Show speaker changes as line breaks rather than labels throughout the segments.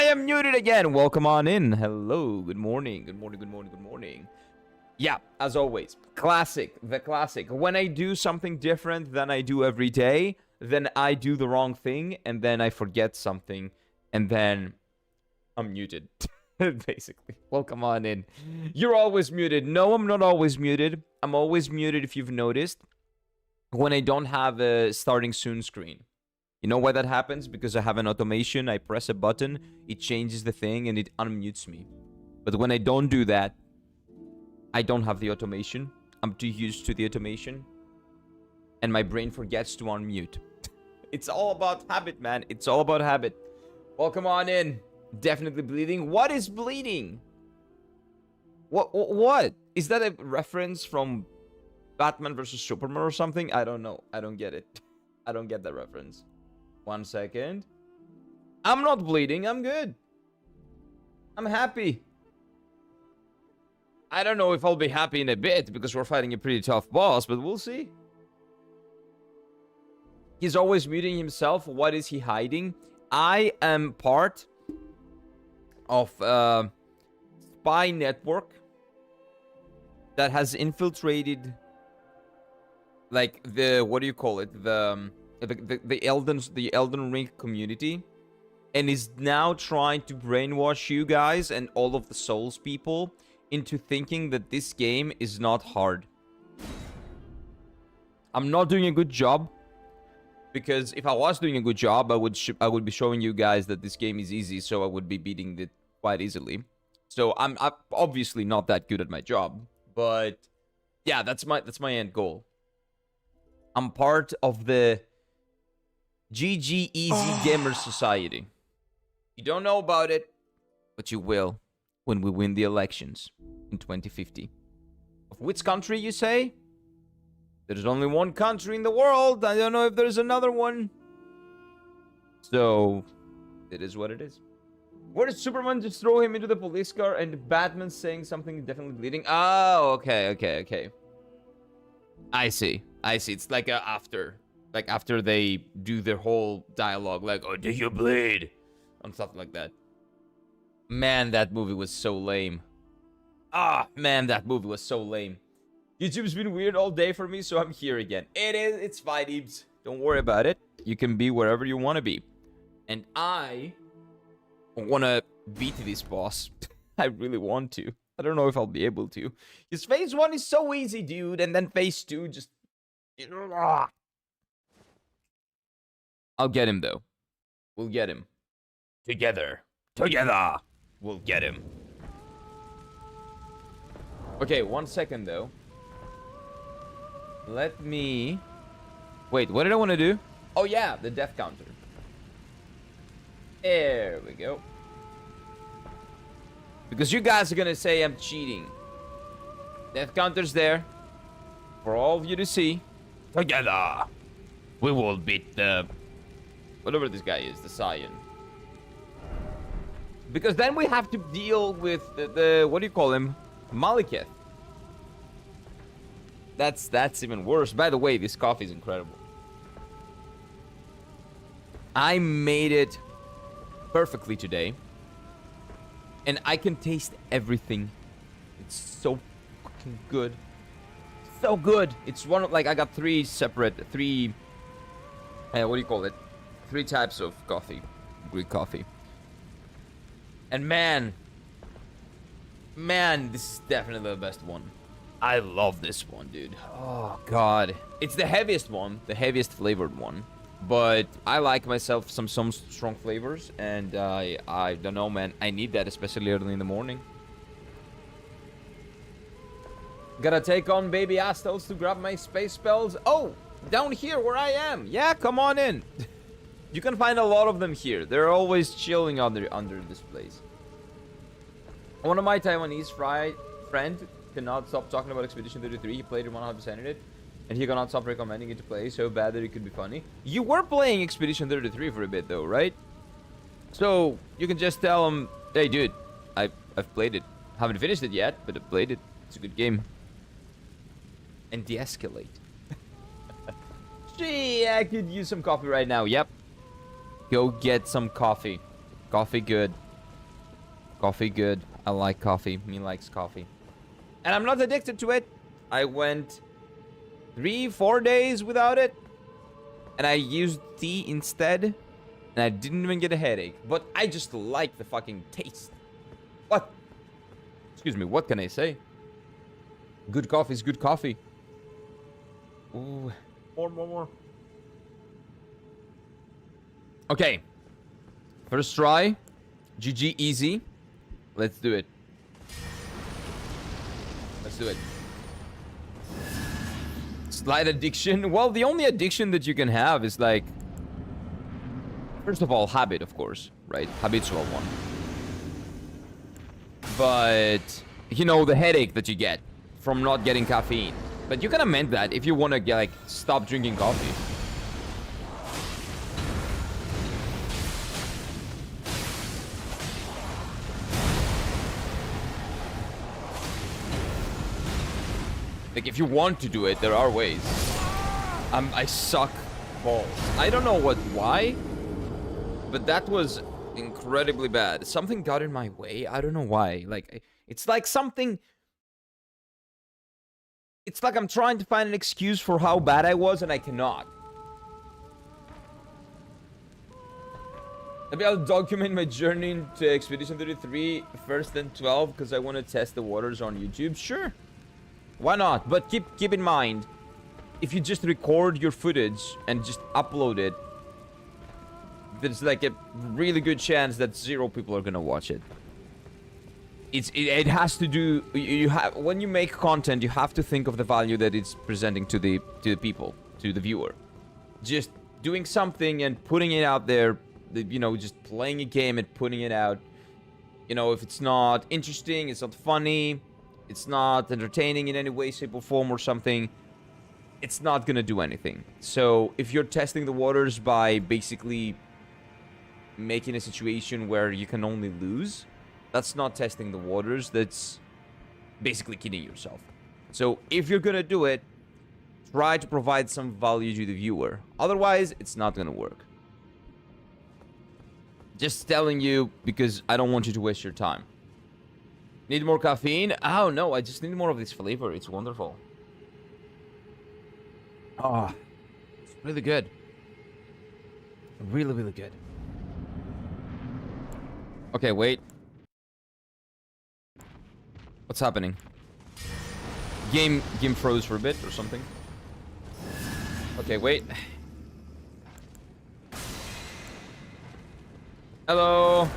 am muted again. Welcome on in. Hello. Good morning. Good morning. Good morning. Good morning. Yeah, as always, classic. The classic. When I do something different than I do every day, then I do the wrong thing, and then I forget something, and then I'm muted. Basically. Welcome on in. You're always muted. No, I'm not always muted. I'm always muted, if you've noticed, when I don't have a starting soon screen. You know why that happens? Because I have an automation. I press a button, it changes the thing, and it unmutes me. But when I don't do that, I don't have the automation. I'm too used to the automation. And my brain forgets to unmute. It's all about habit, man. It's all about habit. Welcome on in. Definitely bleeding. What is bleeding? What? Is that a reference from Batman versus Superman or something? I don't know. I don't get it. I don't get that reference. 1 second. I'm not bleeding. I'm good. I'm happy. I don't know if I'll be happy in a bit because we're fighting a pretty tough boss, but we'll see. He's always muting himself. What is he hiding? I am part of a spy network that has infiltrated, like, the, what do you call it? The Elden Ring community, and is now trying to brainwash you guys and all of the Souls people into thinking that this game is not hard. I'm not doing a good job, because if I was doing a good job, I would be showing you guys that this game is easy, so I would be beating it quite easily. So I'm obviously not that good at my job, but yeah, that's my end goal. I'm part of the GG Easy Gamer Society. You don't know about it, but you will when we win the elections in 2050. Of which country, you say? There's only one country in the world. I don't know if there's another one. So, it is what it is. Where did Superman just throw him into the police car and Batman saying something definitely bleeding? Oh, okay. I see. It's like after. Like after they do their whole dialogue, like, oh, do you bleed? And stuff like that. Man, that movie was so lame. Man, that movie was so lame. YouTube's been weird all day for me, so I'm here again. It's fine, Eebs. Don't worry about it. You can be wherever you want to be. And I want to beat this boss. I really want to. I don't know if I'll be able to. Because phase 1 is so easy, dude. And then phase 2 just... I'll get him, though. We'll get him. Together. We'll get him. Okay, 1 second, though. Let me... Wait, what did I want to do? Oh, yeah, the death counter. There we go. Because you guys are gonna say I'm cheating. Death counter's there. For all of you to see. Together. We will beat the... whatever this guy is, the Scion. Because then we have to deal with the what do you call him? Maliketh. That's even worse. By the way, this coffee is incredible. I made it perfectly today. And I can taste everything. It's so fucking good. So good. It's one of, like, I got three what do you call it? 3 types of coffee. Greek coffee. And man, this is definitely the best one. I love this one, dude. Oh, God. It's the heaviest one, the heaviest flavored one. But I like myself some strong flavors, and I don't know, man. I need that, especially early in the morning. Gotta take on baby Astels to grab my space spells. Oh, down here where I am. Yeah, come on in. You can find a lot of them here. They're always chilling under this place. One of my Taiwanese friend cannot stop talking about Expedition 33. He played it 100% in it. And he cannot stop recommending it to play so bad that it could be funny. You were playing Expedition 33 for a bit though, right? So you can just tell him, hey dude, I've played it. Haven't finished it yet, but I've played it. It's a good game. And de-escalate. Gee, I could use some coffee right now. Yep. Go get some coffee. Coffee good. Coffee, good. I like coffee. Me likes coffee. And I'm not addicted to it. I went 3-4 days without it. And I used tea instead. And I didn't even get a headache. But I just like the fucking taste. What? Excuse me, what can I say? Good coffee is good coffee. Ooh. More. Okay. First try. GG easy. Let's do it. Let's do it. Slight addiction. Well, the only addiction that you can have is like... First of all, habit, of course. Right? Habitual one. But... You know, the headache that you get from not getting caffeine. But you can amend that if you want to, like, stop drinking coffee. Like, if you want to do it, there are ways. I suck balls. I don't know why, but that was incredibly bad. Something got in my way. I don't know why. Like, it's like something... It's like I'm trying to find an excuse for how bad I was, and I cannot. Maybe I'll document my journey into Expedition 33 first, then 12, because I want to test the waters on YouTube. Sure. Why not? But keep in mind, if you just record your footage and just upload it, there's like a really good chance that 0 people are gonna watch it. It has to do, you have, when you make content, you have to think of the value that it's presenting to the people, to the viewer. Just doing something and putting it out there, you know, just playing a game and putting it out, you know, if it's not interesting, it's not funny, it's not entertaining in any way, shape, or form or something, it's not gonna do anything. So if you're testing the waters by basically making a situation where you can only lose, that's not testing the waters, that's basically kidding yourself. So if you're gonna do it, try to provide some value to the viewer. Otherwise, it's not gonna work. Just telling you because I don't want you to waste your time. Need more caffeine? Oh no, I just need more of this flavor. It's wonderful. Ah, it's really good. Really, really good. Okay, wait. What's happening? Game froze for a bit or something. Okay, wait. Hello.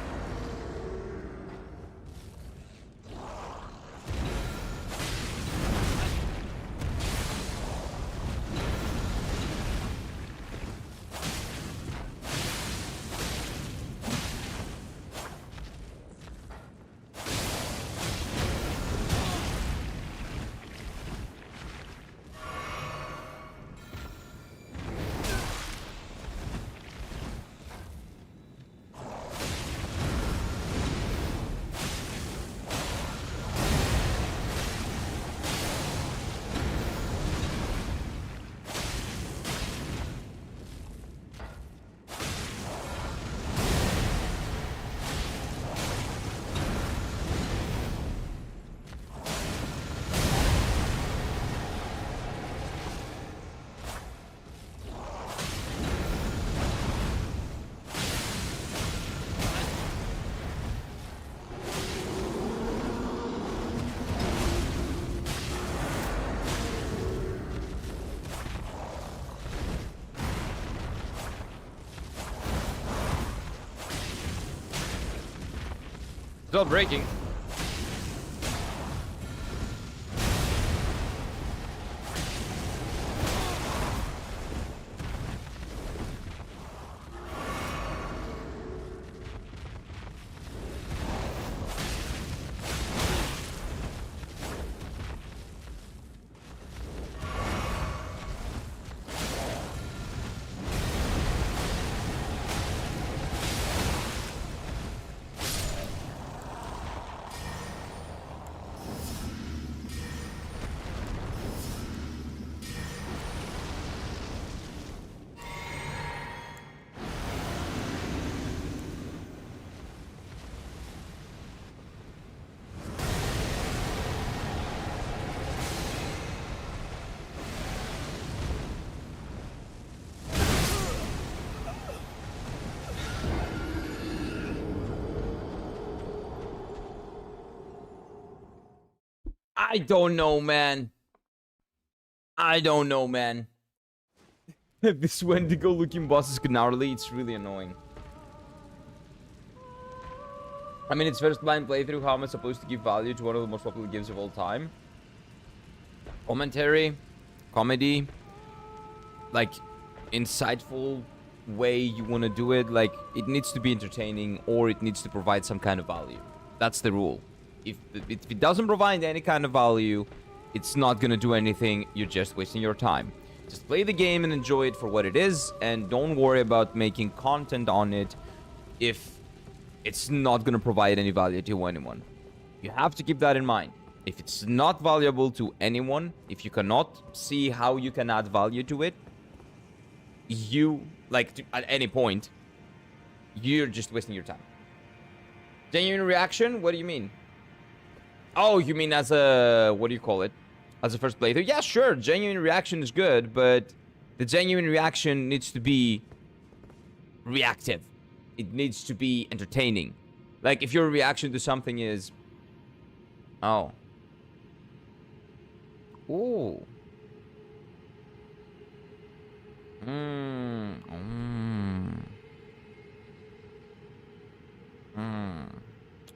Still breaking. I don't know, man. I don't know, man. This Wendigo looking boss is gnarly. It's really annoying. I mean, it's first blind playthrough. How am I supposed to give value to one of the most popular games of all time? Commentary, comedy, like insightful way you want to do it. Like, it needs to be entertaining or it needs to provide some kind of value. That's the rule. If it doesn't provide any kind of value, it's not gonna do anything. You're just wasting your time. Just play the game and enjoy it for what it is, and don't worry about making content on it if it's not gonna provide any value to anyone. You have to keep that in mind. If it's not valuable to anyone, if you cannot see how you can add value to it, at any point, you're just wasting your time. Genuine reaction? What do you mean? Oh, you mean as a... what do you call it? As a first playthrough? Yeah, sure. Genuine reaction is good, but the genuine reaction needs to be reactive. It needs to be entertaining. Like, if your reaction to something is... oh. Ooh.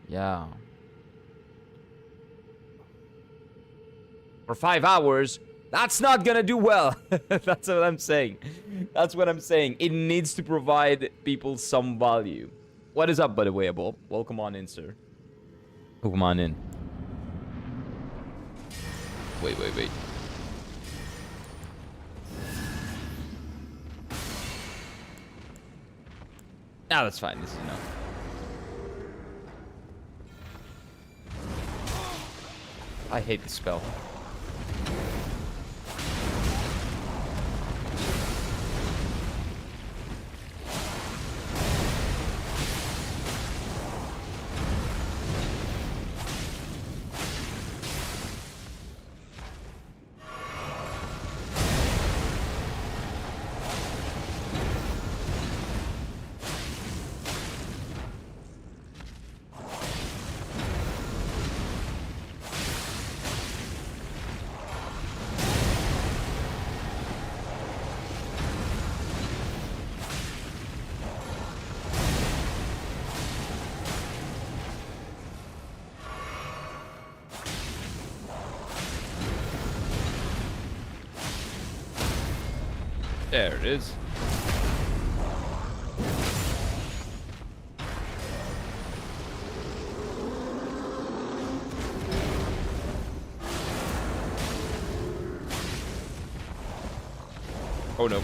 Yeah. For 5 hours, that's not gonna do well. That's what I'm saying. That's what I'm saying. It needs to provide people some value. What is up, by the way, Bob? Welcome on in, sir. Welcome on in. Wait. Ah, that's fine. This is enough. I hate this spell. There it is. Oh no.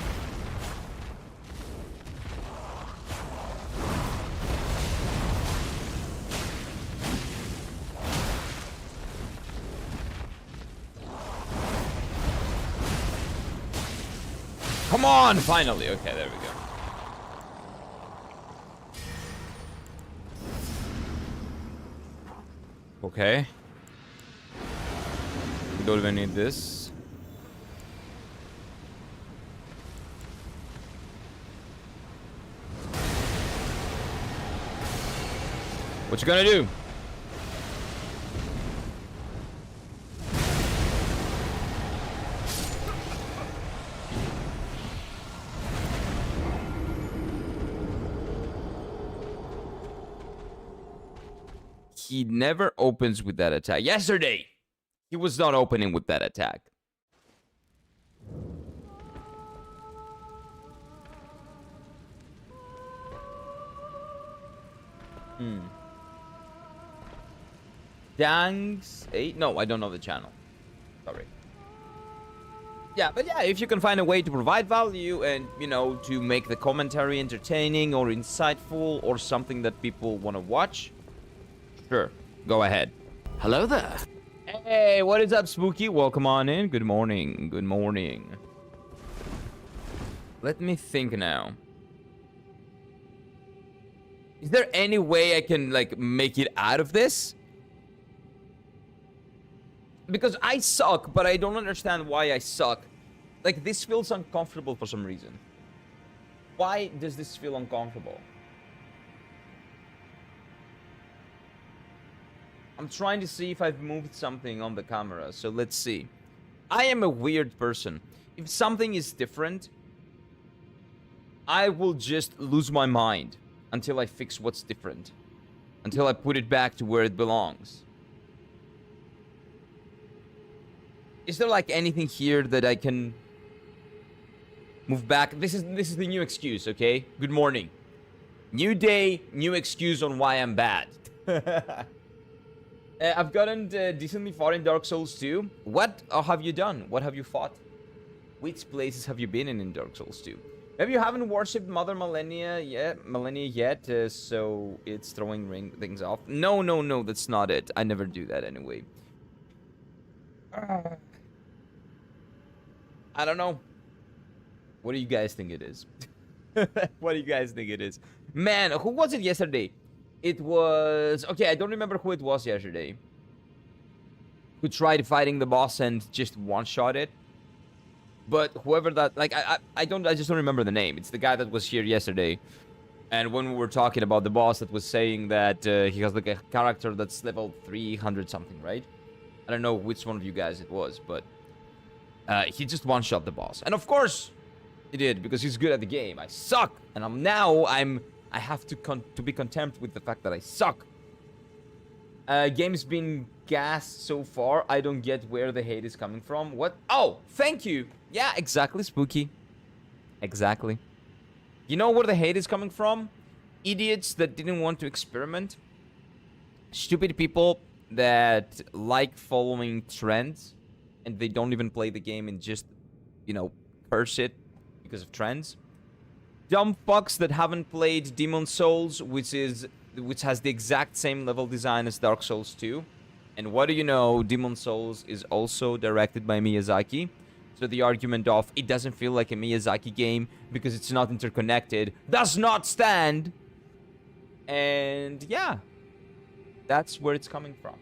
Come on, finally. Okay, there we go. Okay. We don't even need this. What you gonna do? He never opens with that attack. Yesterday, he was not opening with that attack. Dangs 8? No, I don't know the channel. Sorry. Yeah, but yeah, if you can find a way to provide value and, you know, to make the commentary entertaining or insightful or something that people want to watch, sure, go ahead.
Hello there.
Hey, what is up, Spooky? Welcome on in. Good morning. Good morning. Let me think now. Is there any way I can, like, make it out of this? Because I suck, but I don't understand why I suck. Like, this feels uncomfortable for some reason. Why does this feel uncomfortable? I'm trying to see if I've moved something on the camera. So let's see. I am a weird person. If something is different, I will just lose my mind until I fix what's different. Until I put it back to where it belongs. Is there like anything here that I can move back? This is the new excuse, okay? Good morning. New day, new excuse on why I'm bad. I've gotten decently far in Dark Souls 2. What have you done? What have you fought? Which places have you been in Dark Souls 2? Maybe you haven't worshipped Mother Millennia yet, so it's throwing things off. No, that's not it. I never do that anyway. I don't know. What do you guys think it is? What do you guys think it is? Man, who was it yesterday? It was... Okay, I don't remember who it was yesterday. Who tried fighting the boss and just one-shot it. But whoever that... Like, I just don't remember the name. It's the guy that was here yesterday. And when we were talking about the boss that was saying that he has like a character that's level 300 something, right? I don't know which one of you guys it was, but... he just one-shot the boss. And of course, he did, because he's good at the game. I suck! And I have to be content with the fact that I suck. Game's been gassed so far. I don't get where the hate is coming from. What? Oh, thank you. Yeah, exactly, Spooky. Exactly. You know where the hate is coming from? Idiots that didn't want to experiment. Stupid people that like following trends. And they don't even play the game and just, you know, curse it because of trends. Dumb fucks that haven't played Demon Souls, which has the exact same level design as Dark Souls 2. And what do you know, Demon Souls is also directed by Miyazaki. So the argument of it doesn't feel like a Miyazaki game because it's not interconnected does not stand. And yeah, that's where it's coming from.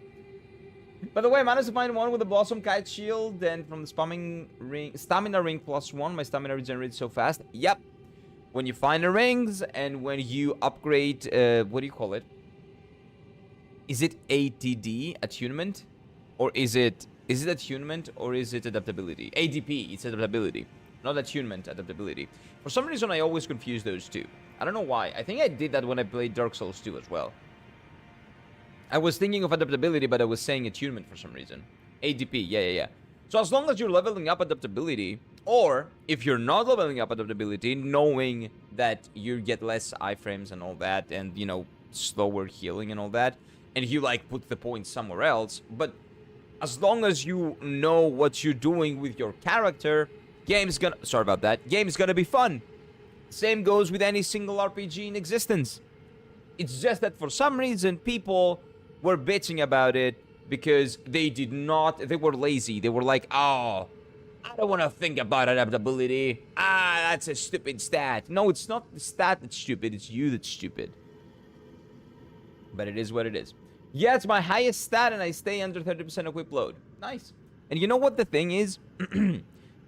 By the way, I managed to find one with the Blossom Kite Shield, and from the Stamina Ring +1, my stamina regenerates so fast. Yep. When you find the rings, and when you upgrade, what do you call it? Is it ATD, attunement? Or is it attunement, or is it adaptability? ADP, it's adaptability. Not attunement, adaptability. For some reason, I always confuse those two. I don't know why. I think I did that when I played Dark Souls 2 as well. I was thinking of adaptability, but I was saying attunement for some reason. ADP, yeah. So as long as you're leveling up adaptability, or if you're not leveling up adaptability, knowing that you get less iframes and all that, and, you know, slower healing and all that, and you, like, put the points somewhere else, but as long as you know what you're doing with your character, game's gonna be fun. Same goes with any single RPG in existence. It's just that for some reason, people were bitching about it because they were lazy. They were like, oh, I don't want to think about adaptability. That's a stupid stat. No, it's not the stat that's stupid. It's you that's stupid. But it is what it is. Yeah, it's my highest stat and I stay under 30% equip load. Nice. And you know what the thing is?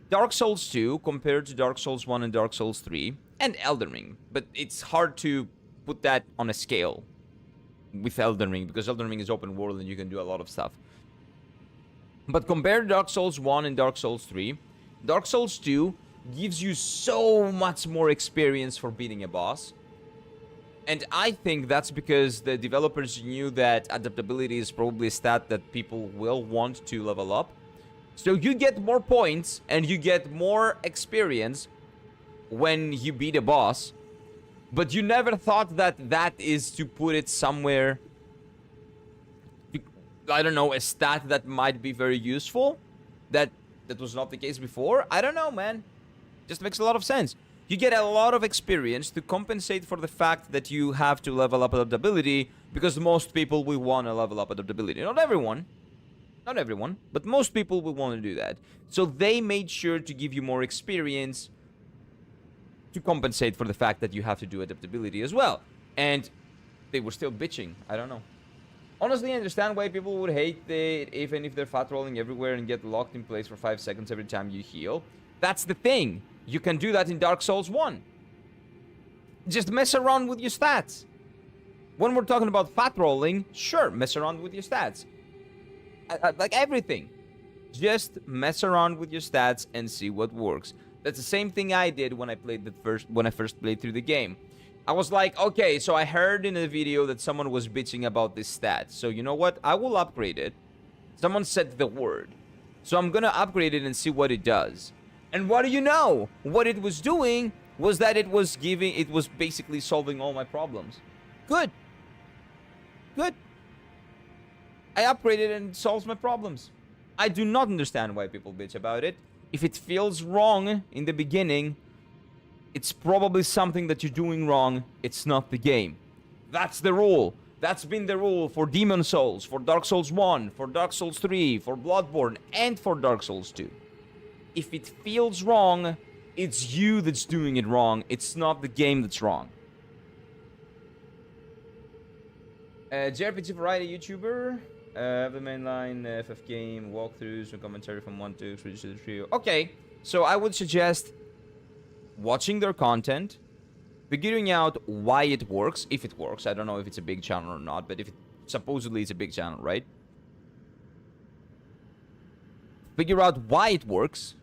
Dark Souls 2 compared to Dark Souls 1 and Dark Souls 3 and Elden Ring. But it's hard to put that on a scale with Elden Ring, because Elden Ring is open world and you can do a lot of stuff. But compared to Dark Souls 1 and Dark Souls 3, Dark Souls 2 gives you so much more experience for beating a boss. And I think that's because the developers knew that adaptability is probably a stat that people will want to level up. So you get more points and you get more experience when you beat a boss. But you never thought that is to put it somewhere, I don't know, a stat that might be very useful? That was not the case before? I don't know, man. Just makes a lot of sense. You get a lot of experience to compensate for the fact that you have to level up adaptability, because most people will want to level up adaptability. Not everyone, but most people will want to do that. So they made sure to give you more experience to compensate for the fact that you have to do adaptability as well. And they were still bitching. I don't know. Honestly, I understand why people would hate it, even if they're fat rolling everywhere and get locked in place for 5 seconds every time you heal. That's the thing. You can do that in Dark Souls 1. Just mess around with your stats. When we're talking about fat rolling, sure, mess around with your stats. Like everything. Just mess around with your stats and see what works. That's the same thing I did when I first played through the game. I was like, okay, so I heard in a video that someone was bitching about this stat. So you know what? I will upgrade it. Someone said the word. So I'm gonna upgrade it and see what it does. And what do you know? What it was doing was that it was basically solving all my problems. Good. Good. I upgraded and it solves my problems. I do not understand why people bitch about it. If it feels wrong in the beginning, it's probably something that you're doing wrong. It's not the game. That's the rule. That's been the rule for Demon Souls, for Dark Souls 1, for Dark Souls 3, for Bloodborne, and for Dark Souls 2. If it feels wrong, it's you that's doing it wrong. It's not the game that's wrong. JRPG Variety YouTuber. The mainline FF game walkthroughs and commentary from 1 to 3 to the trio. Okay, so I would suggest watching their content, figuring out why it works, if it works. I don't know if it's a big channel or not, but if it supposedly it's a big channel, right? Figure out why it works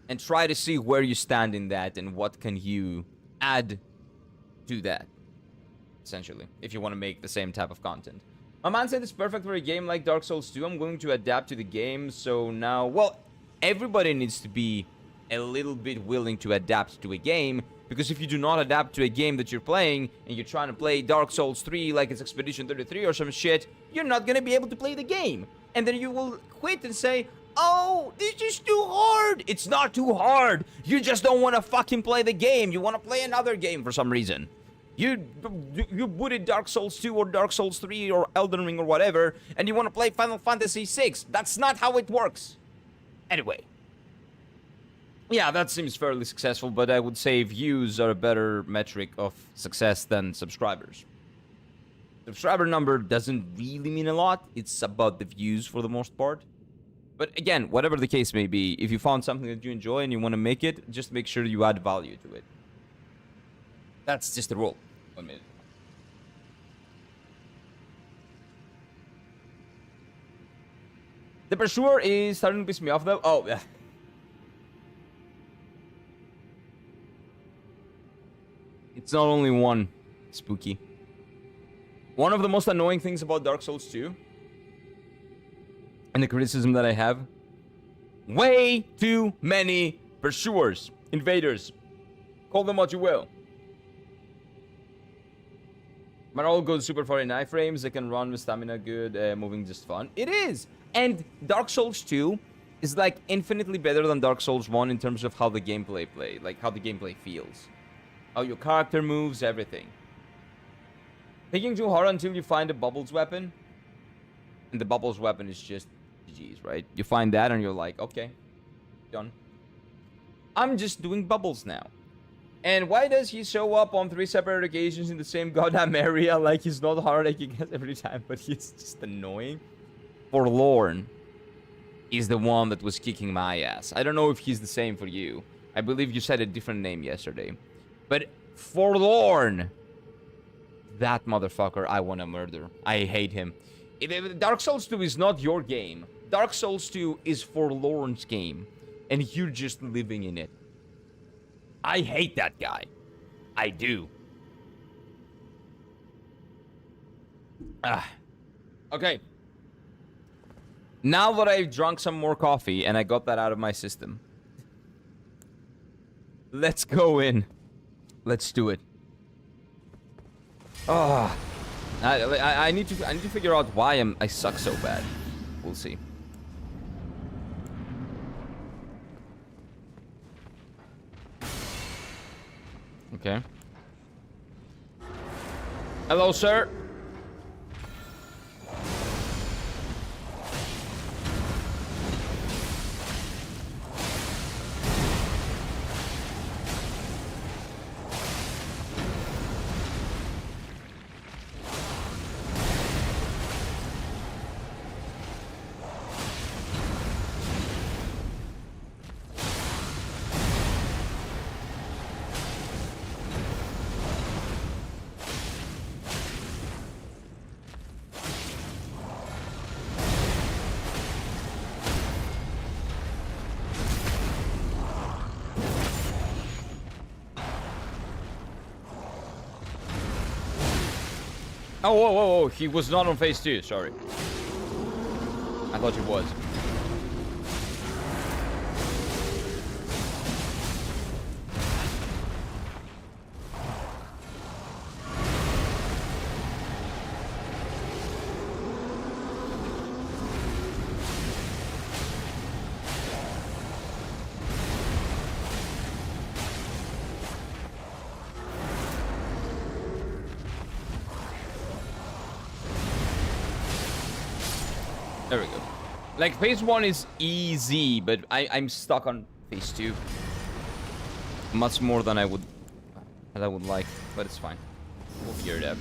and try to see where you stand in that and what can you add to that, essentially, if you want to make the same type of content. My man said it's perfect for a game like Dark Souls 2. I'm going to adapt to the game, so now, well, everybody needs to be a little bit willing to adapt to a game, because if you do not adapt to a game that you're playing, and you're trying to play Dark Souls 3 like it's Expedition 33 or some shit, you're not gonna be able to play the game. And then you will quit and say, oh, this is too hard. It's not too hard. You just don't want to fucking play the game. You want to play another game for some reason. You booted Dark Souls 2 or Dark Souls 3 or Elden Ring or whatever, and you want to play Final Fantasy 6. That's not how it works. Anyway. Yeah, that seems fairly successful, but I would say views are a better metric of success than subscribers. Subscriber number doesn't really mean a lot. It's about the views for the most part. But again, whatever the case may be, if you found something that you enjoy and you want to make it, just make sure you add value to it. That's just the rule. 1 minute. The pursuer is starting to piss me off though. Oh, yeah. It's not only one. Spooky. One of the most annoying things about Dark Souls 2, and the criticism that I have, way too many pursuers, invaders. Call them what you will. But all goes super far in iframes. They can run with stamina good, moving just fun. It is! And Dark Souls 2 is like infinitely better than Dark Souls 1 in terms of how the gameplay how the gameplay feels. How your character moves, everything. Thinking too hard until you find a bubbles weapon. And the bubbles weapon is just GG's, right? You find that and you're like, okay, done. I'm just doing bubbles now. And why does he show up on 3 separate occasions in the same goddamn area? Like he's not hard, like he gets every time, but he's just annoying. Forlorn is the one that was kicking my ass. I don't know if he's the same for you. I believe you said a different name yesterday. But Forlorn, that motherfucker, I want to murder. I hate him. Dark Souls 2 is not your game. Dark Souls 2 is Forlorn's game. And you're just living in it. I hate that guy. I do. Okay. Now that I've drunk some more coffee and I got that out of my system, let's go in. Let's do it. Oh, I need to figure out why I suck so bad. We'll see. Okay. Hello, sir. Oh, whoa, whoa, whoa. He was not on phase 2. Sorry. I thought he was. There we go. Like, phase 1 is easy, but I'm stuck on phase 2. Much more than I would like, but it's fine. We'll figure it out.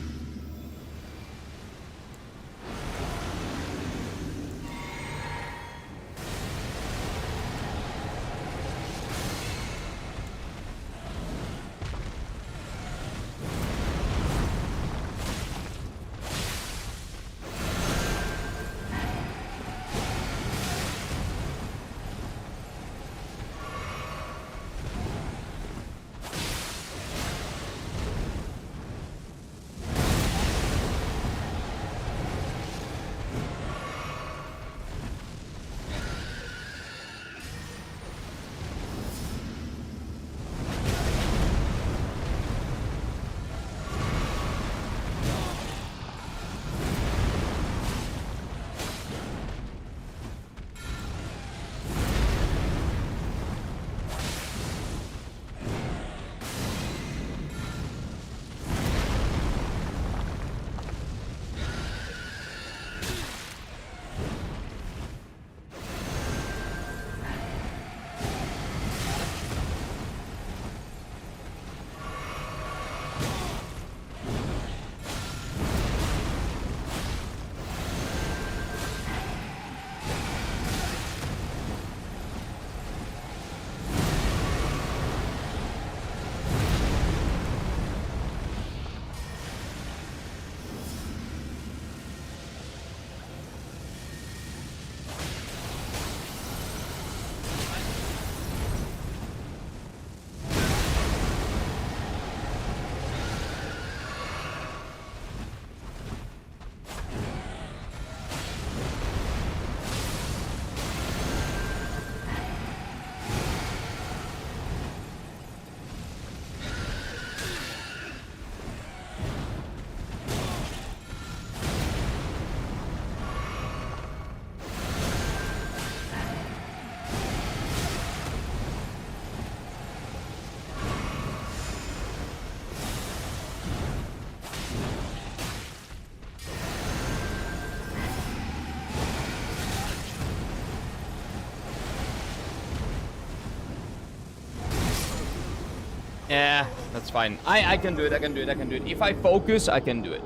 Yeah, that's fine. I can do it, I can do it, I can do it. If I focus, I can do it.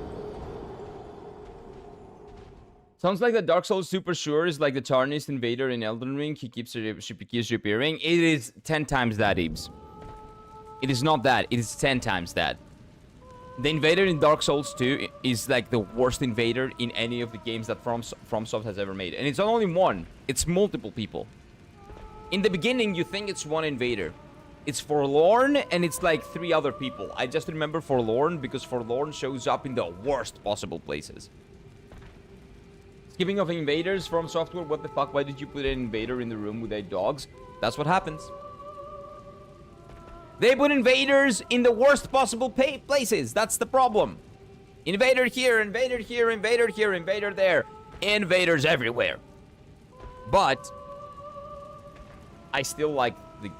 Sounds like the Dark Souls super sure is like the Tarnished Invader in Elden Ring. He keeps reappearing. It is 10 times that, Ibs. It is not that. It is 10 times that. The Invader in Dark Souls 2 is like the worst Invader in any of the games that FromSoft has ever made. And it's not only one. It's multiple people. In the beginning, you think it's one Invader. It's Forlorn, and it's like 3 other people. I just remember Forlorn because Forlorn shows up in the worst possible places. Skipping of invaders from software, what the fuck? Why did you put an invader in the room with 8 dogs? That's what happens. They put invaders in the worst possible places. That's the problem. Invader here, invader here, invader here, invader there. Invaders everywhere. But I still like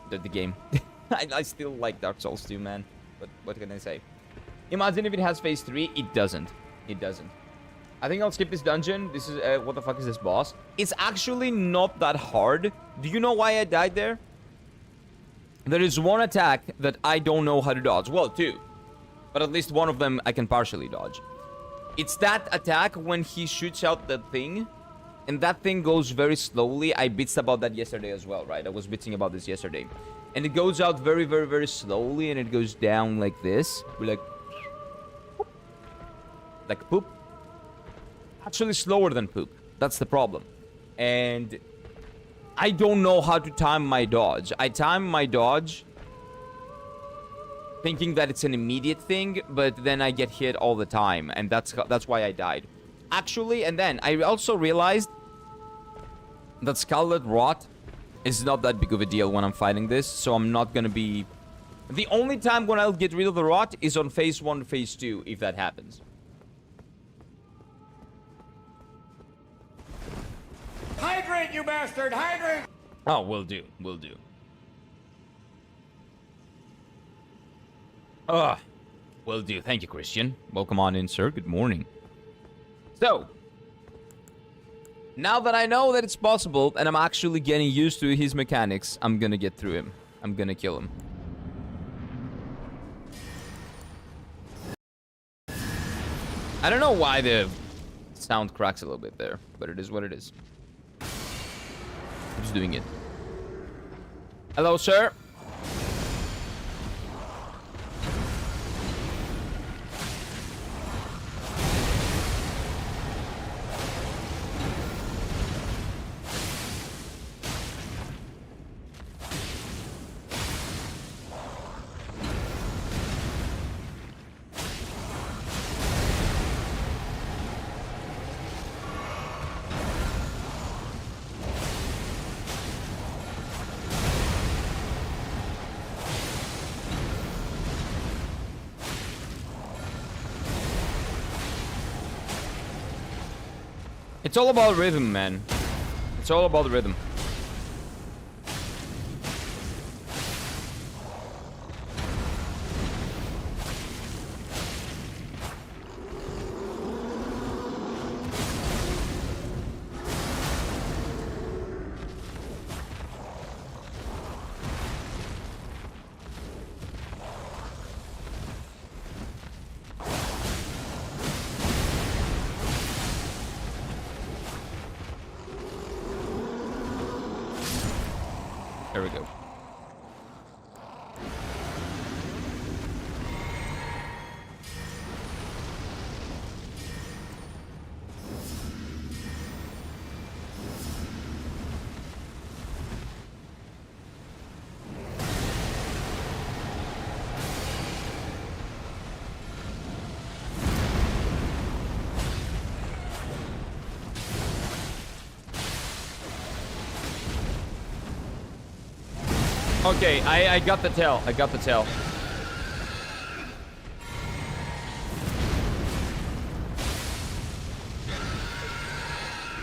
the game. I still like Dark Souls 2, man. But what can I say? Imagine if it has phase 3. It doesn't. It doesn't. I think I'll skip this dungeon. This is, what the fuck is this boss? It's actually not that hard. Do you know why I died there? There is one attack that I don't know how to dodge. Well, 2. But at least one of them I can partially dodge. It's that attack when he shoots out that thing. And that thing goes very slowly. I bitched about that yesterday as well, right? I was bitching about this yesterday. And it goes out very, very, very slowly. And it goes down like this. We're like... Poop. Like poop. Actually slower than poop. That's the problem. And... I don't know how to time my dodge. I time my dodge thinking that it's an immediate thing, but then I get hit all the time, and that's why I died. Actually, and then I also realized that Scarlet Rot is not that big of a deal when I'm fighting this, so I'm not gonna be... The only time when I'll get rid of the Rot is on phase 1, phase 2, if that happens.
Hydrate, you bastard! Hydrate!
Oh, will do. Will do. Will do. Thank you, Christian. Welcome on in, sir. Good morning. So, now that I know that it's possible, and I'm actually getting used to his mechanics, I'm gonna get through him. I'm gonna kill him. I don't know why the sound cracks a little bit there, but it is what it is. I'm just doing it. Hello, sir. It's all about rhythm, man. It's all about rhythm. There we go. Okay, I got the tail. I got the tail.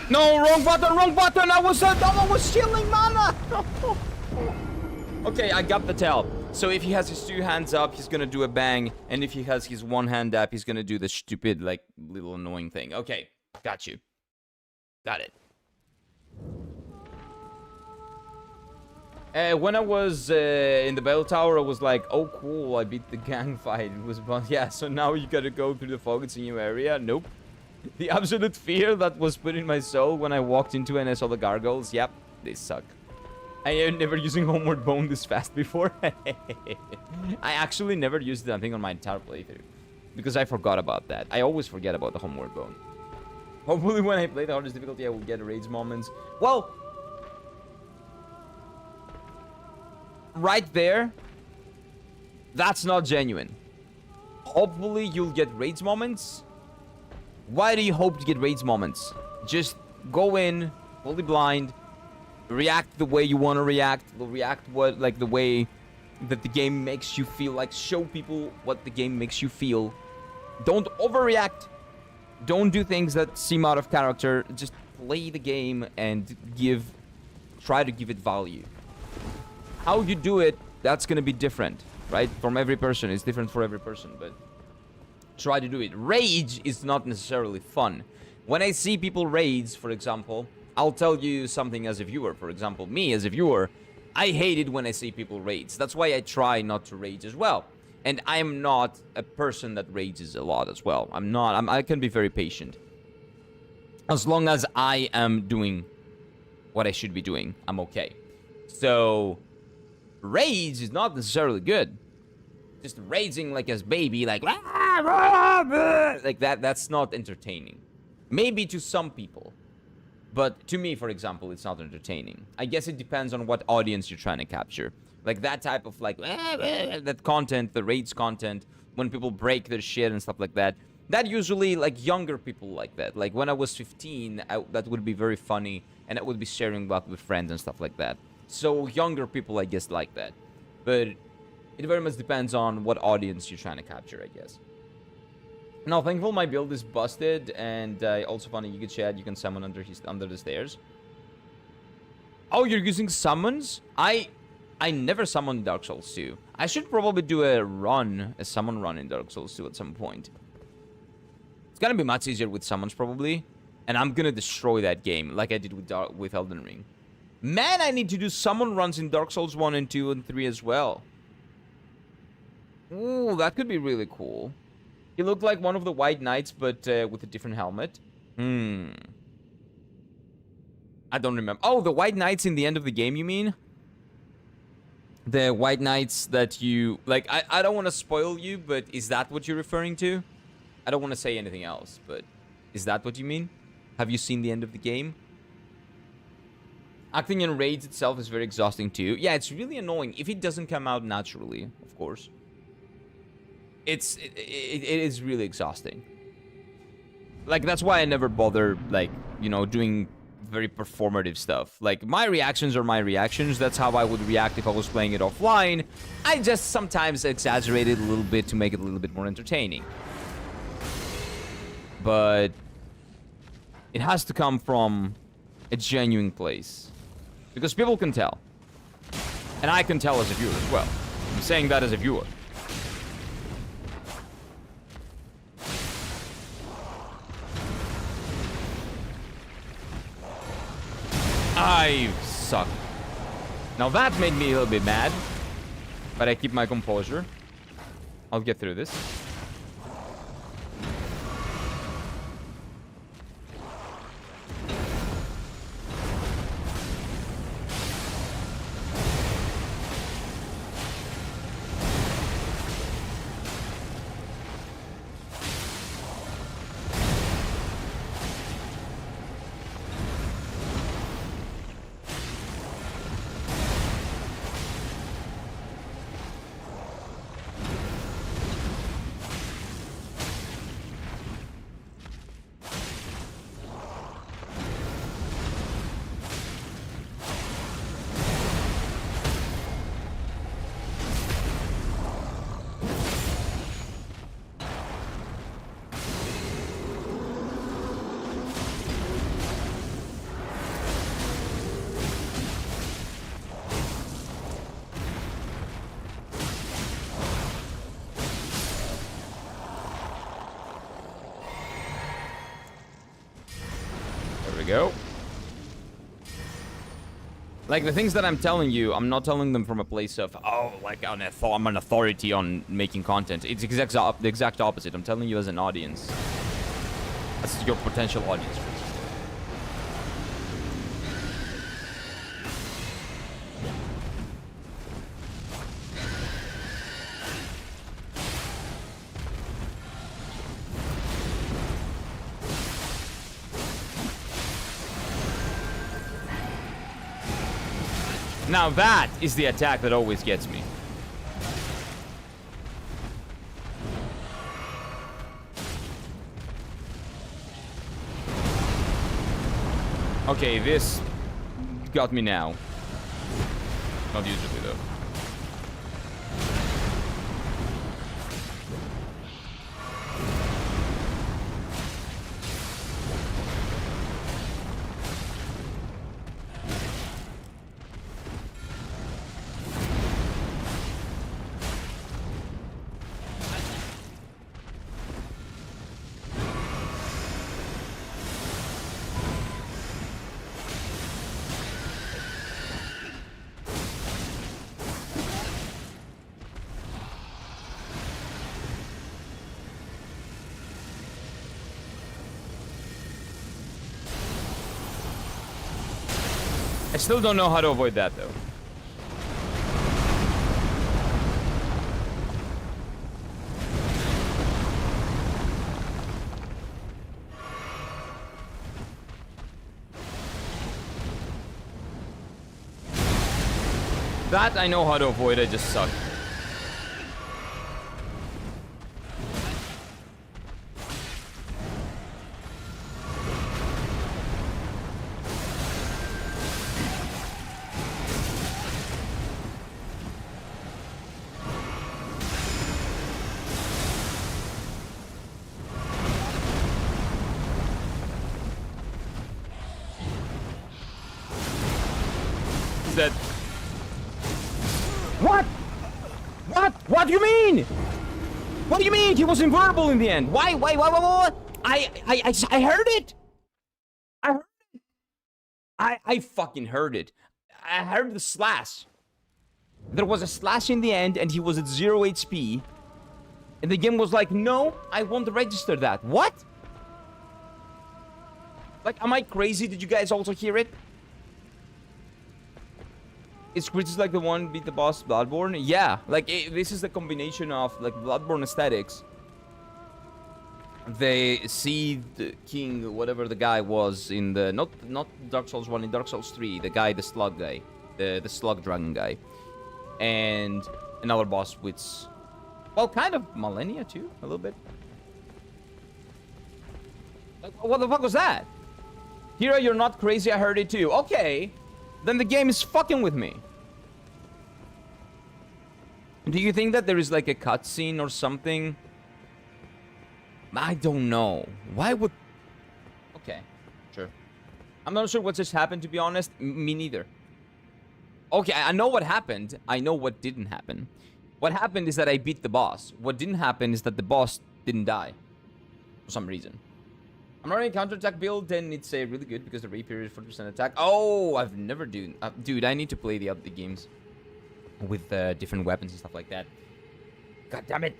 No, wrong button, wrong button. I was healing mana. Okay, I got the tail. So if he has his 2 hands up, he's gonna do a bang, and if he has his 1 hand up, he's gonna do the stupid, like, little annoying thing. Okay, got you. Got it. When I was in the bell tower, I was like, oh cool, I beat the gang fight. It was fun. Yeah, so now you gotta go through the fog. It's a new area. Nope. The absolute fear that was put in my soul when I walked into and I saw the gargoyles. Yep, they suck. I am never using Homeward Bone this fast before. I actually never used that thing on my entire playthrough. Because I forgot about that. I always forget about the Homeward Bone. Hopefully when I play the hardest difficulty, I will get rage moments. Well... right there, that's not genuine. Hopefully you'll get rage moments. Why do you hope to get rage moments? Just go in fully blind, react the way you want to react, react what, like, the way that the game makes you feel. Like, show people what the game makes you feel. Don't overreact. Don't do things that seem out of character. Just play the game and try to give it value. How you do it, that's gonna be different, right? From every person. It's different for every person, but try to do it. Rage is not necessarily fun. When I see people rage, for example, I'll tell you something as a viewer. For example, me as a viewer, I hate it when I see people rage. That's why I try not to rage as well. And I'm not a person that rages a lot as well. I can be very patient. As long as I am doing what I should be doing, I'm okay. So... rage is not necessarily good. Just raging like a baby, like that, that's not entertaining. Maybe to some people. But to me, for example, it's not entertaining. I guess it depends on what audience you're trying to capture. Like that type of like that content, the raids content, when people break their shit and stuff like that. That usually like younger people like that. Like when I was 15, that would be very funny, and I would be sharing back with friends and stuff like that. So younger people, I guess, like that. But it very much depends on what audience you're trying to capture, I guess. Now, thankful my build is busted, and also funny, you can chat, you can summon under the stairs. Oh, you're using summons? I never summoned Dark Souls 2. I should probably do a summon run in Dark Souls 2 at some point. It's gonna be much easier with summons, probably. And I'm gonna destroy that game, like I did with Elden Ring. Man, I need to do summon runs in Dark Souls 1 and 2 and 3 as well. Ooh, that could be really cool. He looked like one of the White Knights, but with a different helmet. I don't remember. Oh, the White Knights in the end of the game, you mean? The White Knights that you... Like, I don't want to spoil you, but is that what you're referring to? I don't want to say anything else, but is that what you mean? Have you seen the end of the game? Acting in raids itself is very exhausting too. Yeah, it's really annoying if it doesn't come out naturally, of course. It is really exhausting. Like, that's why I never bother, like, you know, doing very performative stuff. Like, my reactions are my reactions. That's how I would react if I was playing it offline. I just sometimes exaggerate it a little bit to make it a little bit more entertaining. But it has to come from a genuine place. Because people can tell. And I can tell as a viewer as well. I'm saying that as a viewer. I suck. Now that made me a little bit mad. But I keep my composure. I'll get through this. Go. Like, the things that I'm telling you, I'm not telling them from a place of, oh, like, I'm an authority on making content. It's the exact opposite. I'm telling you as an audience. That's your potential audience. Now that is the attack that always gets me. Okay, this got me now. Not usually though. I still don't know how to avoid that, though. That I know how to avoid, I just suck. That... What do you mean? What do you mean? He was invulnerable in the end. Why? I heard it. I heard it. I fucking heard it. I heard the slash. There was a slash in the end and he was at 0 HP. And the game was like, no, I won't register that. What? Like, am I crazy? Did you guys also hear it? Is Chris like the one beat the boss Bloodborne? Yeah, like this is the combination of like Bloodborne aesthetics. They see the king, whatever the guy was in the not Dark Souls 1, in Dark Souls 3, the guy, the slug guy, the slug dragon guy, and another boss which, well, kind of Millennia too, a little bit. Like, what the fuck was that? Hero, you're not crazy. I heard it too. Okay. Then the game is fucking with me. Do you think that there is like a cutscene or something? I don't know. Why would... Okay, sure. I'm not sure what just happened, to be honest. Me neither. Okay, I know what happened. I know what didn't happen. What happened is that I beat the boss. What didn't happen is that the boss didn't die. For some reason. I'm running a counterattack build, and it's really good because the rapier is 40% attack. Oh, I've never done... dude, I need to play the games with different weapons and stuff like that. God damn it.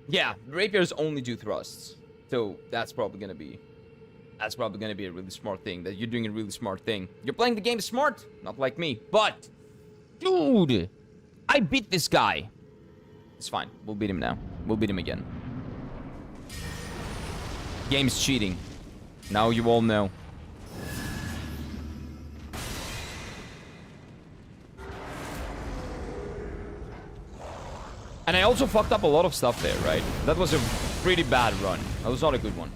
Yeah, rapiers only do thrusts. So that's probably gonna be... That's probably gonna be a really smart thing. That you're doing a really smart thing. You're playing the game smart, not like me. But, dude, I beat this guy. It's fine. We'll beat him now. We'll beat him again. Game's cheating. Now you all know. And I also fucked up a lot of stuff there, right? That was a pretty bad run. That was not a good one.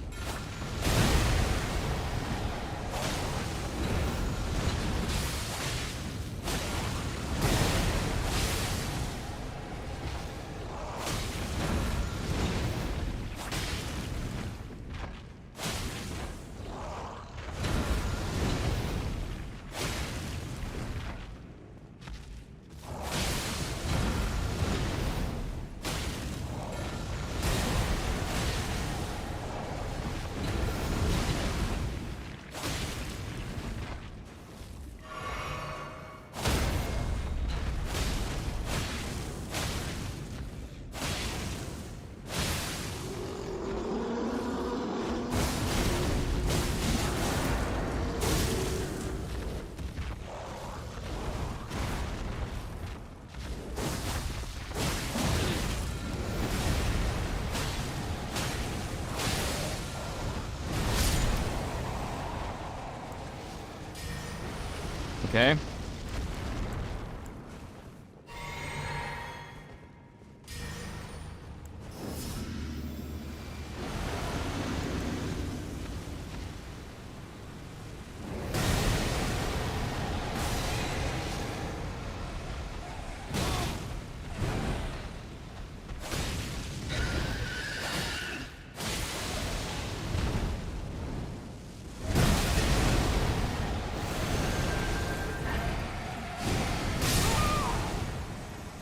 Okay.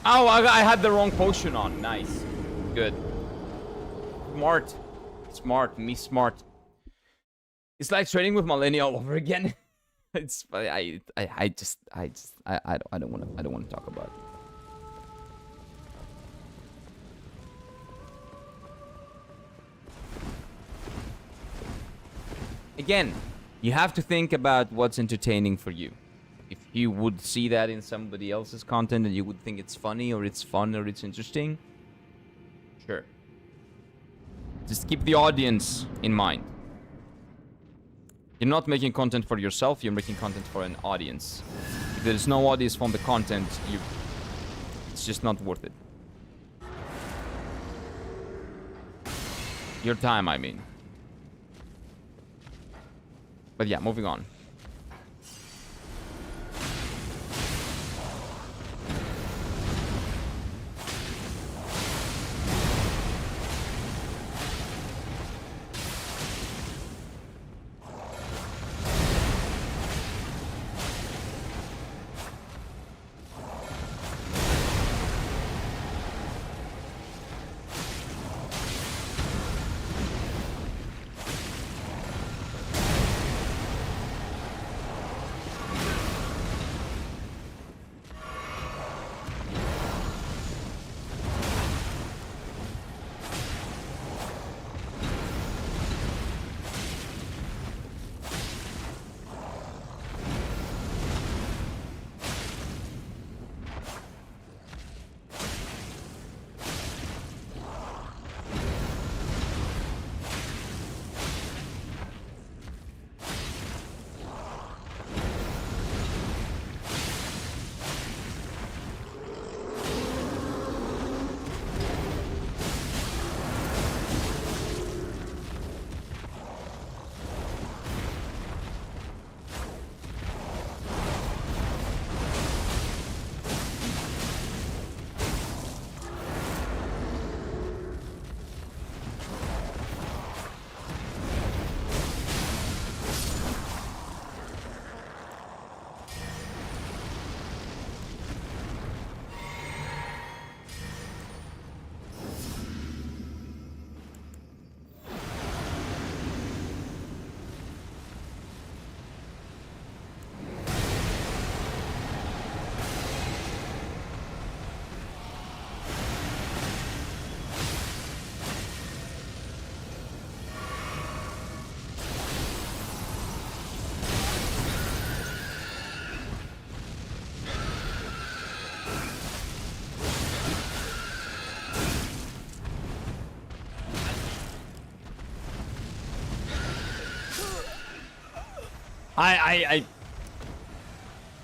Oh, I had the wrong potion on. Nice. Good. Smart. Smart. Me smart. It's like trading with Millennia all over again. It's I don't want to talk about it. Again, you have to think about what's entertaining for you. If you would see that in somebody else's content and you would think it's funny or it's fun or it's interesting, sure. Just keep the audience in mind. You're not making content for yourself, you're making content for an audience. If there's no audience from the content, it's just not worth it. Your time, I mean. But yeah, moving on.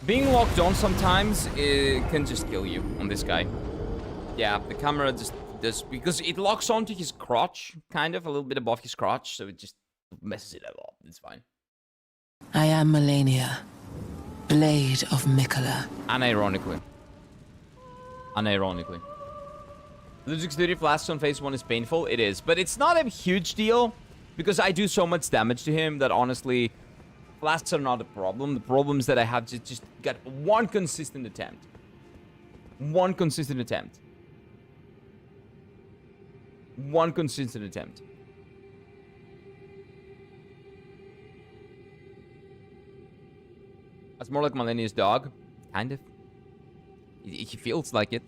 Being locked on sometimes, it can just kill you on this guy. Yeah, the camera just does, because it locks onto his crotch, kind of, a little bit above his crotch, so it just messes it up. It's fine.
I am Melania, Blade of Mikola.
Unironically. Unironically. Losing 30 flasks on phase 1 is painful. It is, but it's not a huge deal, because I do so much damage to him that honestly, flasks are not a problem. The problem is that I have to just get one consistent attempt. One consistent attempt. One consistent attempt. That's more like Melania's dog. Kind of. He feels like it.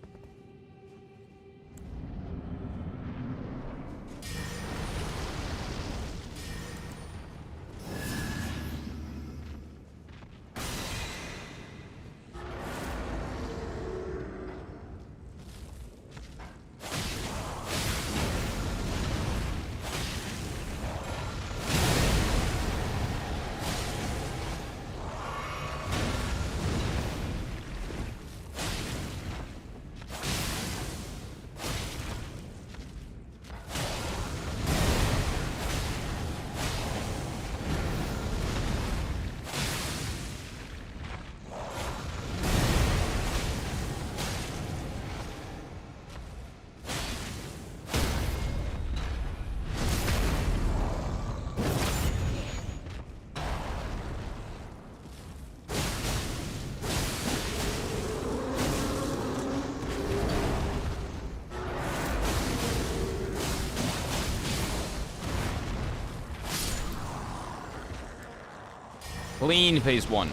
Clean phase 1.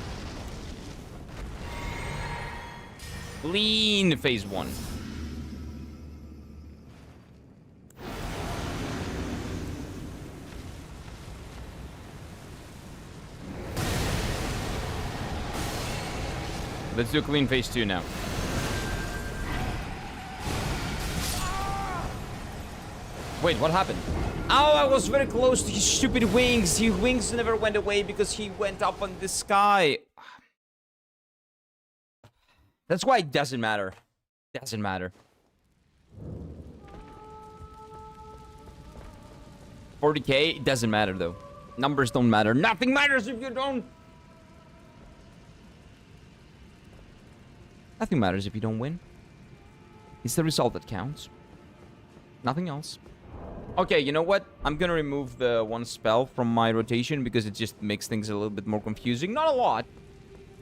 Clean phase 1. Let's do clean phase 2 now. Wait, what happened? Oh, I was very close to his stupid wings. His wings never went away because he went up on the sky. That's why it doesn't matter. Doesn't matter. 40k, it doesn't matter though. Numbers don't matter. Nothing matters if you don't. Nothing matters if you don't win. It's the result that counts. Nothing else. Okay, you know what? I'm gonna remove the one spell from my rotation because it just makes things a little bit more confusing. Not a lot.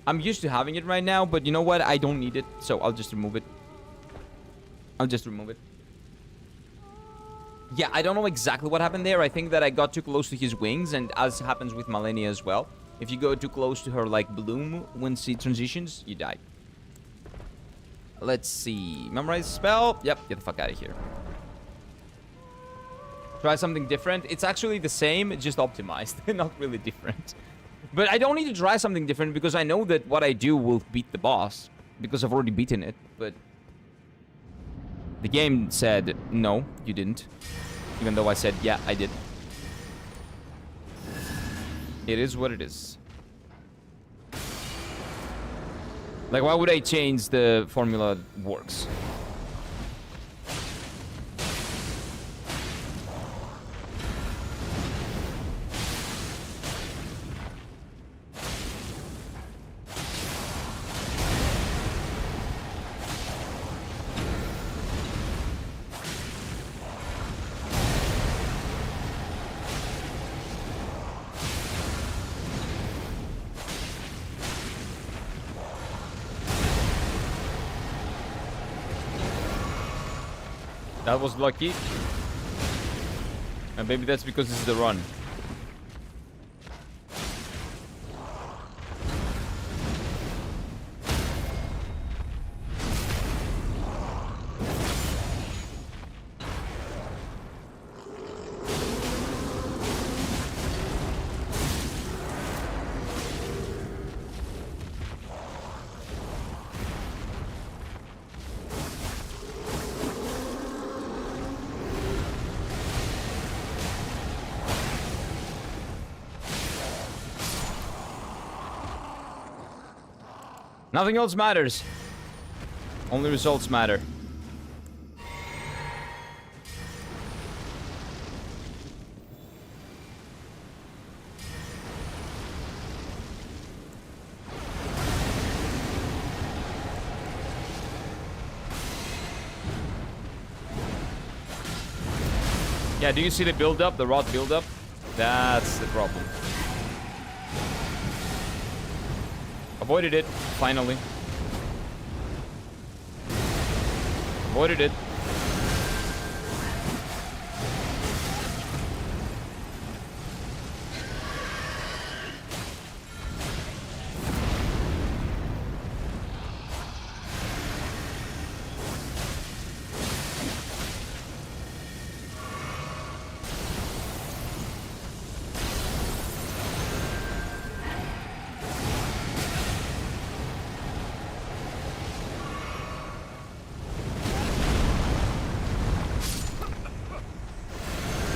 I'm used to having it right now, but you know what? I don't need it, so I'll just remove it. I'll just remove it. Yeah, I don't know exactly what happened there. I think that I got too close to his wings, and as happens with Malenia as well. If you go too close to her, like, bloom when she transitions, you die. Let's see. Memorize spell. Yep, get the fuck out of here. Try something different. It's actually the same, just optimized. Not really different. But I don't need to try something different because I know that what I do will beat the boss. Because I've already beaten it, but... the game said, no, you didn't. Even though I said, yeah, I did. It is what it is. Like, why would I change the formula works? That was lucky. And maybe that's because this is the run. Nothing else matters. Only results matter. Yeah, do you see the build-up, the rot build-up? That's the problem. Avoided it, finally. Avoided it.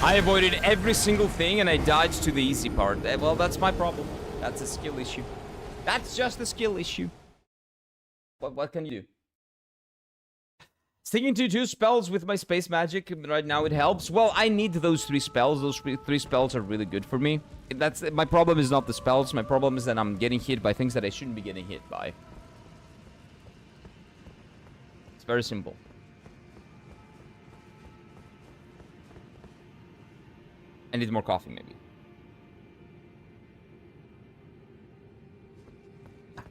I avoided every single thing and I dodged to the easy part. Well, that's my problem. That's a skill issue. That's just a skill issue. What can you do? Sticking to 2 spells with my space magic right now, it helps. Well, I need those 3 spells. Those 3 spells are really good for me. That's my problem is not the spells. My problem is that I'm getting hit by things that I shouldn't be getting hit by. It's very simple. I need more coffee, maybe. A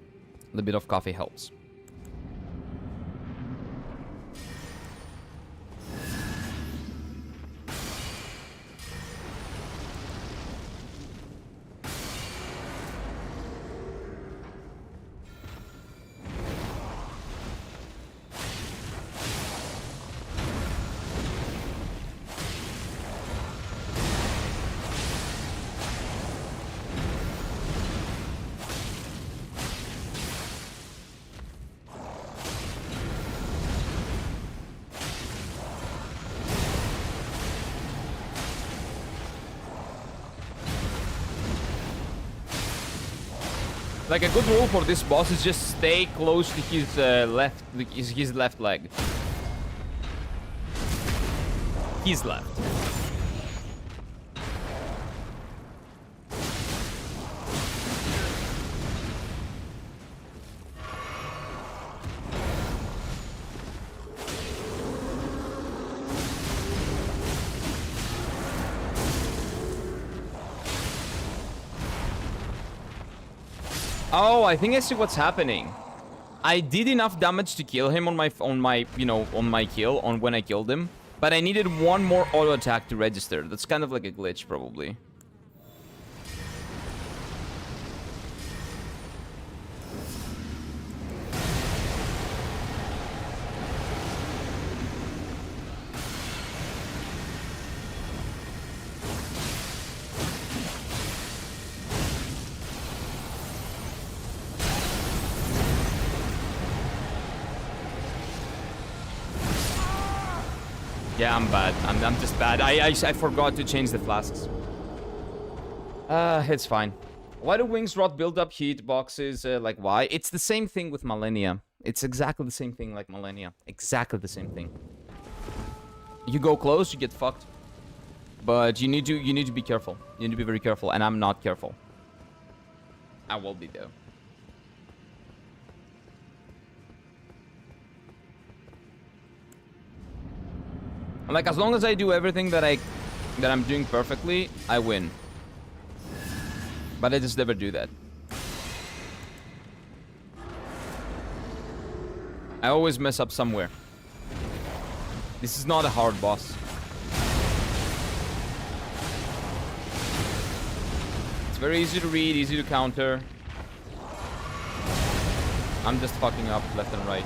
little bit of coffee helps. Like a good rule for this boss is just stay close to his his left leg. His left. Oh, I think I see what's happening. I did enough damage to kill him on my kill when I killed him, but I needed one more auto attack to register. That's kind of like a glitch, probably. Yeah, I'm bad. I'm just bad. I forgot to change the flasks. It's fine. Why do wings rot build up heat boxes? Like why? It's the same thing with Millennia. It's exactly the same thing like Millennia. Exactly the same thing. You go close, you get fucked. But you need to be careful. You need to be very careful, and I'm not careful. I will be though. Like, as long as I do everything that I'm doing perfectly, I win. But I just never do that. I always mess up somewhere. This is not a hard boss. It's very easy to read, easy to counter. I'm just fucking up left and right.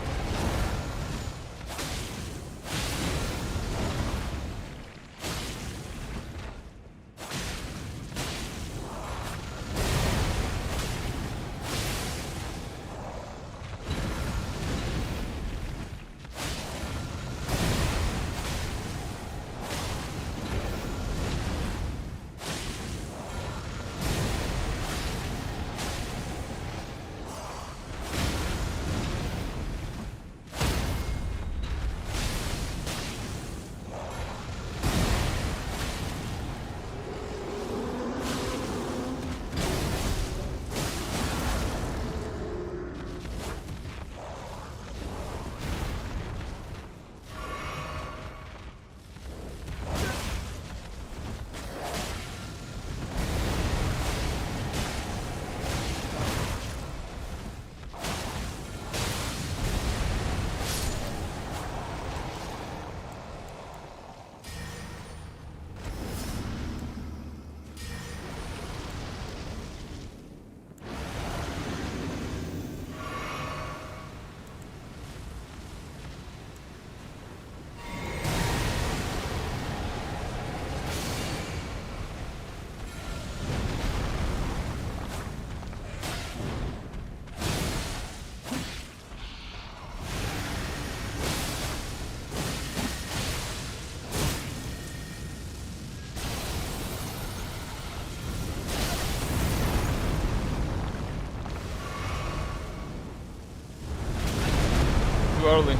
Early.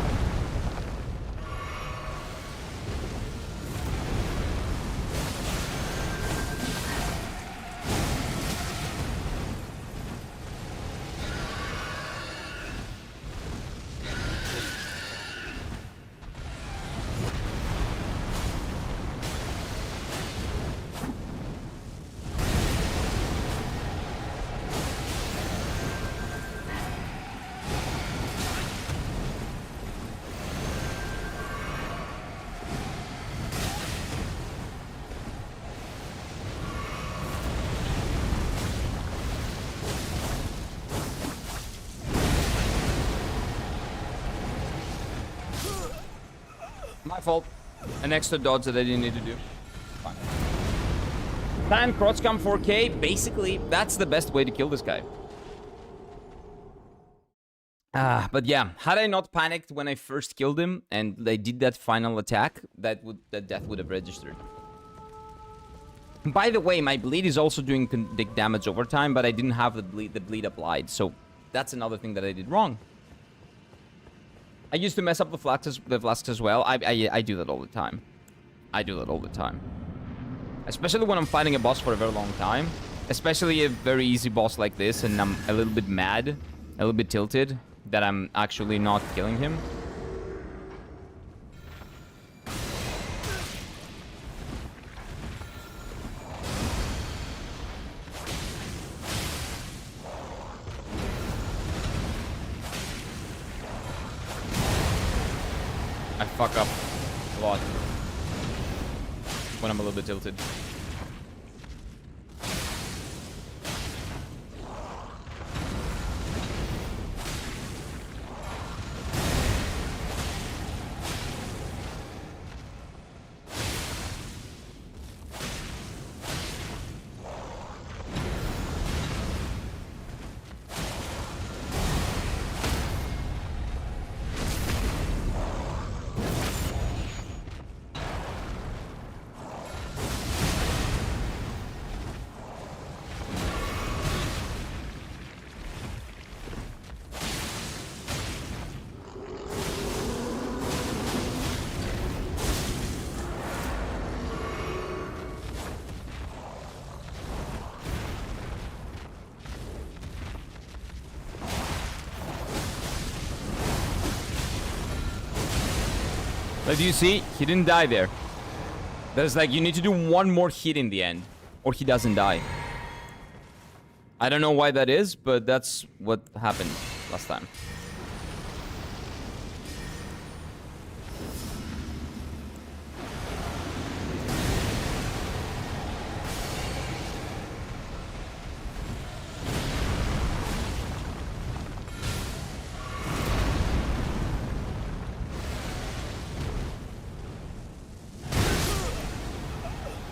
My fault. An extra dodge that I didn't need to do. Fine. Plan Krotzcam 4K. Basically, that's the best way to kill this guy. But yeah, had I not panicked when I first killed him and I did that final attack, that death would have registered. By the way, my bleed is also doing big damage over time, but I didn't have the bleed applied, so that's another thing that I did wrong. I used to mess up the flasks as well. I do that all the time. I do that all the time. Especially when I'm fighting a boss for a very long time. Especially a very easy boss like this, and I'm a little bit mad, a little bit tilted, that I'm actually not killing him. I fuck up a lot when I'm a little bit tilted. But you see, he didn't die there. There's like, you need to do one more hit in the end, or he doesn't die. I don't know why that is, but that's what happened last time.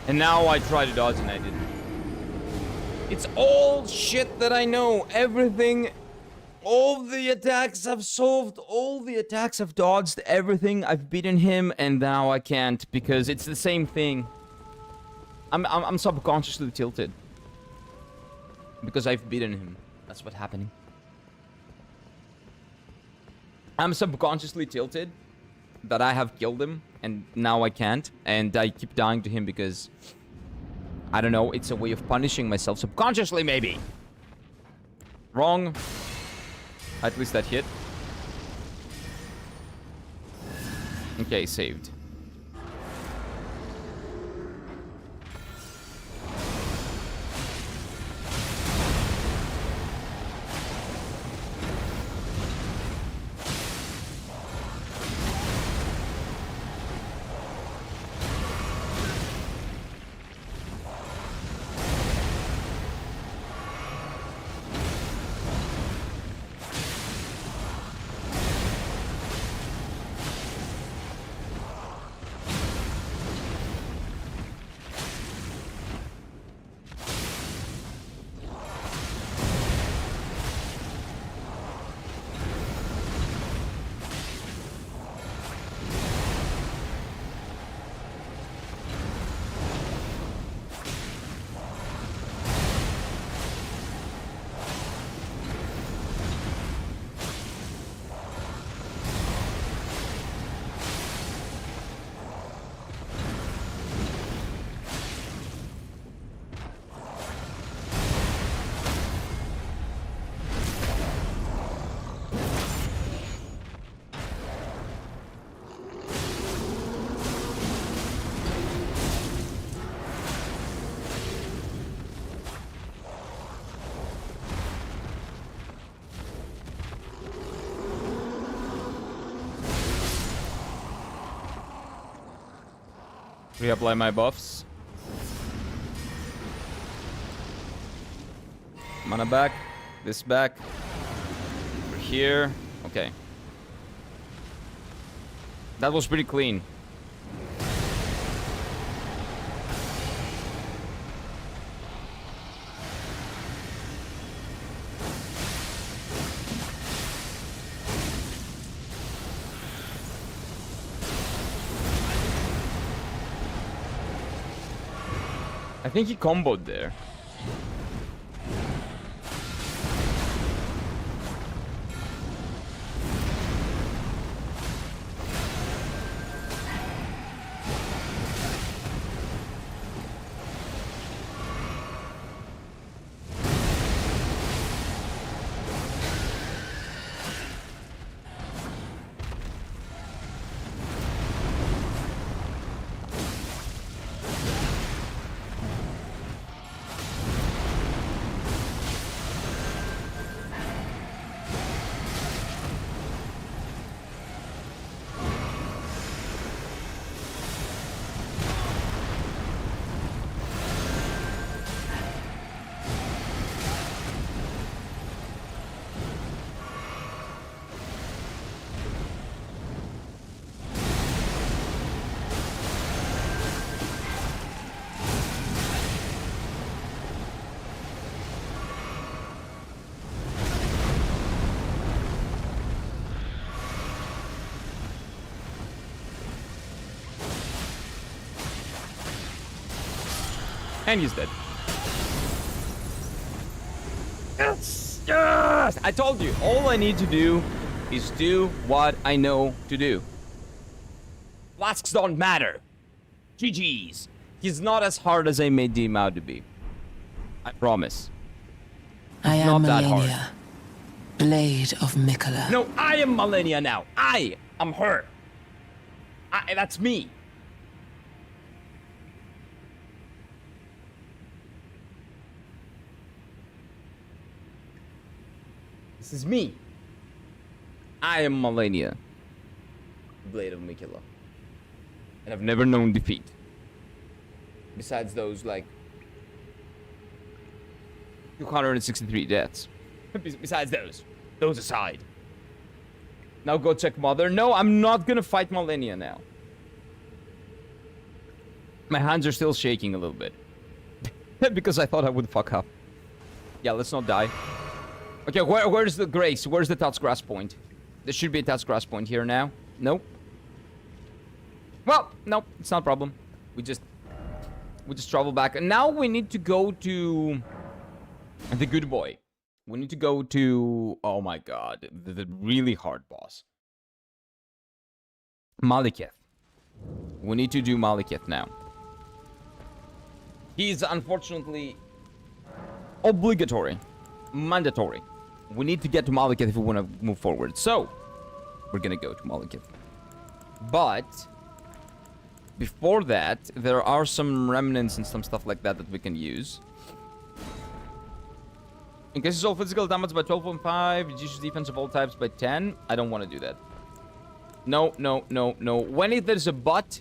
And now I try to dodge and I didn't. It's all shit that I know. Everything. All the attacks I've solved. All the attacks I've dodged. Everything. I've beaten him and now I can't because it's the same thing. I'm subconsciously tilted. Because I've beaten him. That's what's happening. I'm subconsciously tilted that I have killed him and now I can't, and I keep dying to him because I don't know, it's a way of punishing myself subconsciously, maybe. Wrong. At least that hit. Okay, saved. Reapply my buffs. Mana back. This back. Over here. Okay. That was pretty clean. I think he comboed there. And he's dead. Yes! Yes! I told you, all I need to do is do what I know to do. Flasks don't matter. GG's. He's not as hard as I made him out to be. I promise.
I
not
am
that hard.
Malenia, Blade of Mikola.
No, I am Malenia now. I am her. That's me. This is me. I am Malenia, Blade of Mikola. And I've never known defeat. Besides those, like, 263 deaths. Besides those aside. Now go check Mother. No, I'm not gonna fight Malenia now. My hands are still shaking a little bit. Because I thought I would fuck up. Yeah, let's not die. Okay, where's the Grace? Where's the touch grass point? There should be a touch grass point here now. Nope. Well, nope, it's not a problem. We just travel back. And now we need to go to the good boy. We need to go to, oh my god, the really hard boss. Maliketh. We need to do Maliketh now. He's unfortunately obligatory, mandatory. We need to get to Maliketh if we want to move forward. So, we're gonna go to Maliketh. But before that, there are some remnants and some stuff like that that we can use. Increases all physical damage by 12.5, reduces defense of all types by 10. I don't want to do that. No, no, no, no. When there's a but,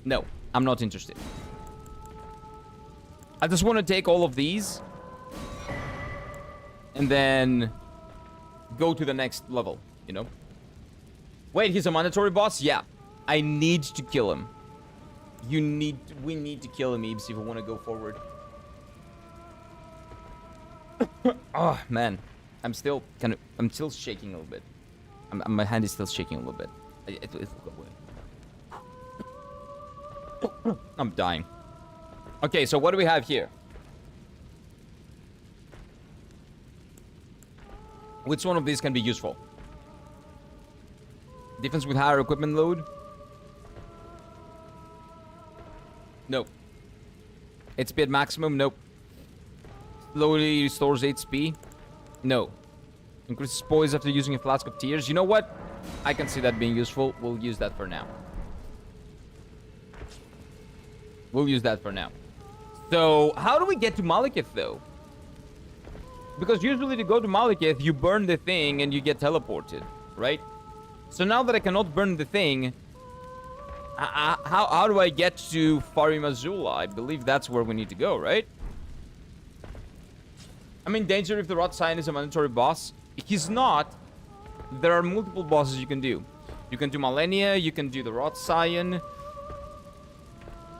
no, I'm not interested. I just want to take all of these and then go to the next level, you know? Wait, he's a mandatory boss? Yeah. I need to kill him. We need to kill him, Ibs, if we want to go forward. Oh, man. I'm still shaking a little bit. My hand is still shaking a little bit. It'll go away. I'm dying. Okay, so what do we have here? Which one of these can be useful? Defense with higher equipment load? Nope. HP at maximum? Nope. Slowly restores HP? No. Increases poise after using a flask of tears? You know what? I can see that being useful. We'll use that for now. We'll use that for now. So, how do we get to Maliketh, though? Because usually to go to Maliketh, you burn the thing and you get teleported, right? So now that I cannot burn the thing, how do I get to Farim Azula? I believe that's where we need to go, right? I'm in danger if the Rot Sign is a mandatory boss. He's not. There are multiple bosses you can do. You can do Malenia, you can do the Rot Scion.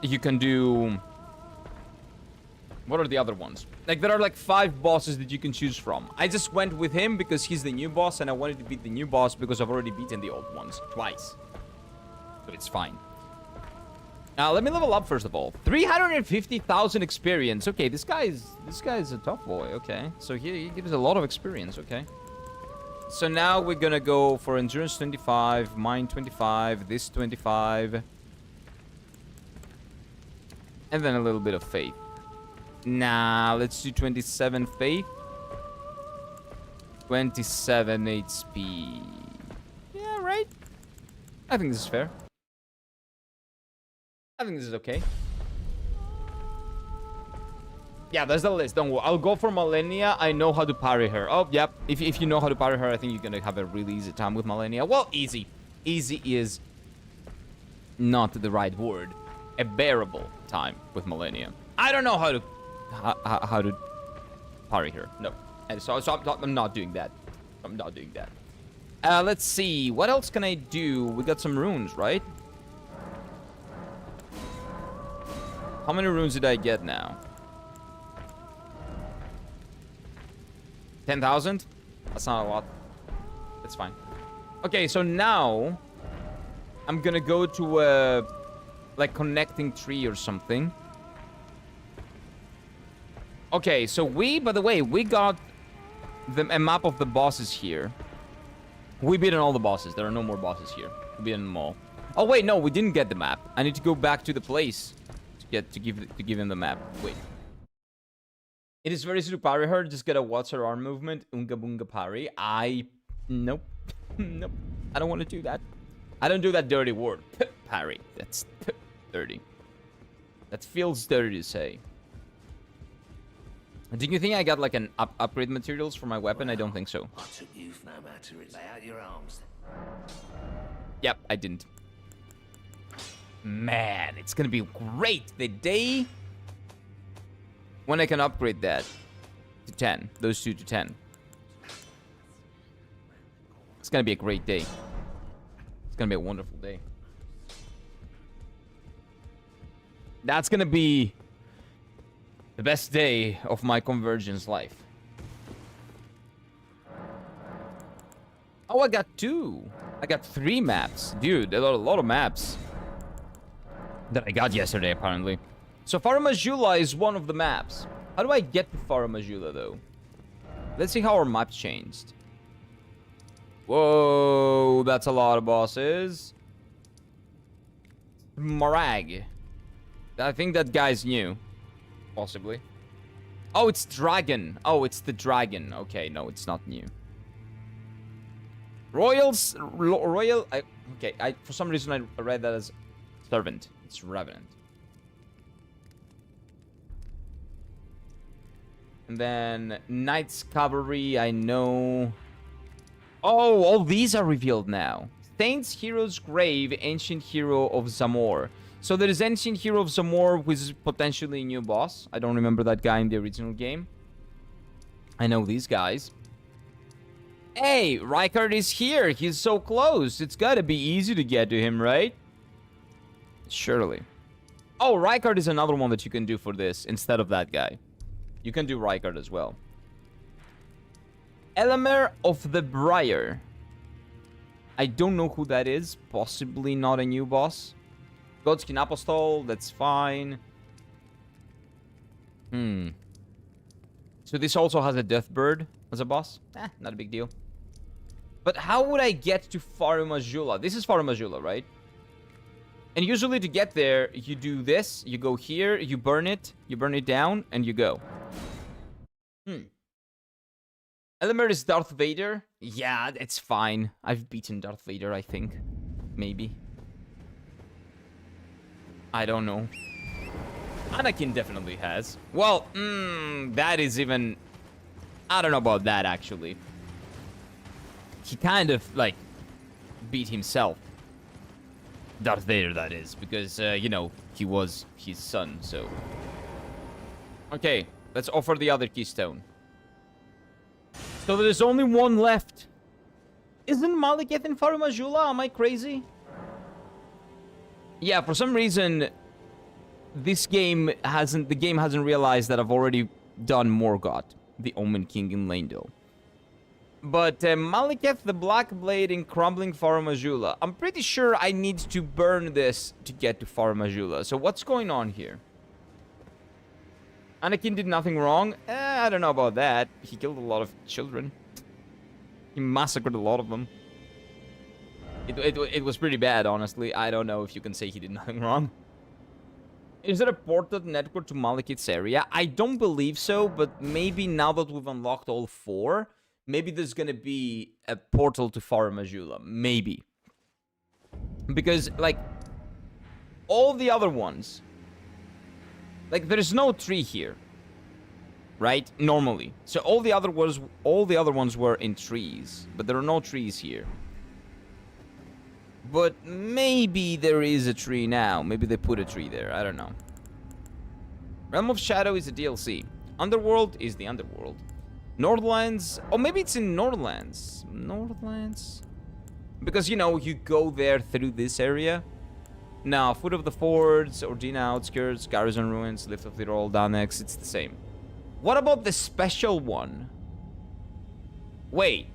You can do... What are the other ones? Like, there are like 5 bosses that you can choose from. I just went with him because he's the new boss, and I wanted to beat the new boss because I've already beaten the old ones twice. So it's fine. Now let me level up first of all. 350,000 experience. Okay, this guy's a tough boy. Okay, so he gives a lot of experience. Okay. So now we're gonna go for endurance 25, mind 25, this 25, and then a little bit of faith. Nah, let's do 27 faith, 27 HP. Yeah, right. I think this is fair. I think this is okay. Yeah, there's the list. Don't worry. I'll go for Malenia. I know how to parry her. Oh, yep. If you know how to parry her, I think you're going to have a really easy time with Malenia. Well, easy. Easy is not the right word. A bearable time with Malenia. I don't know how to parry her. No. And so I'm not doing that. I'm not doing that. Let's see. What else can I do? We got some runes, right? How many runes did I get now? 10,000? That's not a lot. That's fine. Okay, so now I'm gonna go to a like connecting tree or something. Okay, so by the way, we got a map of the bosses here. We beaten all the bosses. There are no more bosses here. We beaten them all. Oh wait, no, we didn't get the map. I need to go back to the place to give him the map. Wait. It is very easy to parry her. Just get a what's her arm movement. Unga bunga parry. Nope. Nope. I don't want to do that. I don't do that dirty word. Parry. That's dirty. That feels dirty to say. Do you think I got like an upgrade materials for my weapon? I don't think so.
I took you for no matter it. Lay out your arms.
Yep, I didn't. Man, it's gonna be great. The day when I can upgrade that to 10. Those two to 10. It's gonna be a great day. It's gonna be a wonderful day. That's gonna be the best day of my Convergence life. Oh, I got 2. I got 3 maps. Dude, there are a lot of maps that I got yesterday, apparently. So Faramajula is one of the maps. How do I get to Faramajula, though? Let's see how our map changed. Whoa, that's a lot of bosses. Marag. I think that guy's new. Possibly. Oh, it's Dragon. Oh, it's the Dragon. Okay, no, it's not new. Royal... Okay, for some reason I read that as Servant. It's Revenant. And then Knight's Cavalry, I know. Oh, all these are revealed now. Saint's Hero's Grave, Ancient Hero of Zamor. So there is Ancient Hero of Zamor, which is potentially a new boss. I don't remember that guy in the original game. I know these guys. Hey, Rykard is here. He's so close. It's gotta be easy to get to him, right? Surely. Oh, Rykard is another one that you can do for this instead of that guy. You can do Rykard as well. Elemer of the Briar. I don't know who that is. Possibly not a new boss. Godskin Apostol, that's fine. So this also has a Deathbird as a boss. Not a big deal. But how would I get to Faramajula? This is Faramajula, right? And usually to get there, you do this. You go here, you burn it down, and you go. Elemer is Darth Vader. Yeah, it's fine. I've beaten Darth Vader, I think. Maybe. I don't know. Anakin definitely has. Well, that is even... I don't know about that, actually. He kind of, like, beat himself. Darth Vader, that is. Because, you know, he was his son, so... Okay, let's offer the other keystone. So there's only one left. Isn't Malekith in Faramajula? Am I crazy? Yeah, for some reason, the game hasn't realized that I've already done Morgoth, the Omen King in Leyndell. But Maliketh, the Black Blade in Crumbling Faramajula. I'm pretty sure I need to burn this to get to Faramajula. So what's going on here? Anakin did nothing wrong. I don't know about that. He killed a lot of children. He massacred a lot of them. It was pretty bad, honestly. I don't know if you can say he did nothing wrong. Is there a portal network to Maliketh's area? I don't believe so, but maybe now that we've unlocked all 4, maybe there's gonna be a portal to Faramajula. Maybe. Because, like, all the other ones... Like, there's no tree here. Right? Normally. So all the other ones were in trees. But there are no trees here. But maybe there is a tree now. Maybe they put a tree there. I don't know. Realm of Shadow is a DLC. Underworld is the Underworld. Northlands... Oh, maybe it's in Northlands. Northlands? Because, you know, you go there through this area. Now, Foot of the Fords, Ordina Outskirts, Garrison Ruins, Lift of the Royal Danex. It's the same. What about the special one? Wait.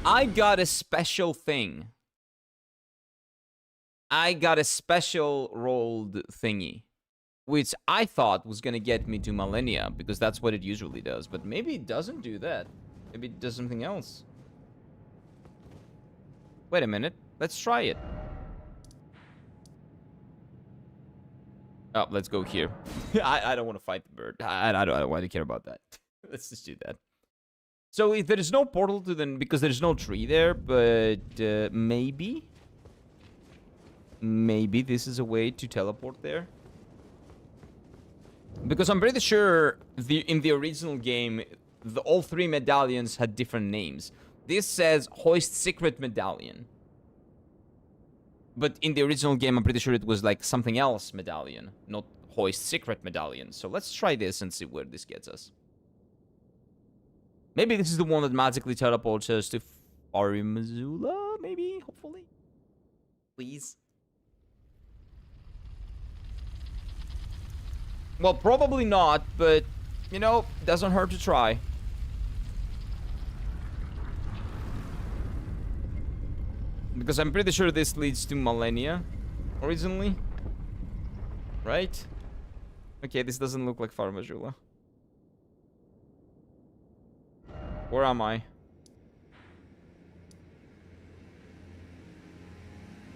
I got a special thing. I got a special rolled thingy. Which I thought was gonna get me to Millennia, because that's what it usually does. But maybe it doesn't do that. Maybe it does something else. Wait a minute. Let's try it. Oh, let's go here. I don't want to fight the bird. I don't want to care about that. Let's just do that. So if there is no portal to the... Because there's no tree there, but maybe... Maybe this is a way to teleport there. Because I'm pretty sure in the original game, all 3 medallions had different names. This says Hoist Secret Medallion. But in the original game, I'm pretty sure it was like something else medallion, not Hoist Secret Medallion. So let's try this and see where this gets us. Maybe this is the one that magically teleports us to Faramajula, maybe, hopefully. Please. Well, probably not, but, you know, doesn't hurt to try. Because I'm pretty sure this leads to Millennia, originally. Right? Okay, this doesn't look like Faramajula. Where am I?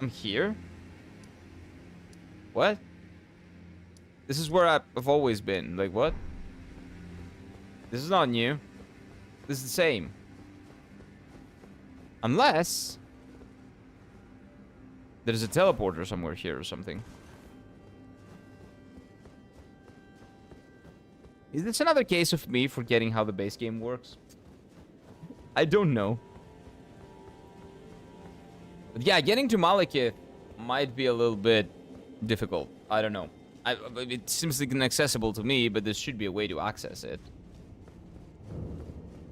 I'm here? What? This is where I've always been. Like, what? This is not new. This is the same. Unless... there's a teleporter somewhere here or something. Is this another case of me forgetting how the base game works? I don't know. But yeah, getting to Maliketh might be a little bit difficult. I don't know. It seems like inaccessible to me, but there should be a way to access it.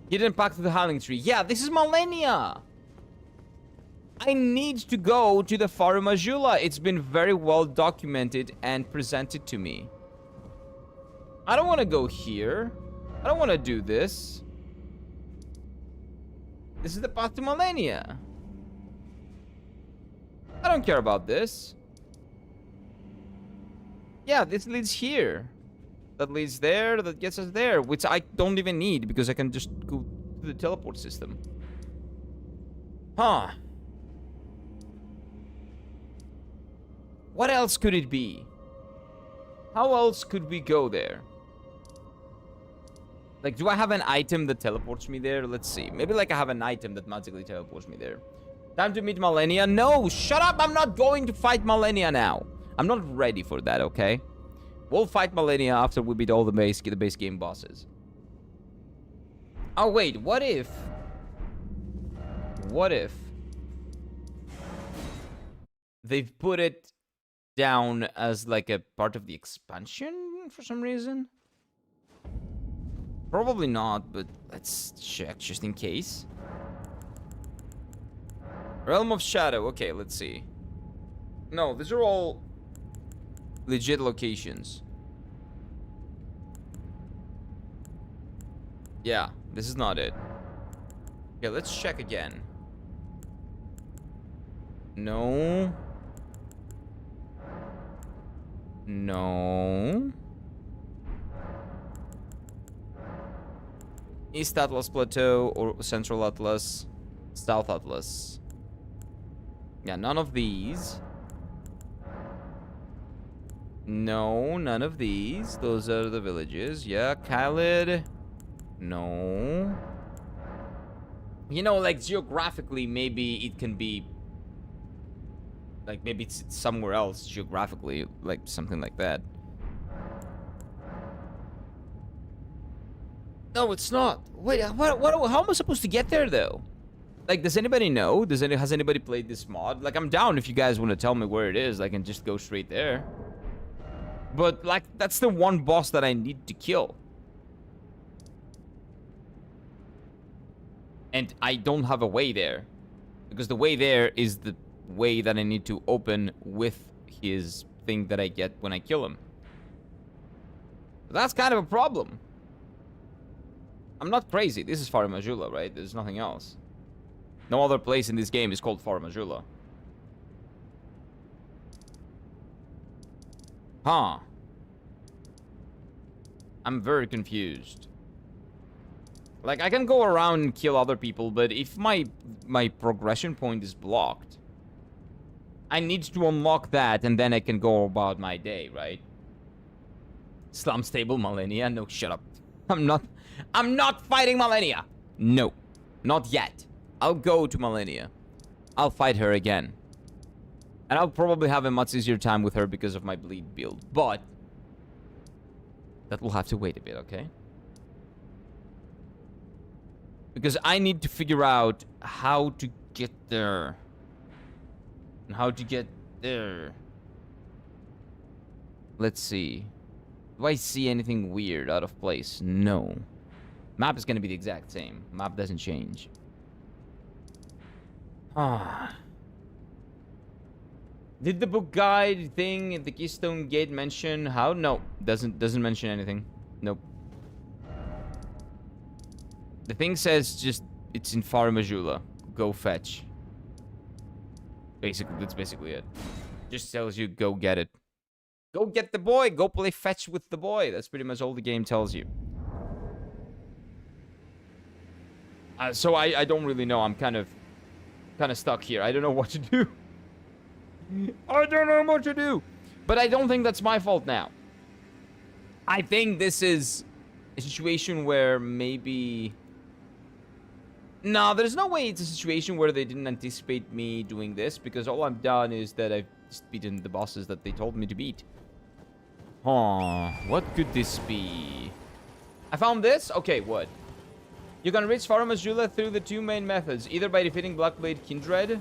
Hidden path to the Howling Tree. Yeah, this is Millennia! I need to go to the Faramajula. It's been very well documented and presented to me. I don't want to go here. I don't want to do this. This is the path to Millennia. I don't care about this. Yeah, this leads here. That leads there, that gets us there. Which I don't even need, because I can just go to the teleport system. Huh. What else could it be? How else could we go there? Like, do I have an item that teleports me there? Let's see. Maybe, like, I have an item that magically teleports me there. Time to meet Millennia. No, shut up. I'm not going to fight Millennia now. I'm not ready for that, okay? We'll fight Millennia after we beat all the base game bosses. Oh, wait. What if... What if... they've put it down as, like, a part of the expansion for some reason? Probably not, but let's check just in case. Realm of Shadow. Okay, let's see. No, these are all legit locations. Yeah, this is not it. Okay, let's check again. No. No. East Atlas Plateau or Central Atlas, South Atlas. Yeah, none of these. No, none of these. Those are the villages. Yeah, Khalid. No. You know, like geographically, maybe it can be... Like, maybe it's somewhere else geographically, like something like that. No, it's not. Wait, how am I supposed to get there, though? Like, does anybody know? Has anybody played this mod? Like, I'm down if you guys want to tell me where it is. I can just go straight there. But, like, that's the one boss that I need to kill. And I don't have a way there. Because the way there is the way that I need to open with his thing that I get when I kill him. That's kind of a problem. I'm not crazy. This is Faramajula, right? There's nothing else. No other place in this game is called Faramajula. Huh. I'm very confused. Like, I can go around and kill other people, but if my progression point is blocked, I need to unlock that, and then I can go about my day, right? Slum stable Millennia? No, shut up. I'm not fighting Millennia. No, not yet. I'll go to Millennia. I'll fight her again. And I'll probably have a much easier time with her because of my bleed build. But that will have to wait a bit, okay? Because I need to figure out how to get there. And how to get there. Let's see. Do I see anything weird out of place? No. Map is going to be the exact same. Map doesn't change. Ah. Did the book guide thing at the Keystone Gate mention how? No. Doesn't mention anything. Nope. The thing says just it's in Faramajula. Go fetch. Basically, that's basically it. Just tells you go get it. Go get the boy. Go play fetch with the boy. That's pretty much all the game tells you. So I don't really know. I'm kind of stuck here. I don't know what to do. I don't know what to do. But I don't think that's my fault now. I think this is a situation where maybe... No, there's no way it's a situation where they didn't anticipate me doing this, because all I've done is that I've just beaten the bosses that they told me to beat. Huh, what could this be? I found this? Okay, what? You can reach Faramajula through the two main methods, either by defeating Blackblade Kindred.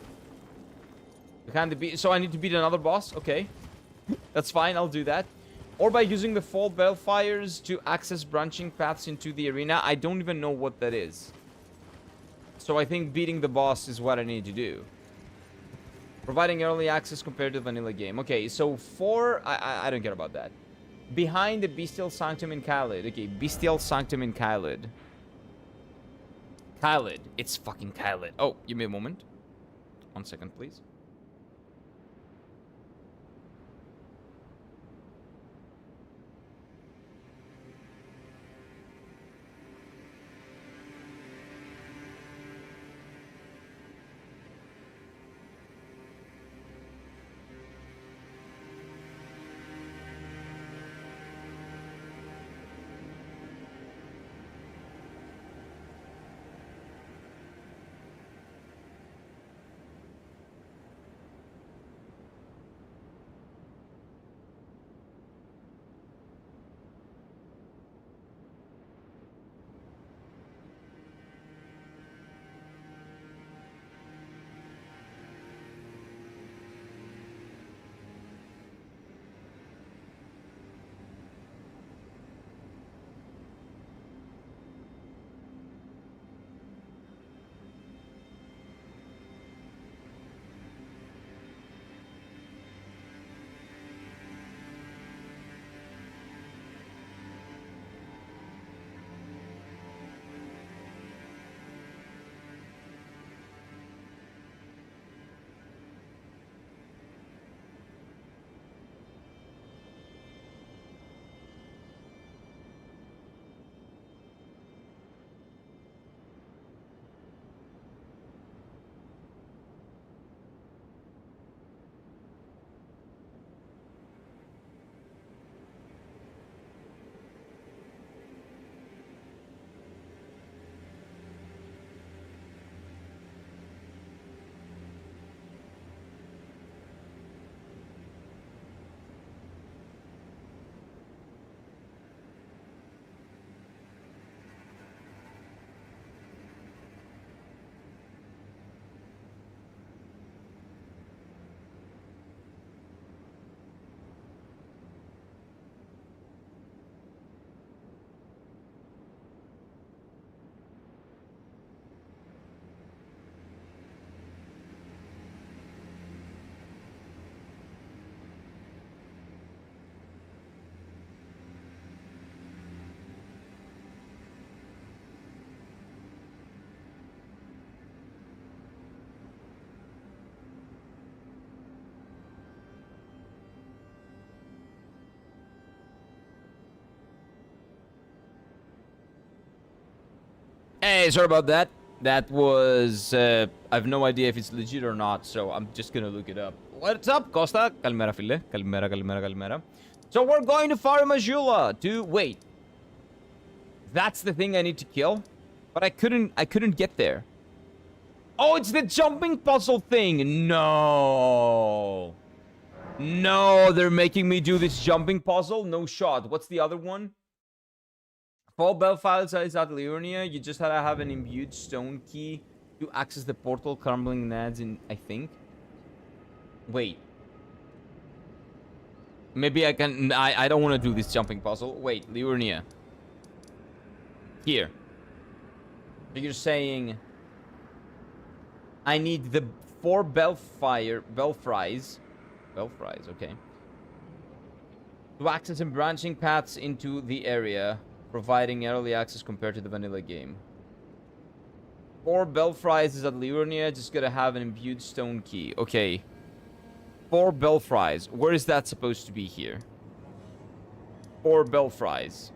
So I need to beat another boss? Okay. That's fine, I'll do that. Or by using the Fall Balefires to access branching paths into the arena. I don't even know what that is. So I think beating the boss is what I need to do. Providing early access compared to the vanilla game. Okay, so I don't care about that. Behind the Bestial Sanctum in Khalid. Okay, Bestial Sanctum in Khalid. Khalid. It's fucking Khalid. Oh, give me a moment. 1 second, please. Hey, sorry about that. That was... I have no idea if it's legit or not, so I'm just gonna look it up. What's up, Costa? Καλημέρα, φίλε. Καλημέρα, καλημέρα, καλημέρα. So we're going to Farimajula to... Wait. That's the thing I need to kill? But I couldn't get there. Oh, it's the jumping puzzle thing. No. No, they're making me do this jumping puzzle. No shot. What's the other one? Fall Belfiles is at Liurnia. You just had to have an imbued stone key to access the portal crumbling nads in, I think. Wait. Maybe I can... I don't want to do this jumping puzzle. Wait, Liurnia. Here. So you're saying... I need the 4 belfries, okay. To access some branching paths into the area, providing early access compared to the vanilla game. 4 belfries is at Liurnia, just gotta have an imbued stone key. Okay. 4 belfries. Where is that supposed to be here? 4 belfries.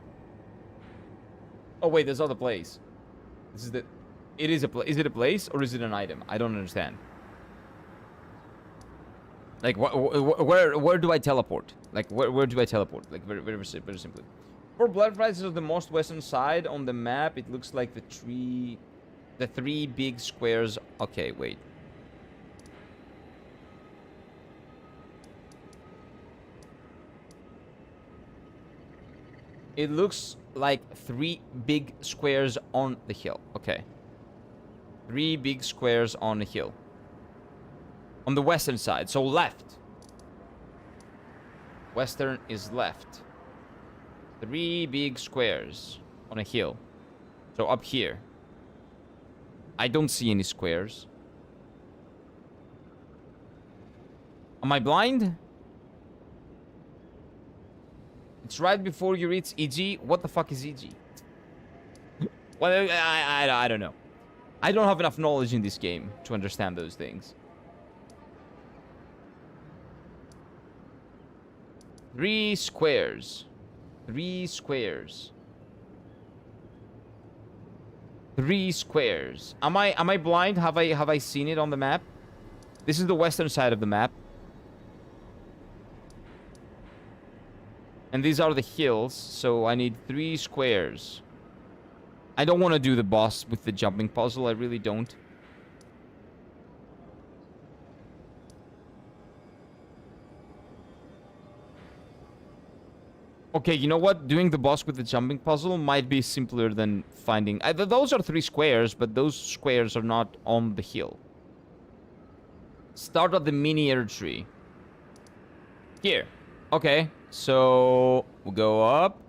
Oh wait, there's other place. This is the... It is a place. Is it a place or is it an item? I don't understand. Like, where do I teleport? Like, where do I teleport? Like, very simply. For blood prices of the most western side on the map, it looks like the 3 big squares. Okay, wait. It looks like 3 big squares on the hill. Okay. 3 big squares on a hill. On the western side. So left. Western is left. 3 big squares on a hill. So up here. I don't see any squares. Am I blind? It's right before you reach EG. What the fuck is EG? Well, I don't know. I don't have enough knowledge in this game to understand those things. 3 squares. 3 squares. 3 squares. Am I blind? Have I seen it on the map? This is the western side of the map. And these are the hills, so I need 3 squares. I don't want to do the boss with the jumping puzzle. I really don't. Okay, you know what? Doing the boss with the jumping puzzle might be simpler than finding... those are 3 squares, but those squares are not on the hill. Start at the mini air tree. Here. Okay, so we'll go up.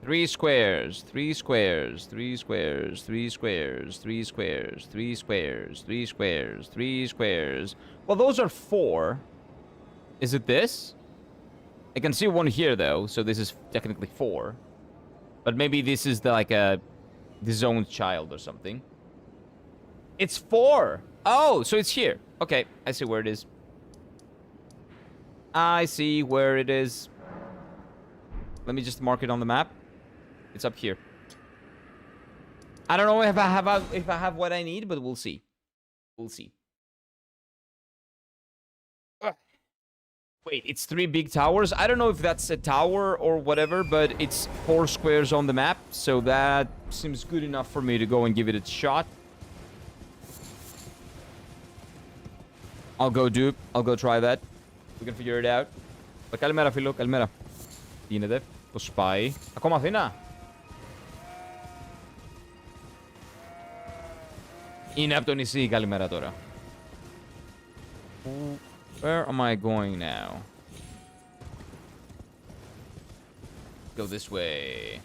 3 squares, 3 squares, 3 squares, 3 squares, 3 squares, 3 squares, 3 squares, 3 squares. Well, those are 4. Is it this? I can see one here, though, so this is technically 4. But maybe this is the own child or something. It's 4! Oh, so it's here. Okay, I see where it is. I see where it is. Let me just mark it on the map. It's up here. I don't know if I have what I need, but we'll see. We'll see. Wait, it's 3 big towers? I don't know if that's a tower or whatever, but it's 4 squares on the map, so that seems good enough for me to go and give it a shot. I'll go dupe. I'll go try that. We can figure it out. Καλημέρα, φίλο. Καλημέρα. Τι γίνεται? Πώς πάει? Ακόμα Αθήνα? Είναι από το νησί. Καλημέρα τώρα. Where am I going now? Go this way.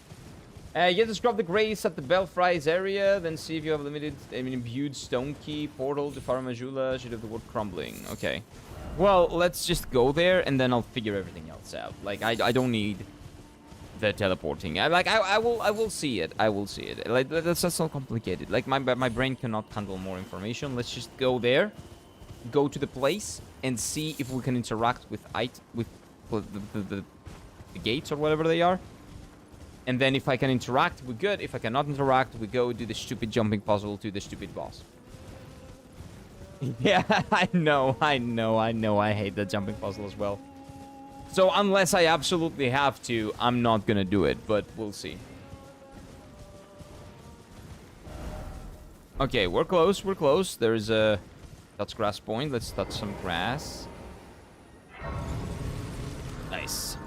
You have to scrub the grace at the Belfries area, then see if you have imbued stone key, portal to Farimajula, should have the word crumbling. Okay. Well, let's just go there, and then I'll figure everything else out. Like, I don't need the teleporting. I will see it. I will see it. Like, that's not complicated. Like, my brain cannot handle more information. Let's just go there, go to the place, and see if we can interact with the gates or whatever they are. And then if I can interact, we're good. If I cannot interact, we go do the stupid jumping puzzle to the stupid boss. Yeah, I know. I hate that jumping puzzle as well. So unless I absolutely have to, I'm not gonna do it, but we'll see. Okay, we're close, we're close. There's a touch grass point. Let's touch some grass. Nice.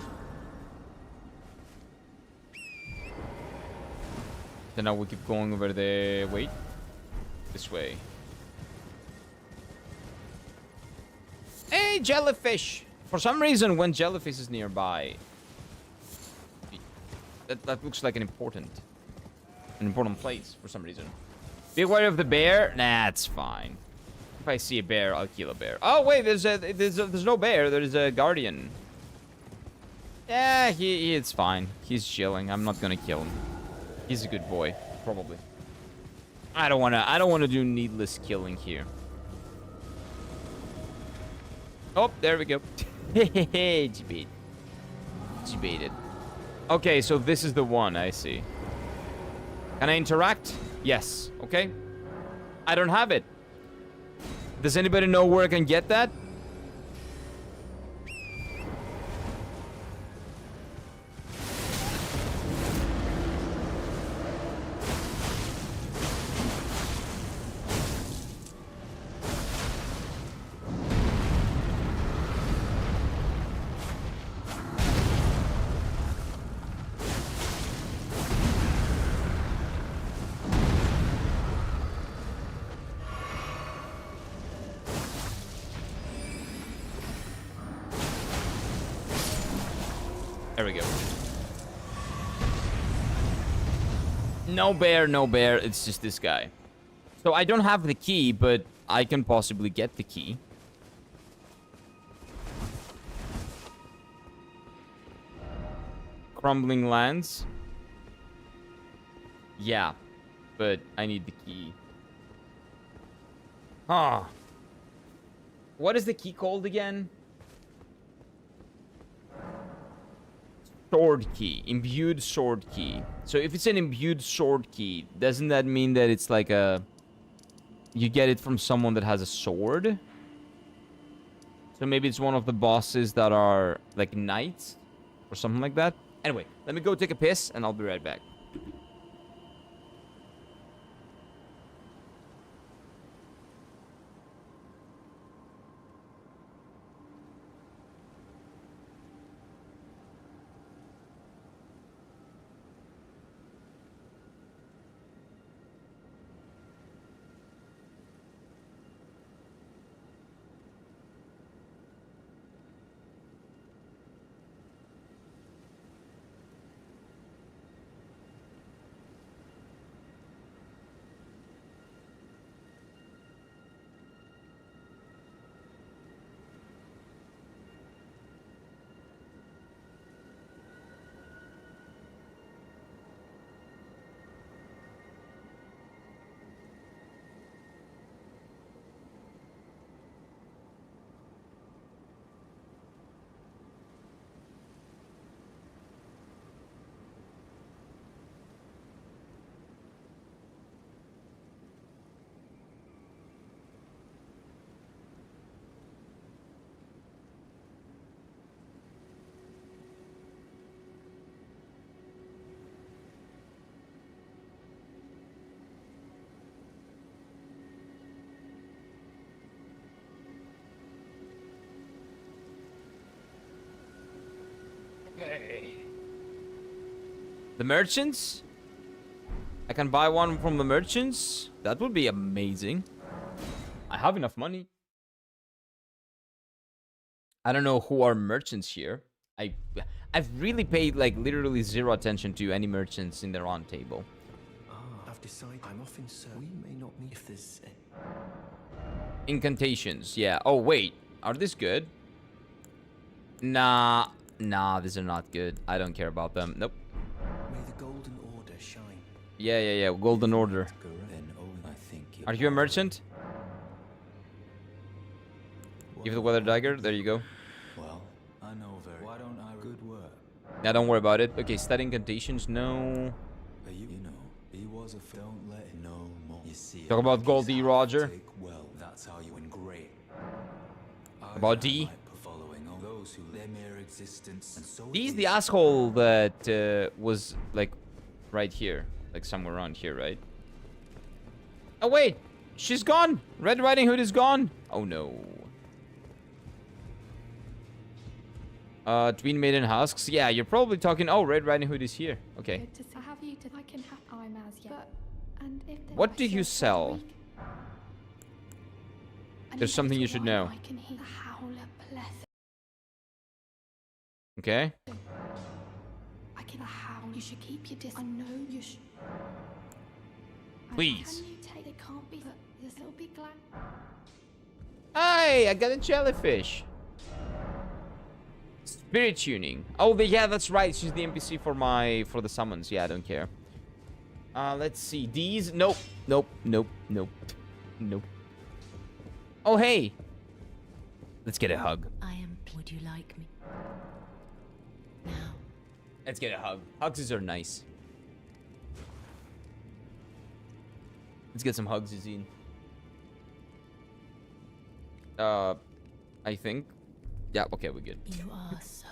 Then now we keep going over the... Wait. This way. Hey, jellyfish! For some reason, when jellyfish is nearby... That looks like an important place for some reason. Be aware of the bear? Nah, it's fine. If I see a bear, I'll kill a bear. Oh, wait, there's no bear. There's a guardian. Yeah, it's fine. He's chilling. I'm not gonna kill him. He's a good boy, probably. I don't wanna do needless killing here. Oh, there we go. Hehehe, debated. Okay, so this is the one, I see. Can I interact? Yes. Okay. I don't have it. Does anybody know where I can get that? There we go. No bear, no bear. It's just this guy. So I don't have the key, but I can possibly get the key. Crumbling lands. Yeah, but I need the key. Huh. What is the key called again? Sword key. Imbued sword key. So if it's an imbued sword key, doesn't that mean that it's like a... You get it from someone that has a sword? So maybe it's one of the bosses that are like knights? Or something like that? Anyway, let me go take a piss and I'll be right back. Okay. The merchants? I can buy one from the merchants? That would be amazing. I have enough money. I don't know who are merchants here. I've really paid like literally zero attention to any merchants in the round table.
I've decided I'm off in search. We may not meet if there's...
Incantations, yeah. Oh, wait. Are these good? Nah, these are not good. I don't care about them. Nope.
May the golden order shine.
Yeah. Golden order.
Then I think
Are you a merchant? Give the weather dagger. There you go.
Well, I know very. Why don't I? Good work.
Now don't worry about it. Okay, studying incantations, no.
You know, he was a don't let him know more. You see,
Talk about Goldie Roger.
take well, that's how you win great.
About D.
Following all those who their mere existence, and so
D's the asshole that was like right here, like somewhere around here, right? Oh wait, she's gone. Red Riding Hood is gone. Oh no. Twin Maiden Husks. Yeah, you're probably talking. Oh, Red Riding Hood is here. Okay.
Good to have you to I can have I'm as yet. But and if there
What
are
do you
shifts
sell?
every week, and
There's
if
something
it's
you should
while
know.
I can hear the howler bless.
Okay.
I can howl. You should keep your distance. I know you should.
Please.
Can you take it? Can't be. But this little big glad.
Hey, I got a jellyfish. Spirit tuning. Oh, yeah, that's right. She's the NPC for the summons. Yeah, I don't care. Let's see. These. Nope. Nope. Nope. Nope. Nope. Oh, hey. Let's get a hug.
I am. Would you like me? Now.
Let's get a hug. Hugs are nice. Let's get some hugs, Zine. I think. Yeah, okay, we're good.
You are so.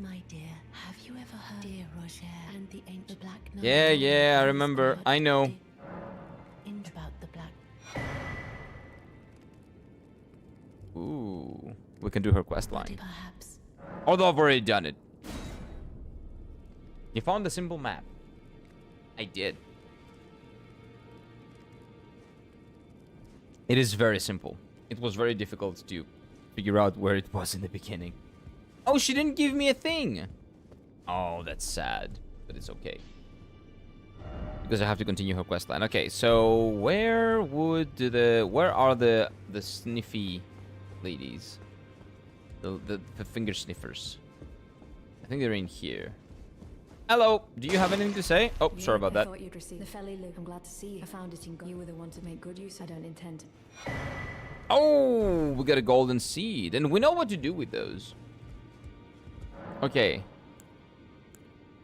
My dear, have you ever heard Dear Roger and the Ancient Black Knight?
Yeah, yeah, I remember. I know.
In about the black.
Ooh. We can do her quest line.
Perhaps.
Although I've already done it. You found the simple map. I did. It is very simple. It was very difficult to figure out where it was in the beginning. Oh, she didn't give me a thing. Oh, that's sad. But it's okay. Because I have to continue her quest line. Okay, so where are the sniffy ladies? The finger sniffers. I think they're in here. Hello, do you have anything to say? Oh, sorry about that.
I thought you'd receive the felly look. I'm glad to see you. I found it in you were the one to make good use. I don't intend to.
Oh, we got a golden seed. And we know what to do with those. Okay.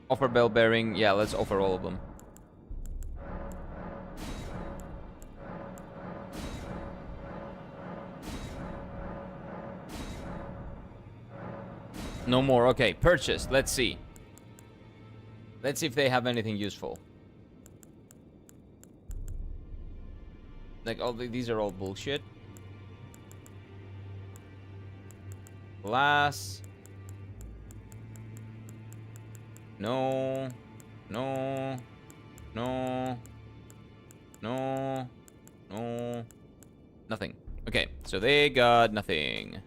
Offer bell bearing. Yeah, let's offer all of them. No more. Okay, purchase. Let's see. Let's see if they have anything useful. Like, these are all bullshit. Glass. No. No. No. No. No. Nothing. Okay, so they got nothing.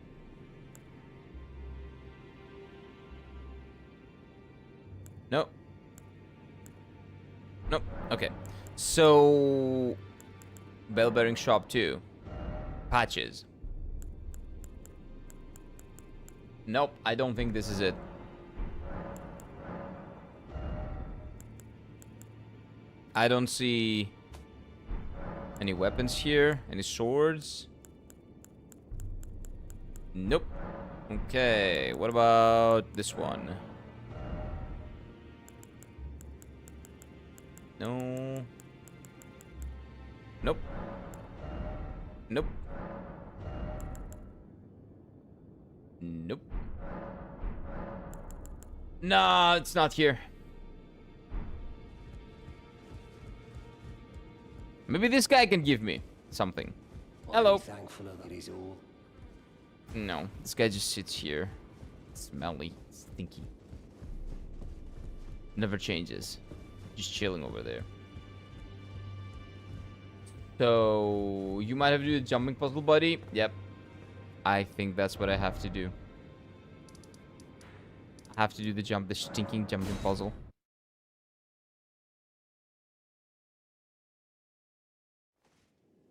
Nope. Nope. Okay. So bell bearing shop 2. Patches. Nope, I don't think this is it. I don't see any weapons here, any swords. Nope. Okay, what about this one? No. Nope. Nope. Nope. Nah, it's not here. Maybe this guy can give me something. Hello.
Thankful that is all.
No, this guy just sits here. Smelly, stinky. Never changes. Just chilling over there. So you might have to do the jumping puzzle, buddy. Yep. I think that's what I have to do. I have to do the stinking jumping puzzle.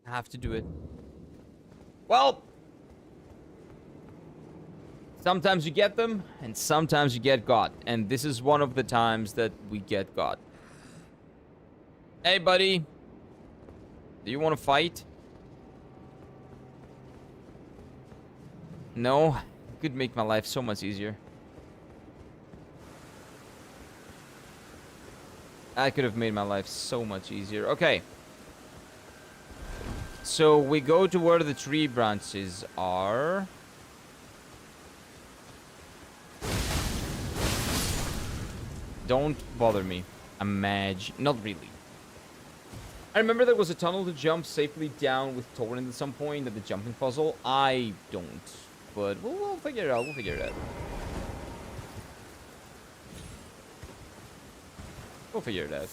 I have to do it. Well, sometimes you get them, and sometimes you get got. And this is one of the times that we get got. Hey, buddy. Do you want to fight? No? It could make my life so much easier. That could have made my life so much easier. Okay. So we go to where the tree branches are. Don't bother me. I'm mage. Not really. I remember there was a tunnel to jump safely down with Torrent at some point at the jumping puzzle. I don't. But we'll figure it out. We'll figure it out. We'll figure it out.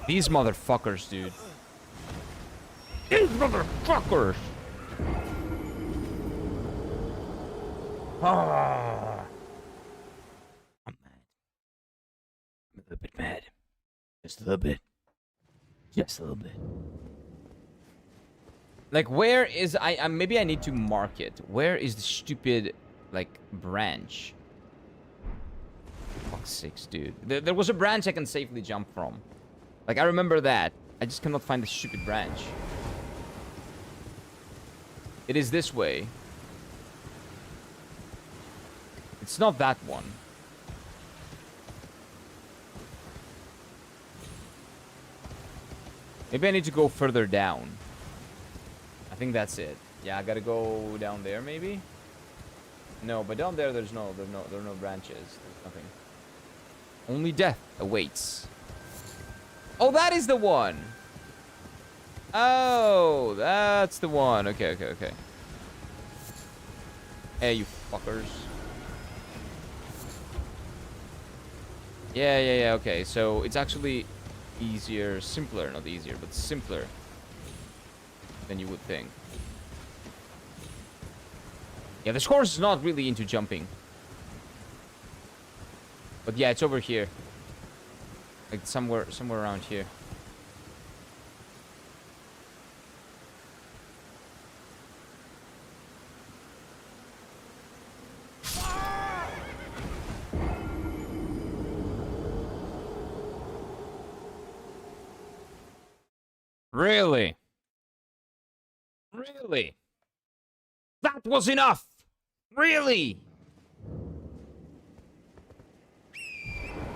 These motherfuckers, dude. These motherfuckers! Ah. I'm mad. I'm a little bit mad. Just a little bit. Just a little bit. Like, where is... maybe I need to mark it. Where is the stupid, like, branch? Fuck's sakes, dude. There was a branch I can safely jump from. Like, I remember that. I just cannot find the stupid branch. It is this way. It's not that one. Maybe I need to go further down. I think that's it. Yeah, I gotta go down there, maybe? No, but down there, there are no branches. There's nothing. Only death awaits. Oh, that is the one! Oh, that's the one. Okay, okay, okay. Hey, you fuckers. Yeah, okay. So, it's actually easier, simpler, not easier, but simpler than you would think. Yeah, this horse is not really into jumping. But yeah, it's over here. Like somewhere around here. Really? Really? That was enough! Really?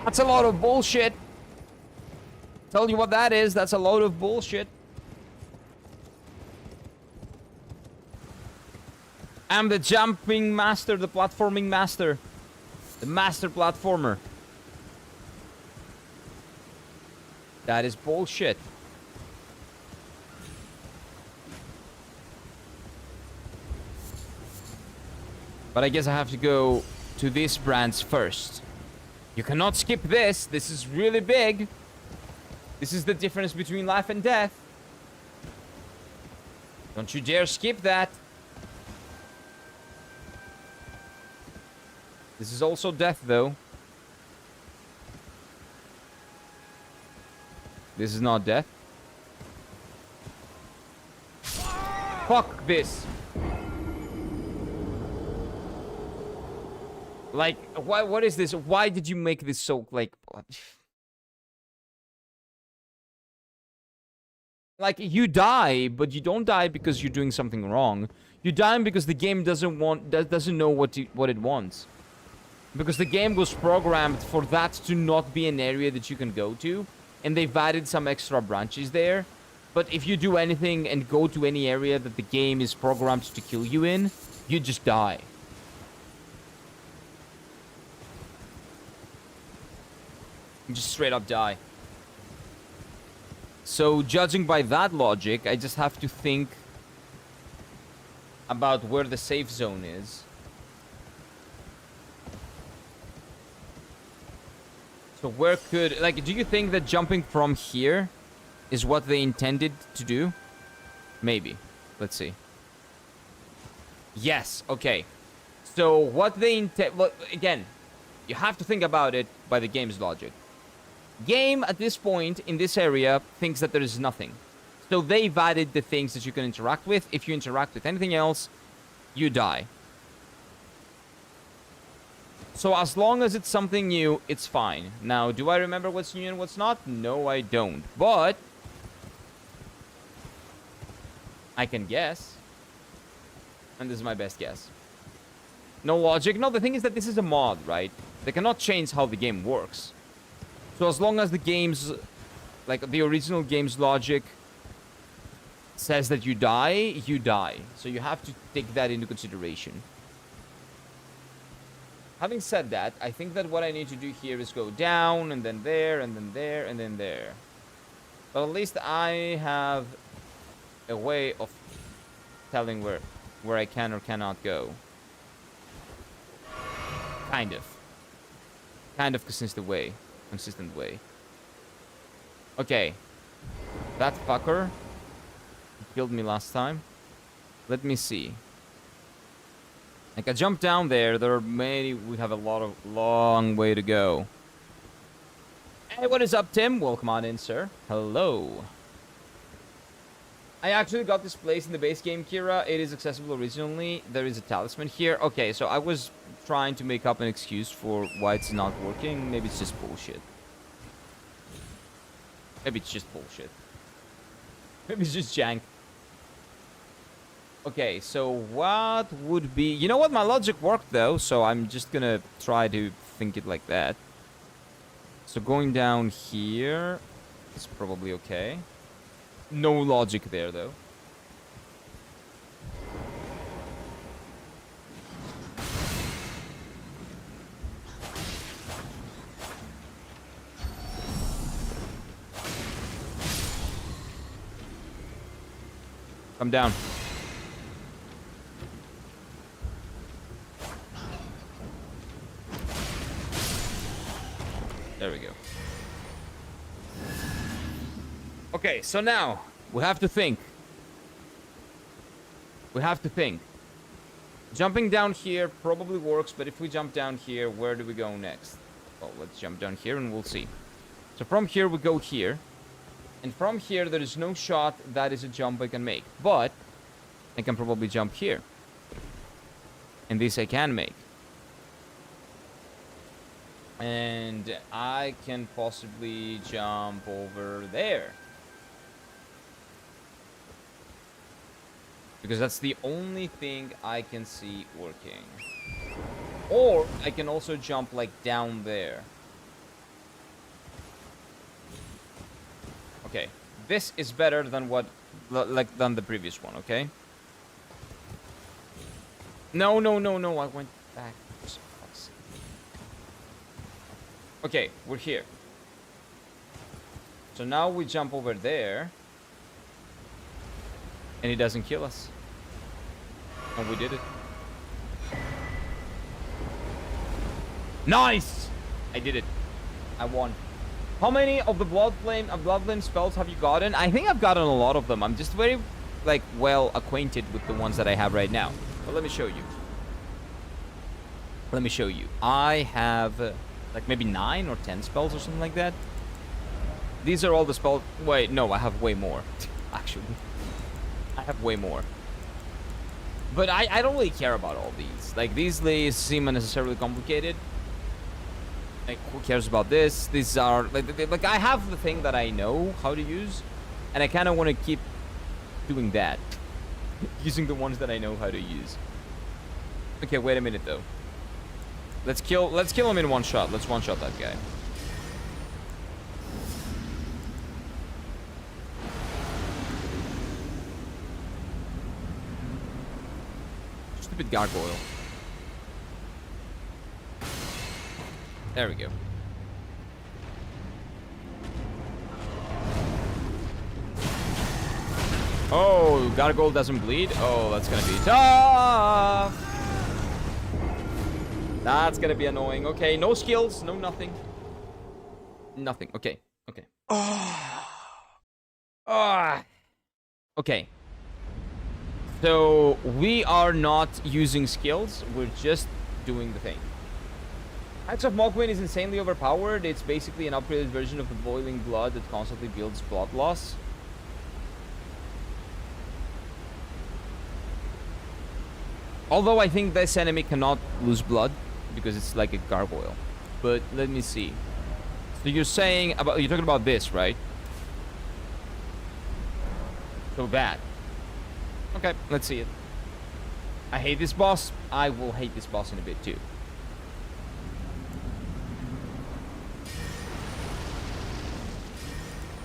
That's a lot of bullshit. Tell you what that is. That's a load of bullshit. I'm the jumping master, the platforming master. The master platformer. That is bullshit. But I guess I have to go to this branch first. You cannot skip this. This is really big. This is the difference between life and death. Don't you dare skip that. This is also death, though. This is not death. Fuck this. Like, why? What is this? Why did you make this so, like... Like, you die, but you don't die because you're doing something wrong. You die because the game doesn't know what it wants. Because the game was programmed for that to not be an area that you can go to. And they've added some extra branches there. But if you do anything and go to any area that the game is programmed to kill you in, you just die. You just straight up die. So, judging by that logic, I just have to think about where the safe zone is. So where could... Like, do you think that jumping from here is what they intended to do? Maybe. Let's see. Yes, okay. So, what they intend... Well, again, you have to think about it by the game's logic. Game, at this point, in this area, thinks that there is nothing. So they've added the things that you can interact with. If you interact with anything else, you die. So as long as it's something new, it's fine. Now, do I remember what's new and what's not? No, I don't. But I can guess. And this is my best guess. No logic. No, the thing is that this is a mod, right? They cannot change how the game works. So as long as the game's, like the original game's logic says that you die, you die. So you have to take that into consideration. Having said that, I think that what I need to do here is go down, and then there, and then there, and then there. But at least I have a way of telling where I can or cannot go. Kind of. Kind of consistent way. Consistent way. Okay. That fucker killed me last time. Let me see. Like, I jumped down there. There are many... We have a long way to go. Hey, what is up, Tim? Welcome on in, sir. Hello. I actually got this place in the base game, Kira. It is accessible originally. There is a talisman here. Okay, so I was trying to make up an excuse for why it's not working. Maybe it's just bullshit. Maybe it's just bullshit. Maybe it's just jank. Okay, so what would be... You know what? My logic worked, though, so I'm just gonna try to think it like that. So going down here is probably okay. No logic there, though. Come down. There we go. Okay, so now we have to think. We have to think. Jumping down here probably works, but if we jump down here, where do we go next? Well, let's jump down here and we'll see. So from here we go here. And from here there is no shot that is a jump I can make. But I can probably jump here. And this I can make. And I can possibly jump over there. Because that's the only thing I can see working. Or I can also jump like down there. Okay, this is better than what, than the previous one, okay? No, I went back. Okay, we're here. So now we jump over there. And he doesn't kill us. And we did it. Nice! I did it. I won. How many of the Bloodflame spells have you gotten? I think I've gotten a lot of them. I'm just very, like, well acquainted with the ones that I have right now. But let me show you. Let me show you. I have, like, maybe 9 or 10 spells or something like that. These are all the spells. Wait, no, I have way more. Actually. I have way more. But I don't really care about all these. Like, these seem unnecessarily complicated. Like, who cares about this? These are... Like, I have the thing that I know how to use. And I kind of want to keep doing that. Using the ones that I know how to use. Okay, wait a minute, though. Let's kill him in one shot. Let's one-shot that guy. Stupid gargoyle. There we go. Oh, gargoyle doesn't bleed? Oh, that's gonna be tough! That's gonna be annoying. Okay, no skills, no nothing. Nothing. Okay, okay. Okay. So, we are not using skills, we're just doing the thing. Axe of Mokwind is insanely overpowered. It's basically an upgraded version of the Boiling Blood that constantly builds blood loss. Although I think this enemy cannot lose blood because it's like a gargoyle. But let me see. So you're talking about this, right? So that. Okay, let's see it. I hate this boss. I will hate this boss in a bit too.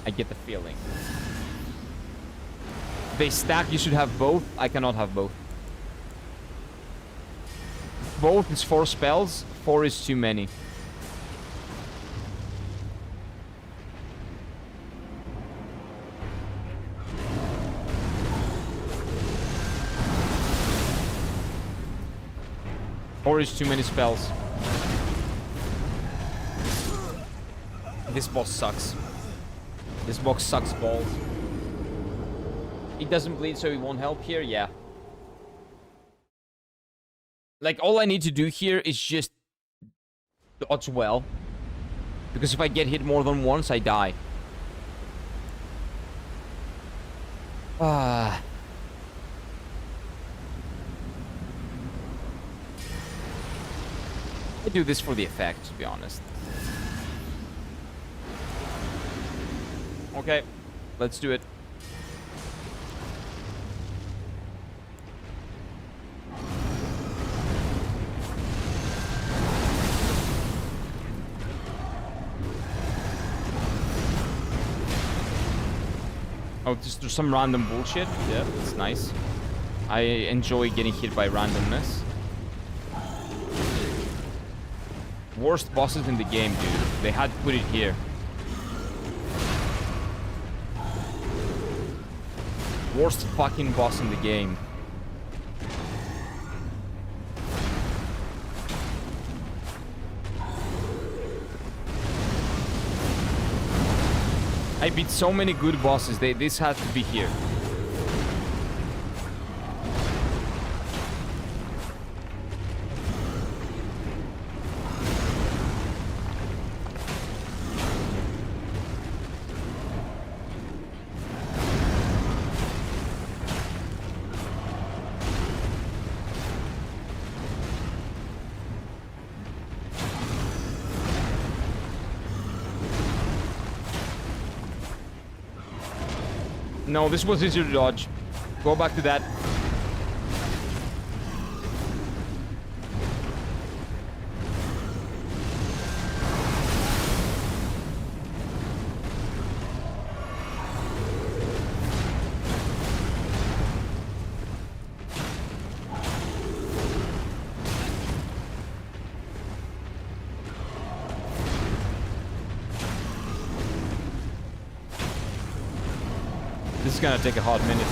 I get the feeling. They stack, you should have both. I cannot have both. Both is 4 spells. 4 is too many. Four is too many spells. This boss sucks. This box sucks balls. He doesn't bleed, so he won't help here? Yeah. Like, all I need to do here is just dodge well. Because if I get hit more than once, I die. Ah. I do this for the effect, to be honest. Okay, let's do it. Oh, just do some random bullshit. Yeah, that's nice. I enjoy getting hit by randomness. Worst bosses in the game, dude. They had to put it here. Worst fucking boss in the game. I beat so many good bosses. This had to be here. No, this was easier to dodge. Go back to that. This is gonna take a hot minute.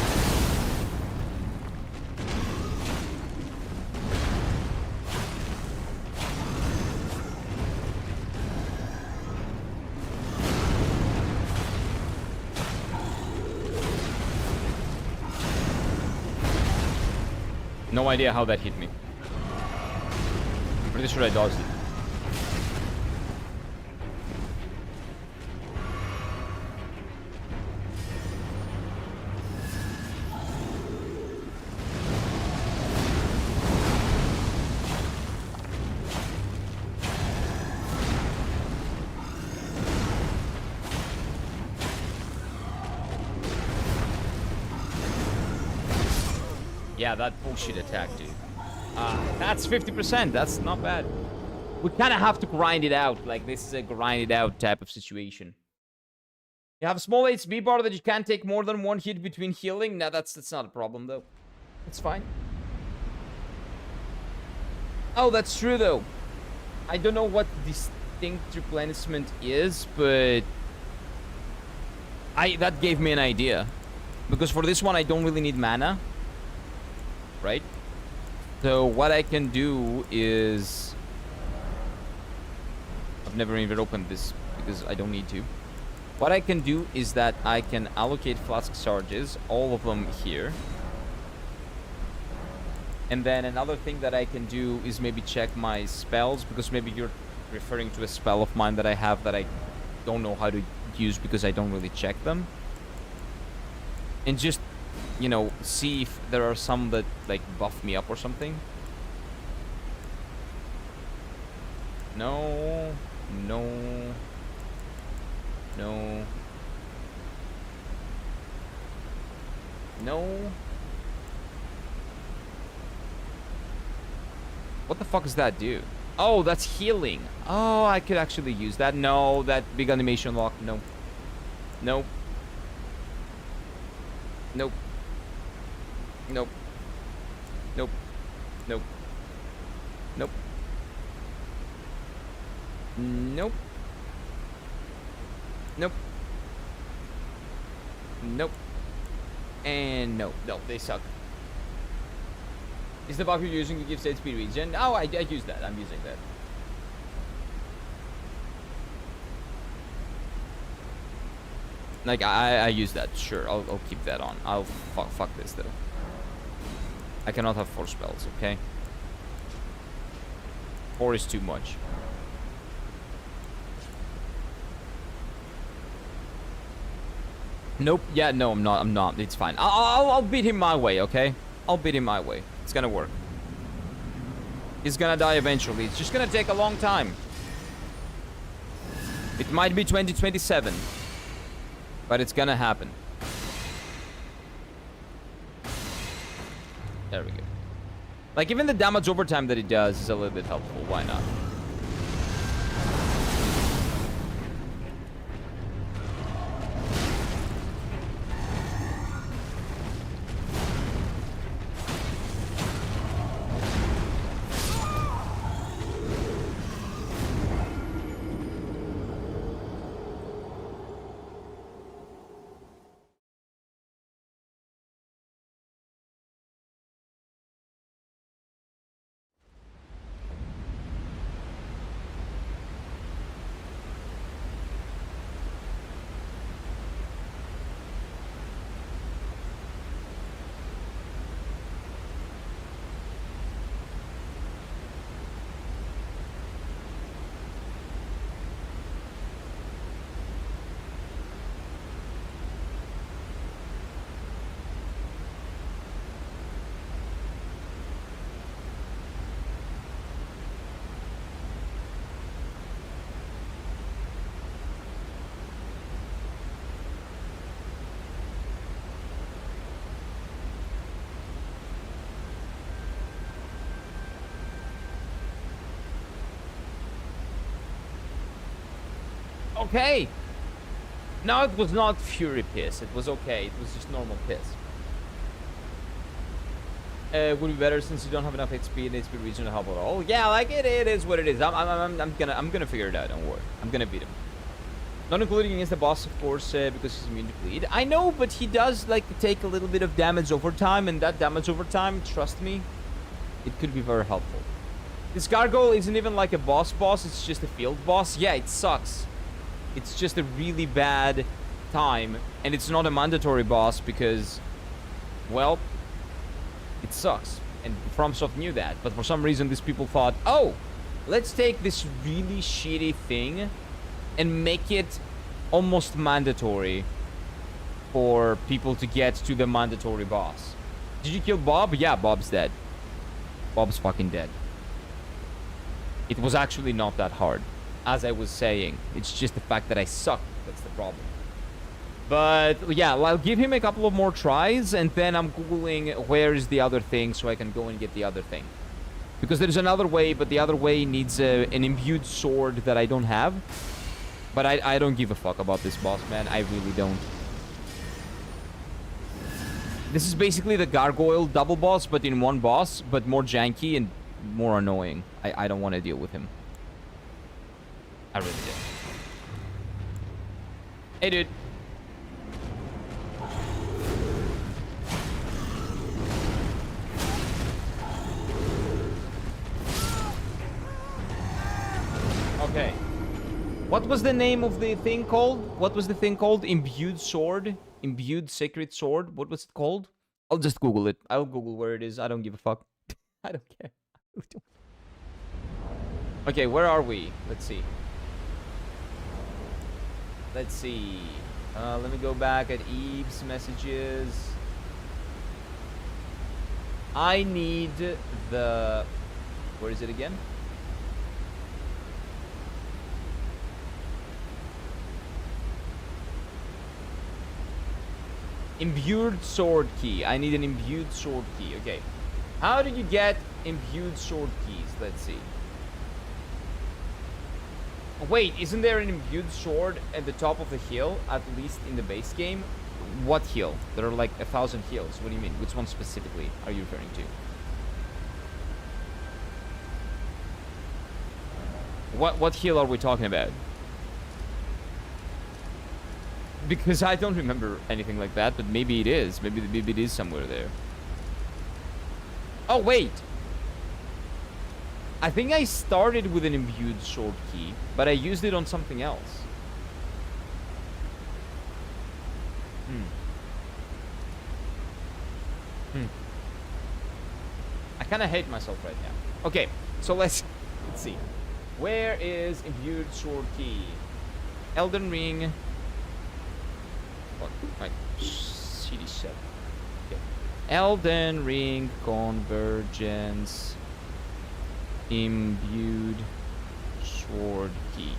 No idea how that hit me. I'm pretty sure I dodged it. Yeah, that bullshit attack, dude. That's 50%. That's not bad. We kind of have to grind it out. Like, this is a grind it out type of situation. You have a small HP bar that you can't take more than one hit between healing. Nah, that's not a problem, though. It's fine. Oh, that's true, though. I don't know what distinct replenishment is, but... that gave me an idea. Because for this one, I don't really need mana. Right? So what I can do is... I've never even opened this because I don't need to. What I can do is that I can allocate flask charges, all of them here. And then another thing that I can do is maybe check my spells, because maybe you're referring to a spell of mine that I have that I don't know how to use because I don't really check them. And just, you know, see if there are some that, like, buff me up or something. No. No. No. No. What the fuck does that do? Oh, that's healing. Oh, I could actually use that. No, that big animation lock. No. Nope. Nope. Nope. Nope. Nope. Nope. Nope. Nope. Nope. And no. No, they suck. Is the buff you're using to give state speed regen? Oh, I use that. I'm using that. Like, I use that. Sure, I'll keep that on. I'll fuck this, though. I cannot have 4 spells, okay? 4 is too much. Nope. Yeah, no, I'm not. It's fine. I'll beat him my way, okay? I'll beat him my way. It's gonna work. He's gonna die eventually. It's just gonna take a long time. It might be 2027. But it's gonna happen. There we go. Like, even the damage over time that it does is a little bit helpful. Why not? Okay. No, it was not Fury Piss. It was okay. It was just normal piss. Would be better since you don't have enough HP and HP region to help at all. Yeah, like it is what it is. I'm gonna figure it out. Don't worry. I'm gonna beat him. Not including against the boss, of course, because he's immune to bleed. I know, but he does like take a little bit of damage over time, and that damage over time, trust me, it could be very helpful. This gargoyle isn't even like a boss. It's just a field boss. Yeah, it sucks. It's just a really bad time, and it's not a mandatory boss because, well, it sucks. And FromSoft knew that, but for some reason these people thought, oh, let's take this really shitty thing and make it almost mandatory for people to get to the mandatory boss. Did you kill Bob? Yeah, Bob's dead. Bob's fucking dead. It was actually not that hard. As I was saying, it's just the fact that I suck that's the problem. But yeah, I'll give him a couple of more tries, and then I'm googling where is the other thing so I can go and get the other thing. Because there's another way, but the other way needs an imbued sword that I don't have. But I don't give a fuck about this boss, man. I really don't. This is basically the gargoyle double boss, but in one boss, but more janky and more annoying. I don't want to deal with him. I really do. Hey, dude. Okay. What was the name of the thing called? What was the thing called? Imbued sword? Imbued sacred sword? What was it called? I'll just Google it. I'll Google where it is. I don't give a fuck. I don't care. Okay, where are we? Let's see. Let's see. Let me go back at Eve's messages. I need the... Where is it again? Imbued sword key. I need an imbued sword key. Okay. How do you get imbued sword keys? Let's see. Wait, isn't there an imbued sword at the top of the hill, at least in the base game? What hill? There are like 1,000 hills. What do you mean? Which one specifically are you referring to? What hill are we talking about? Because I don't remember anything like that, but maybe it is. Maybe it is somewhere there. Oh, wait! I think I started with an imbued sword key, but I used it on something else. I kind of hate myself right now. Okay, so let's see. Where is imbued sword key? Elden Ring. What? Like CD7. Okay. Elden Ring Convergence. Imbued sword key.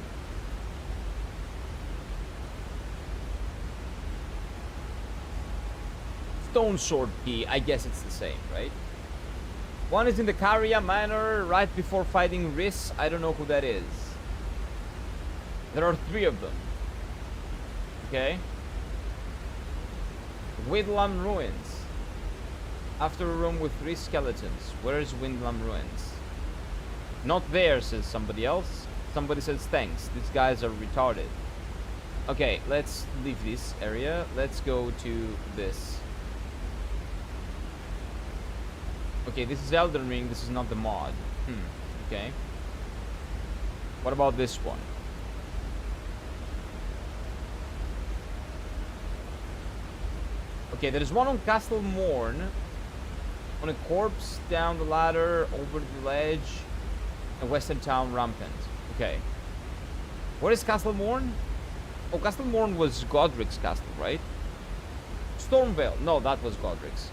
Stone sword key. I guess it's the same, right? One is in the Caria Manor right before fighting Riss. I don't know who that is. There are 3 of them. Okay. Windlam Ruins. After a room with 3 skeletons. Where is Windlam Ruins? Not there, says somebody else. Somebody says thanks. These guys are retarded. Okay, let's leave this area. Let's go to this. Okay, this is Elden Ring. This is not the mod. Okay. What about this one? Okay, there is one on Castle Morn. On a corpse, down the ladder, over the ledge. And Western Town Rampant. Okay. What is Castle Morn? Oh, Castle Morn was Godric's castle, right? Stormvale. No, that was Godric's.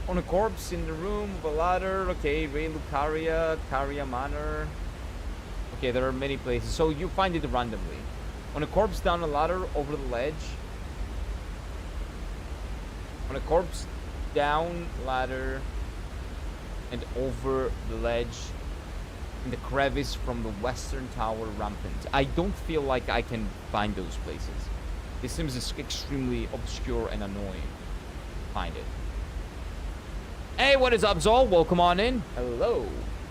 On a corpse in the room of a ladder. Okay, Rey Lucaria, Caria Manor. Okay, there are many places. So you find it randomly. On a corpse down a ladder over the ledge. On a corpse down ladder and over the ledge in the crevice from the Western Tower Rampant. I don't feel like I can find those places. This seems extremely obscure and annoying. Find it. Hey, what is up, Zol? Welcome on in. Hello.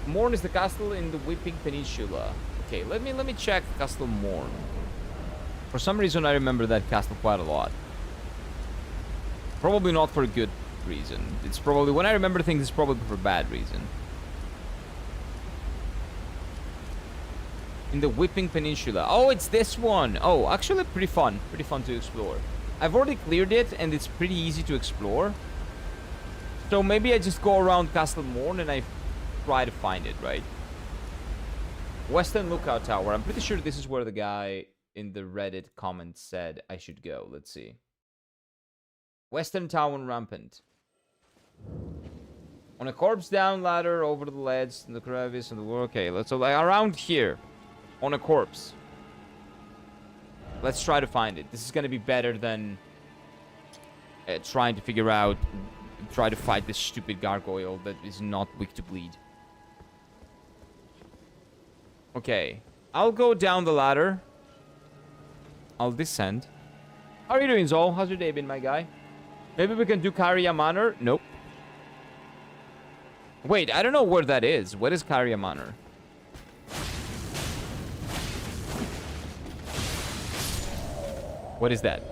Morn is the castle in the Whipping Peninsula. Okay, let me check Castle Morn. For some reason, I remember that castle quite a lot. Probably not for a good reason. It's probably, when I remember things, it's probably for a bad reason. In the Whipping Peninsula. Oh, it's this one. Oh, actually pretty fun. Pretty fun to explore. I've already cleared it, and it's pretty easy to explore. So maybe I just go around Castle Morn and I try to find it, right? Western Lookout Tower. I'm pretty sure this is where the guy in the Reddit comment said I should go. Let's see. Western Town Rampant. On a corpse down ladder over the ledge in the crevice and the okay, let's so like around here. On a corpse. Let's try to find it. This is gonna be better than trying to figure out, try to fight this stupid gargoyle that is not weak to bleed. Okay, I'll go down the ladder. I'll descend. How are you doing, Zol? How's your day been, my guy? Maybe we can do Caria Manor? Nope. Wait, I don't know where that is. What is Caria Manor? What is that?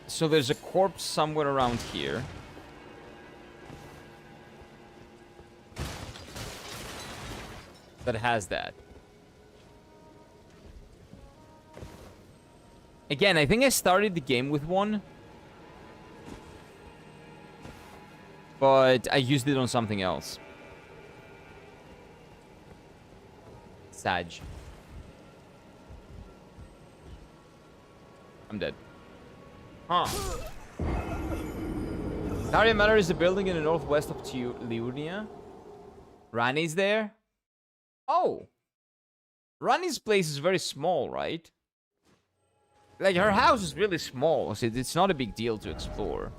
So there's a corpse somewhere around here. That has that. Again, I think I started the game with one. But I used it on something else. Sag. I'm dead. Huh. Caria Manor is a building in the northwest of Liurnia. Ranni's there? Oh. Ranni's place is very small, right? Like, her house is really small, so it's not a big deal to explore.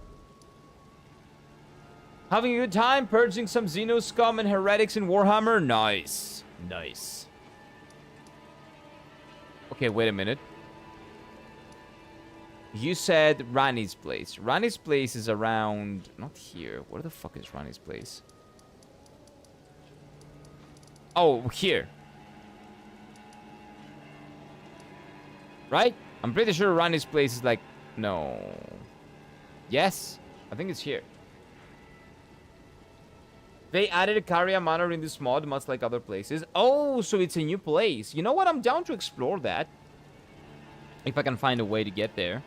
Having a good time purging some Xeno scum and heretics in Warhammer? Nice. Nice. Okay, wait a minute. You said Ranni's place. Ranni's place is around... Not here. Where the fuck is Ranni's place? Oh, here. Right? I'm pretty sure Ranni's place is like... No. Yes? I think it's here. They added a Caria Manor in this mod, much like other places. Oh, so it's a new place. You know what? I'm down to explore that. If I can find a way to get there.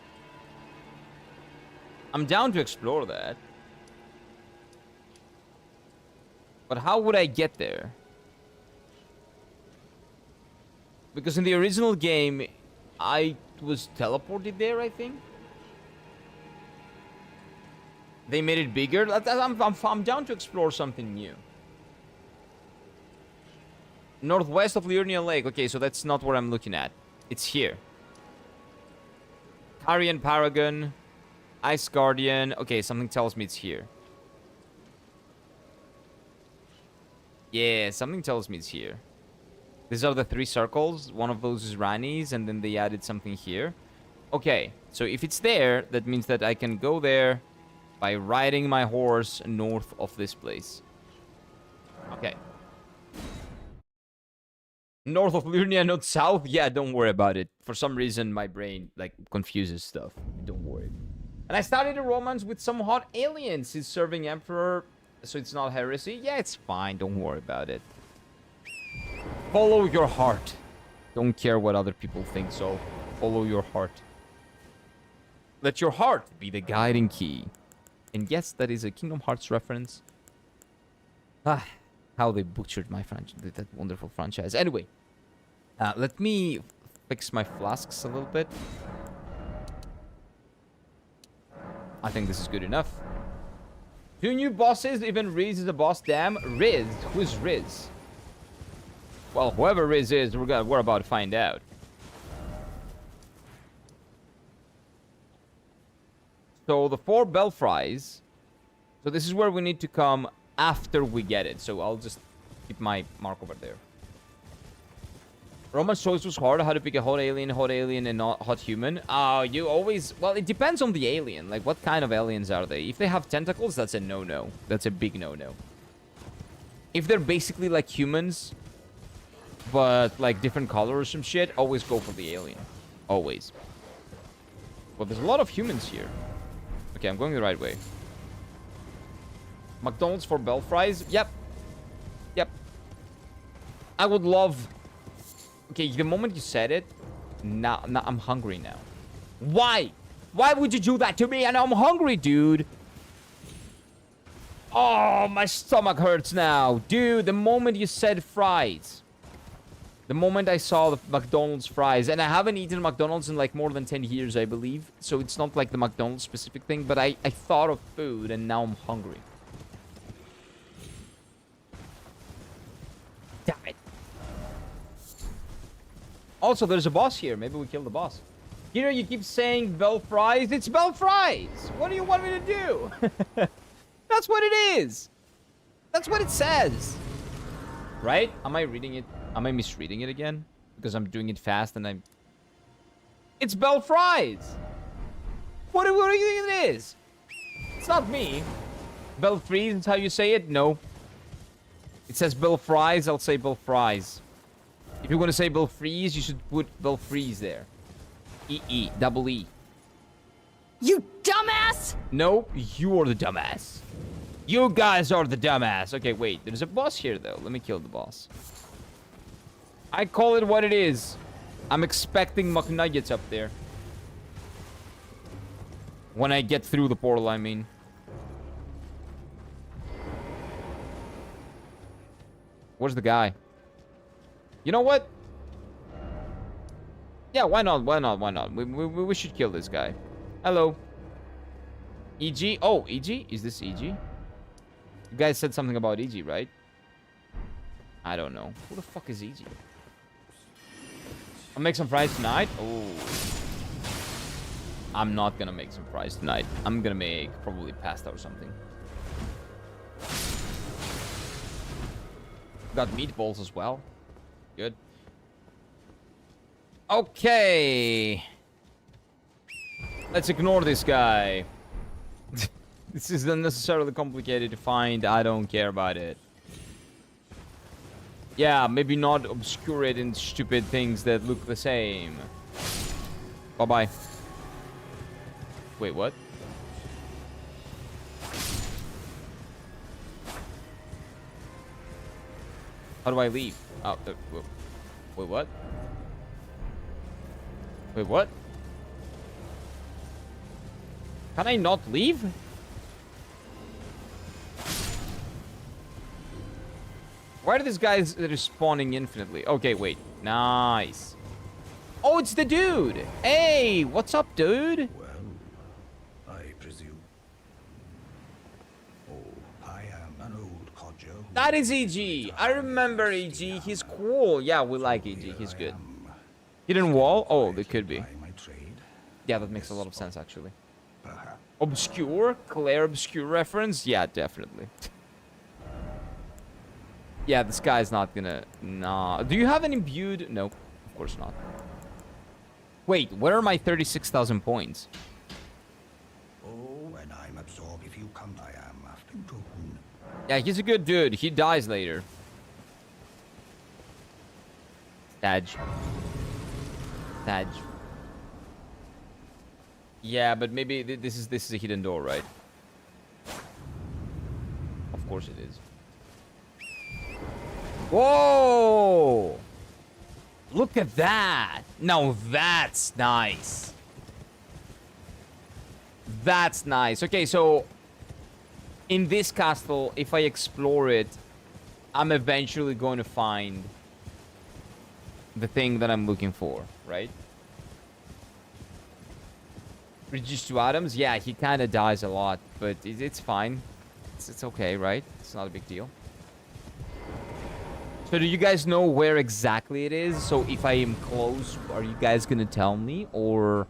I'm down to explore that. But how would I get there? Because in the original game, I was teleported there, I think. They made it bigger. I'm down to explore something new. Northwest of Liurnia Lake. Okay, so that's not where I'm looking at. It's here. Carian Paragon. Ice Guardian. Okay, something tells me it's here. Yeah, something tells me it's here. These are the 3 circles. One of those is Ranni's, and then they added something here. Okay, so if it's there, that means that I can go there by riding my horse north of this place. Okay. North of Liurnia, not south? Yeah, don't worry about it. For some reason, my brain, like, confuses stuff. Don't worry. And I started a romance with some hot aliens. He's serving Emperor, so it's not heresy. Yeah, it's fine. Don't worry about it. Follow your heart. Don't care what other people think, so follow your heart. Let your heart be the guiding key. And yes, that is a Kingdom Hearts reference. Ah, how they butchered my franchise, that wonderful franchise. Anyway, let me fix my flasks a little bit. I think this is good enough. 2 new bosses, even Riz is a boss. Damn, Riz. Who's Riz? Well, whoever Riz is, we're about to find out. So the 4 Belfries. So this is where we need to come after we get it. So I'll just keep my mark over there. Roman's choice was hard. How to pick a hot alien, and not hot human. You always... Well, it depends on the alien. Like, what kind of aliens are they? If they have tentacles, that's a no-no. That's a big no-no. If they're basically like humans, but like different color or some shit, always go for the alien. Always. Well, there's a lot of humans here. Okay, I'm going the right way. McDonald's for Belfries? Yep. Yep. I would love... Okay, the moment you said it, now I'm hungry now. Why? Why would you do that to me? And I'm hungry, dude. Oh, my stomach hurts now. Dude, the moment you said fries. The moment I saw the McDonald's fries. And I haven't eaten McDonald's in like more than 10 years, I believe. So it's not like the McDonald's specific thing. But I thought of food and now I'm hungry. Damn it. Also, there's a boss here. Maybe we kill the boss. Here you keep saying Bell Fries. It's Bell Fries. What do you want me to do? That's what it is. That's what it says. Right? Am I reading it? Am I misreading it again? Because I'm doing it fast and I'm... It's Bell Fries. What do you think it is? It's not me. Bell Fries is how you say it? No. It says Bell Fries. I'll say Bell Fries. If you want to say Bell Freeze, you should put Bell Freeze there. E-E, double E.
You dumbass!
No, you are the dumbass. You guys are the dumbass. Okay, wait. There's a boss here, though. Let me kill the boss. I call it what it is. I'm expecting McNuggets up there. When I get through the portal, I mean. Where's the guy? You know what? Yeah, why not? Why not? Why not? We should kill this guy. Hello. EG? Oh, EG? Is this EG? You guys said something about EG, right? I don't know. Who the fuck is EG? I'll make some fries tonight? Oh. I'm not gonna make some fries tonight. I'm gonna make probably pasta or something. Got meatballs as well. Good. Okay. Let's ignore this guy. This is unnecessarily complicated to find. I don't care about it. Yeah, maybe not obscure it in stupid things that look the same. Bye-bye. Wait, what? How do I leave? Oh, wait, what? Wait, what? Can I not leave? Why are these guys respawning infinitely? Okay, wait. Nice. Oh, it's the dude. Hey, what's up, dude?
Well, I presume. Oh, I am an old codger.
That is EG. I remember EG. He's cool. Yeah, we like EG. He's good. Hidden wall? Oh, there could be.
My trade,
Yeah, that makes a lot of sense, actually.
perhaps.
Obscure? Claire obscure reference? Yeah, definitely. Yeah, this guy's not gonna... Nah. Do you have an imbued? No, of course not. Wait, where are my 36,000 points?
Oh, when I'm absorbed, if you come, I am after Toon.
Yeah, he's a good dude. He dies later. Taj. Yeah, but maybe this is a hidden door, right? Of course it is. Whoa! Look at that! Now that's nice. That's nice. Okay, so in this castle, if I explore it, I'm eventually going to find the thing that I'm looking for, right? Reduced to atoms? Yeah, he kind of dies a lot, but it's fine. It's okay, right? It's not a big deal. So do you guys know where exactly it is? So if I am close, are you guys gonna tell me? Or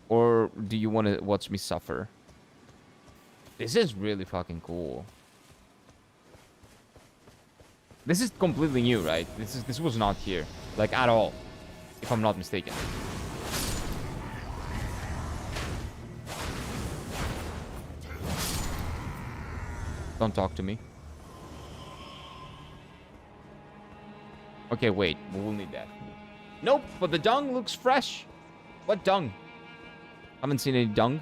do you want to watch me suffer? This is really fucking cool. This is completely new, right? This was not here. Like, at all. If I'm not mistaken. Don't talk to me. Okay, wait. We'll need that. Nope, but the dung looks fresh. What dung? Haven't seen any dung.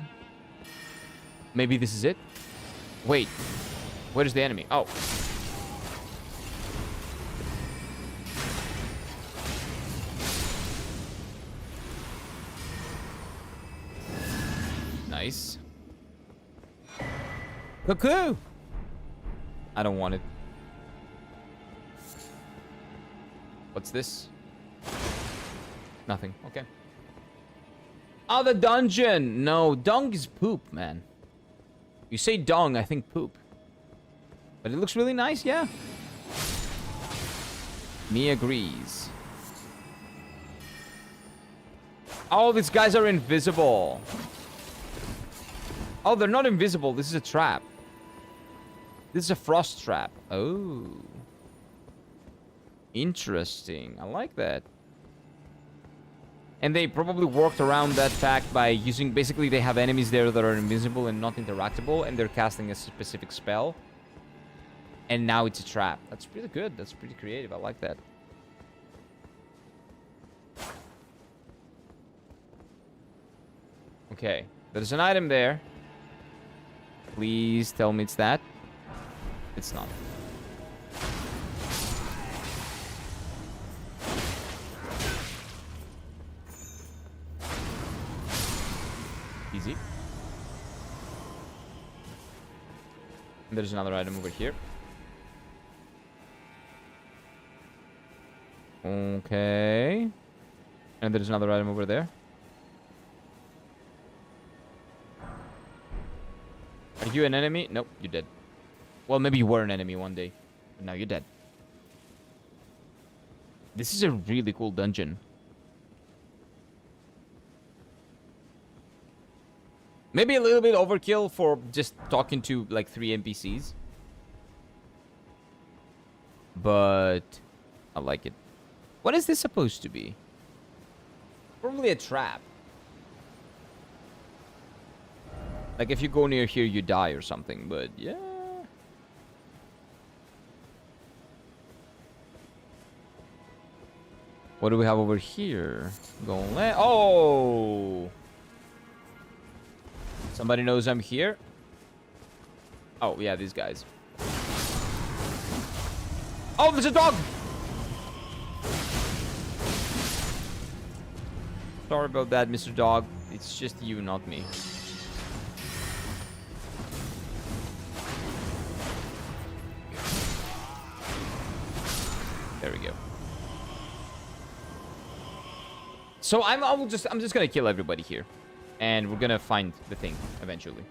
Maybe this is it? Wait. Where's the enemy? Oh. Nice. Cuckoo! I don't want it. What's this? Nothing. Okay. Oh, the dungeon! No, dung is poop, man. You say dung, I think poop. But it looks really nice, yeah. Me agrees. Oh, these guys are invisible. Oh, they're not invisible. This is a trap. This is a frost trap. Oh. Interesting. I like that. And they probably worked around that fact by using... Basically, they have enemies there that are invisible and not interactable, and they're casting a specific spell. And now it's a trap. That's pretty good. That's pretty creative. I like that. Okay. There's an item there. Please tell me it's that. It's not. Easy. And there's another item over here. Okay. And there's another item over there. Are you an enemy? Nope, you're dead. Well, maybe you were an enemy one day. But now you're dead. This is a really cool dungeon. Maybe a little bit overkill for just talking to like 3 NPCs. but I like it. What is this supposed to be? Probably a trap. Like if you go near here, you die or something, but yeah. What do we have over here? Oh! Somebody knows I'm here? Oh, yeah, these guys. Oh, there's a dog! Sorry about that, Mr. Dog. It's just you, not me. There we go. So I'm just gonna kill everybody here, and we're gonna find the thing eventually.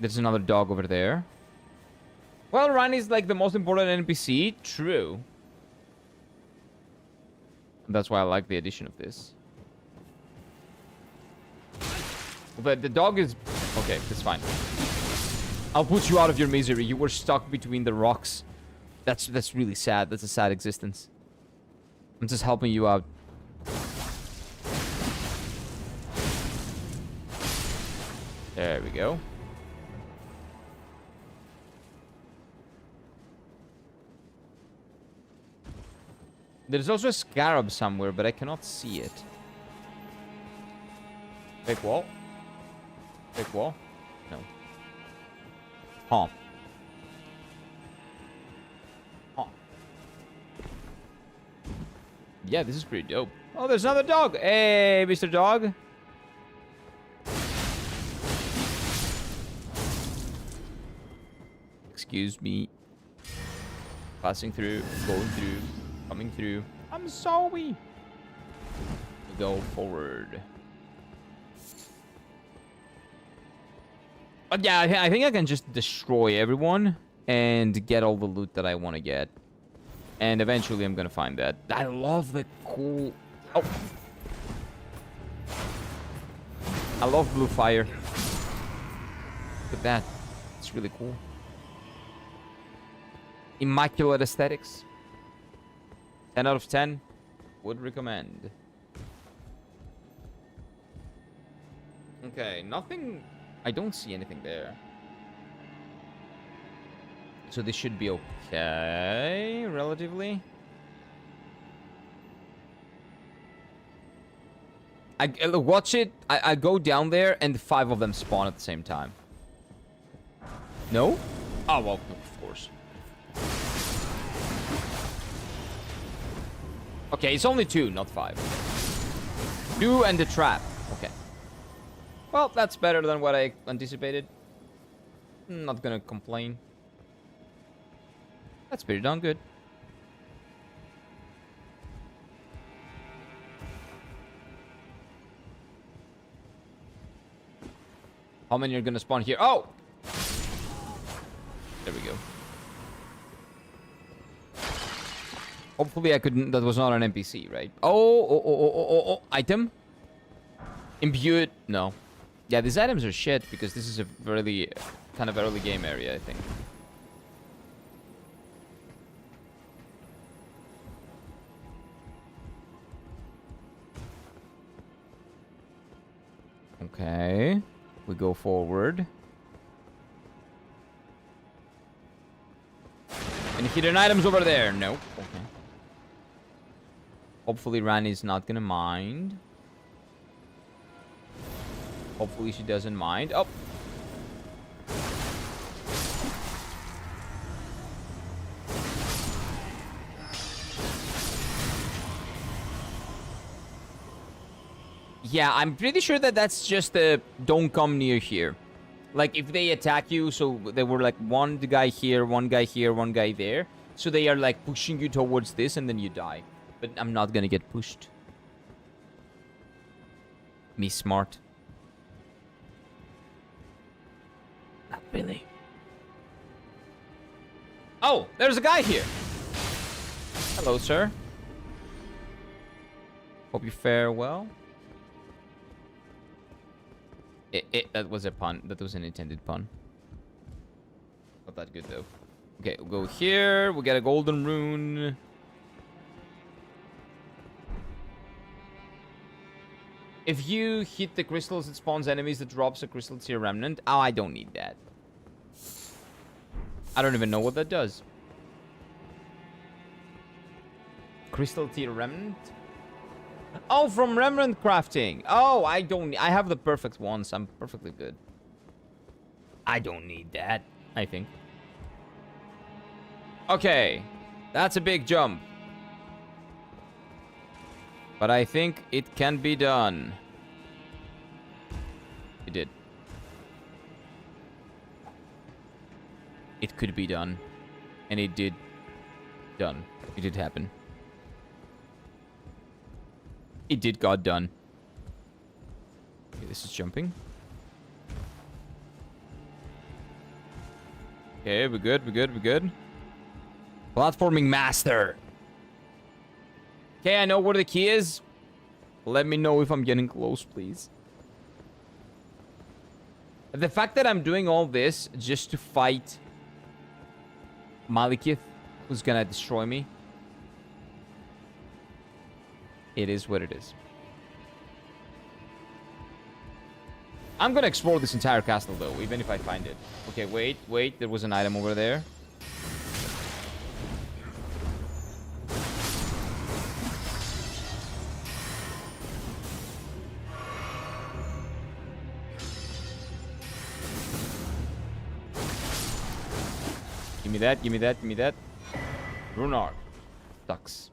There's another dog over there. Well, Ranni's like the most important NPC. True. That's why I like the addition of this. But the dog is... Okay, that's fine. I'll put you out of your misery. You were stuck between the rocks. That's really sad. That's a sad existence. I'm just helping you out. There we go. There's also a scarab somewhere, but I cannot see it. Fake wall? Fake wall? No. Huh. Huh. Yeah, this is pretty dope. Oh, there's another dog. Hey, Mr. Dog. Excuse me. Passing through, going through, coming through. I'm sorry. Go forward. But yeah, I think I can just destroy everyone and get all the loot that I want to get. And eventually I'm gonna find that. I love the cool... Oh! I love blue fire. Look at that. It's really cool. Immaculate aesthetics. 10 out of 10. Would recommend. Okay, nothing... I don't see anything there. So this should be okay, relatively. Watch it. I go down there and 5 of them spawn at the same time. No? Oh, well, of course. Okay, it's only 2, not 5. 2 and the trap. Okay. Well, that's better than what I anticipated. I'm not gonna complain. That's pretty darn good. How many are gonna spawn here? Oh! There we go. Hopefully I couldn't... That was not an NPC, right? Oh. Item? Imbued? No. Yeah, these items are shit because this is a really kind of early game area, I think. Okay. We go forward. Any hidden items over there? Nope. Okay. Hopefully Ranni's not gonna mind. Hopefully she doesn't mind. Oh. Yeah, I'm pretty sure that that's just a don't come near here. Like, if they attack you, so they were like one guy here, one guy here, one guy there. So they are like pushing you towards this and then you die. But I'm not gonna get pushed. Me smart. Not really. Oh, there's a guy here. Hello, sir. Hope you fare well. That was a pun. That was an intended pun. Not that good, though. Okay, we'll go here. We get a golden rune. If you hit the crystals, it spawns enemies that drops a crystal tier remnant. Oh, I don't need that. I don't even know what that does. Crystal tier remnant? Oh, from remnant crafting. Oh, I don't... I have the perfect ones. I'm perfectly good. I don't need that, I think. Okay. That's a big jump. But I think it can be done. It did. It could be done. And it did. Done. It did happen. It did got done. Okay, this is jumping. Okay, we're good, we're good, we're good. Platforming master. Okay, I know where the key is. Let me know if I'm getting close, please. The fact that I'm doing all this just to fight Malekith, who's gonna destroy me. It is what it is. I'm gonna explore this entire castle, though, even if I find it. Okay, wait, wait. There was an item over there. Give me that, give me that, give me that. Runar. Sucks.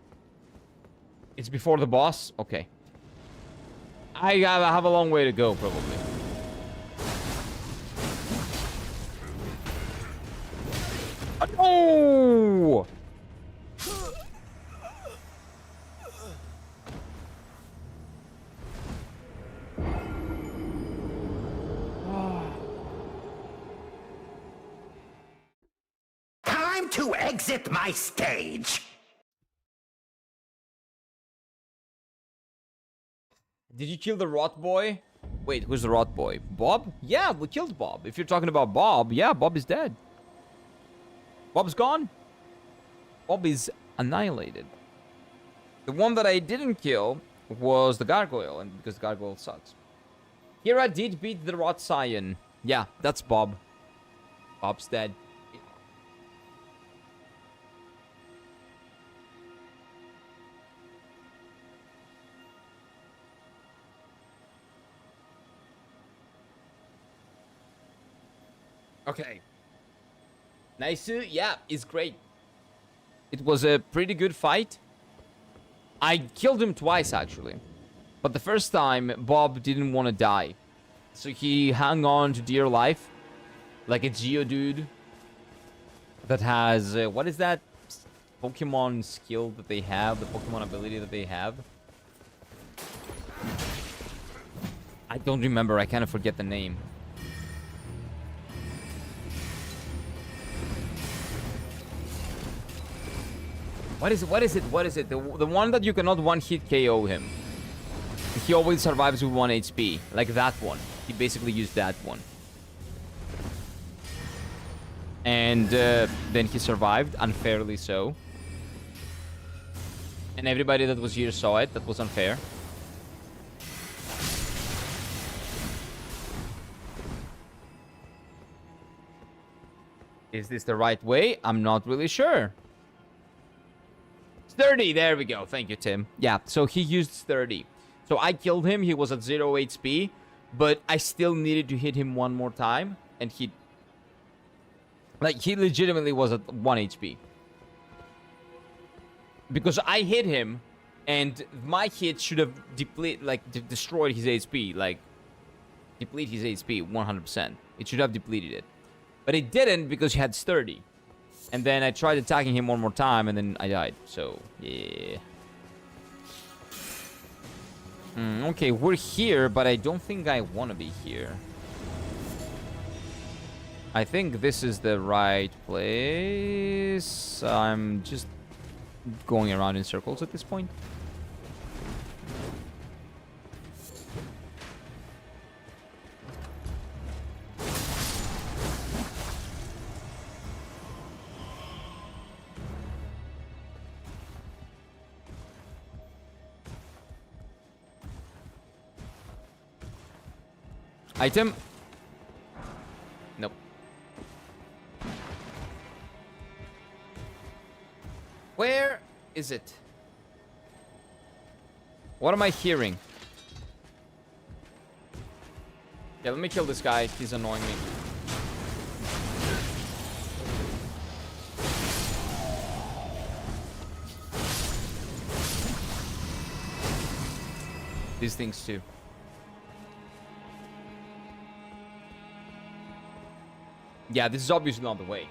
It's before the boss? Okay. I have a long way to go, probably. Oh, no!
Time to exit my stage.
Did you kill the rot boy? Wait, who's the rot boy? Bob? Yeah, we killed Bob. If you're talking about Bob, yeah, Bob is dead. Bob's gone. Bob is annihilated. The one that I didn't kill was the gargoyle, and because the gargoyle sucks. Kira did beat the rot scion. Yeah, that's Bob. Bob's dead. Okay. Naisu, yeah, is great. It was a pretty good fight. I killed him twice, actually. But the first time, Bob didn't want to die. So he hung on to dear life. Like a Geodude. That has... what is that Pokemon skill that they have? The Pokemon ability that they have? I don't remember. I kind of forget the name. What is it? What is it? What is it? The one that you cannot one-hit KO him. He always survives with 1 HP. Like that one. He basically used that one. And then he survived, unfairly so. And everybody that was here saw it. That was unfair. Is this the right way? I'm not really sure. 30, there we go. Thank you, Tim. Yeah, so he used 30. So I killed him. He was at 0 HP. But I still needed to hit him one more time. And he... like, he legitimately was at 1 HP. Because I hit him. And my hit should have destroyed his HP. Like, deplete his HP 100%. It should have depleted it. But it didn't because he had 30. And then I tried attacking him one more time, and then I died. So, yeah. Okay, we're here, but I don't think I want to be here. I think this is the right place. I'm just going around in circles at this point. Item. Nope. Where is it? What am I hearing? Yeah, let me kill this guy. He's annoying me. These things too. Yeah, this is obviously not the way.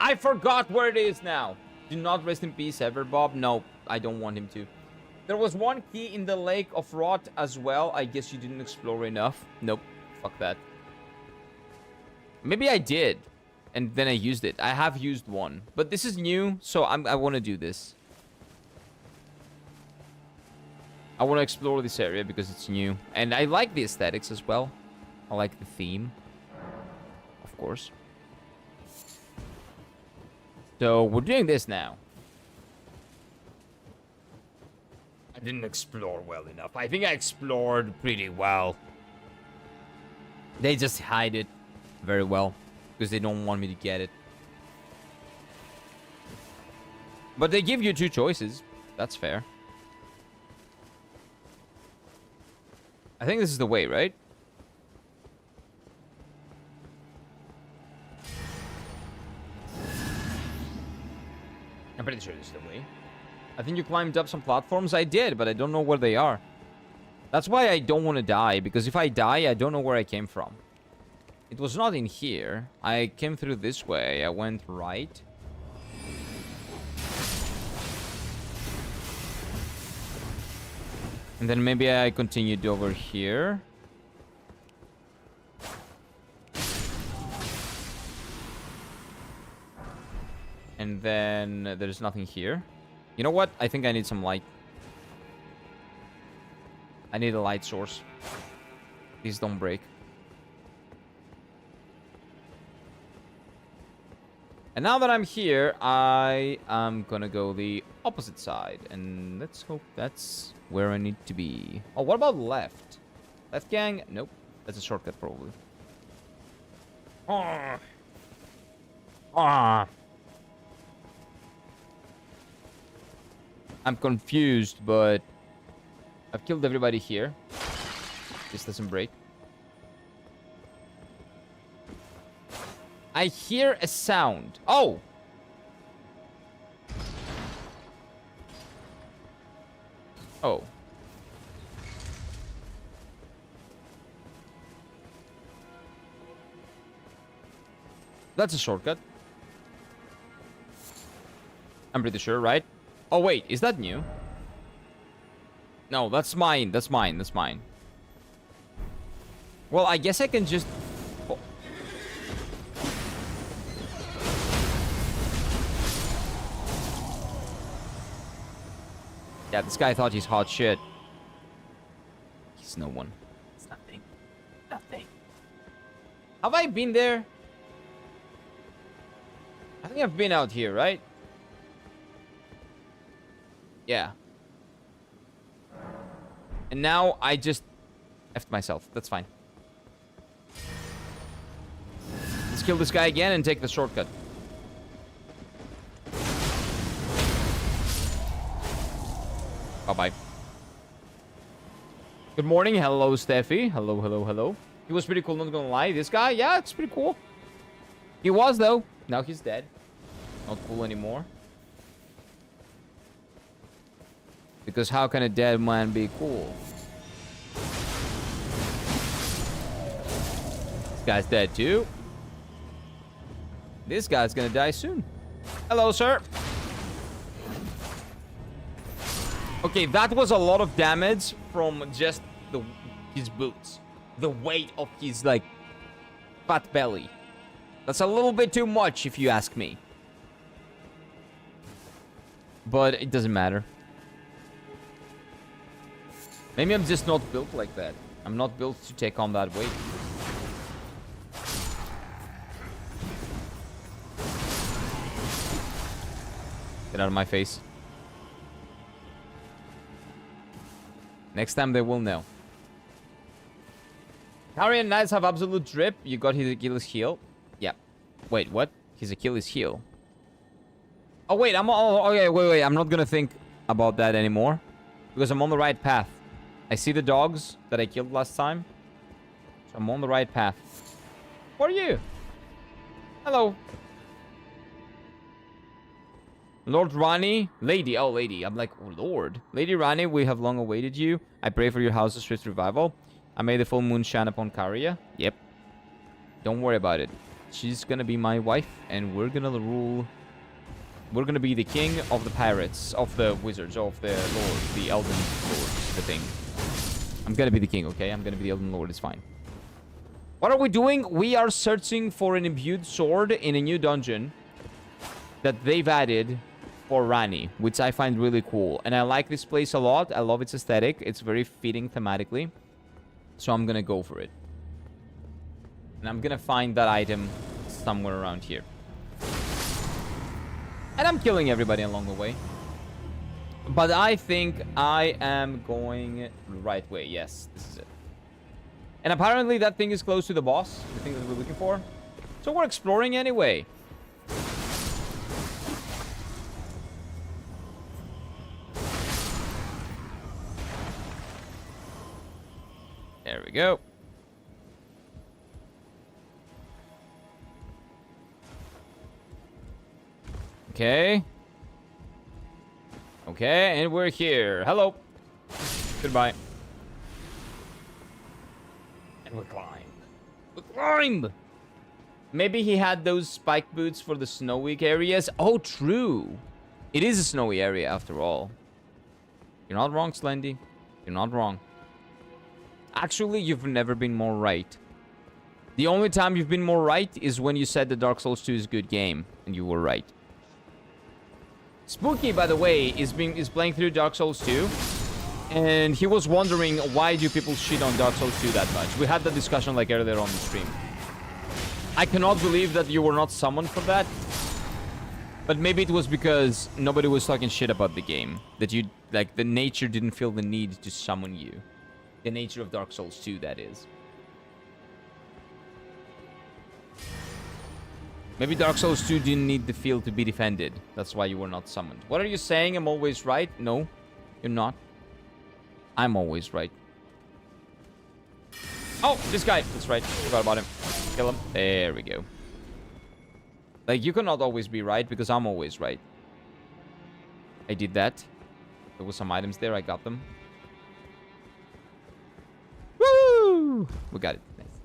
I forgot where it is now. Do not rest in peace ever, Bob. No, I don't want him to. There was one key in the Lake of Rot as well. I guess you didn't explore enough. Nope. Fuck that. Maybe I did. And then I used it. I have used one. But this is new, so I want to do this. I want to explore this area because it's new. And I like the aesthetics as well. I like the theme. Of course. So, we're doing this now. I didn't explore well enough. I think I explored pretty well. They just hide it very well. Because they don't want me to get it. But they give you two choices. That's fair. I think this is the way, right? I'm pretty sure this is the way. I think you climbed up some platforms. I did, but I don't know where they are. That's why I don't want to die, because if I die, I don't know where I came from. It was not in here. I came through this way. I went right. And then maybe I continued over here. And then there's nothing here. You know what? I think I need some light. I need a light source. Please don't break. And now that I'm here, I am gonna go the opposite side. And let's hope that's where I need to be. Oh, what about left? Left, gang? Nope. That's a shortcut, probably. Ah. Ah. I'm confused, but I've killed everybody here. This doesn't break. I hear a sound. Oh! Oh. That's a shortcut. I'm pretty sure, right? Oh, wait. Is that new? No, that's mine. That's mine. That's mine. Well, I guess I can just... Oh. Yeah, this guy thought he's hot shit. He's no one. It's nothing. Nothing. Have I been there? I think I've been out here, right? Yeah. And now I just effed myself. That's fine. Let's kill this guy again and take the shortcut. Bye-bye. Good morning. Hello, Steffi. Hello, hello, hello. He was pretty cool, not gonna lie. This guy, yeah, it's pretty cool. He was, though. Now he's dead. Not cool anymore. Because how can a dead man be cool? This guy's dead too. This guy's gonna die soon. Hello, sir. Okay, that was a lot of damage from just his boots. The weight of his, like, fat belly. That's a little bit too much, if you ask me. But it doesn't matter. Maybe I'm just not built like that. I'm not built to take on that weight. Get out of my face. Next time they will know. Carrion Knights have absolute drip. You got his Achilles heel. Yeah. Wait, what? His Achilles heel. Oh, wait. Okay, wait. I'm not gonna think about that anymore. Because I'm on the right path. I see the dogs that I killed last time. So I'm on the right path. Who are you? Hello. Lord Ranni. Lady. Oh, lady. I'm like, oh, Lord. Lady Ranni, we have long awaited you. I pray for your house's swift revival. I made the full moon shine upon Caria. Yep. Don't worry about it. She's gonna be my wife, and we're gonna rule. We're gonna be the king of the pirates, of the wizards, of the lord, the Elden Lord, the thing. I'm gonna be the king, okay? I'm gonna be the Elden Lord, it's fine. What are we doing? We are searching for an imbued sword in a new dungeon that they've added for Ranni, which I find really cool. And I like this place a lot. I love its aesthetic. It's very fitting thematically. So I'm gonna go for it. And I'm gonna find that item somewhere around here. And I'm killing everybody along the way. But I think I am going the right way. Yes, this is it. And apparently that thing is close to the boss. The thing that we're looking for. So we're exploring anyway. There we go. Okay. Okay, and we're here. Hello. Goodbye. And we climb. We climb! Maybe he had those spike boots for the snowy areas. Oh, true. It is a snowy area after all. You're not wrong, Slendy. You're not wrong. Actually, you've never been more right. The only time you've been more right is when you said that Dark Souls 2 is a good game. And you were right. Spooky, by the way, is playing through Dark Souls 2. And he was wondering, why do people shit on Dark Souls 2 that much? We had that discussion like earlier on the stream. I cannot believe that you were not summoned for that. But maybe it was because nobody was talking shit about the game. That you, like, the nature didn't feel the need to summon you. The nature of Dark Souls 2, that is. Maybe Dark Souls 2 didn't need the field to be defended. That's why you were not summoned. What are you saying? I'm always right? No, you're not. I'm always right. Oh, this guy. That's right. Forgot about him. Kill him. There we go. Like, you cannot always be right because I'm always right. I did that. There were some items there. I got them. Woo! We got it. Nice.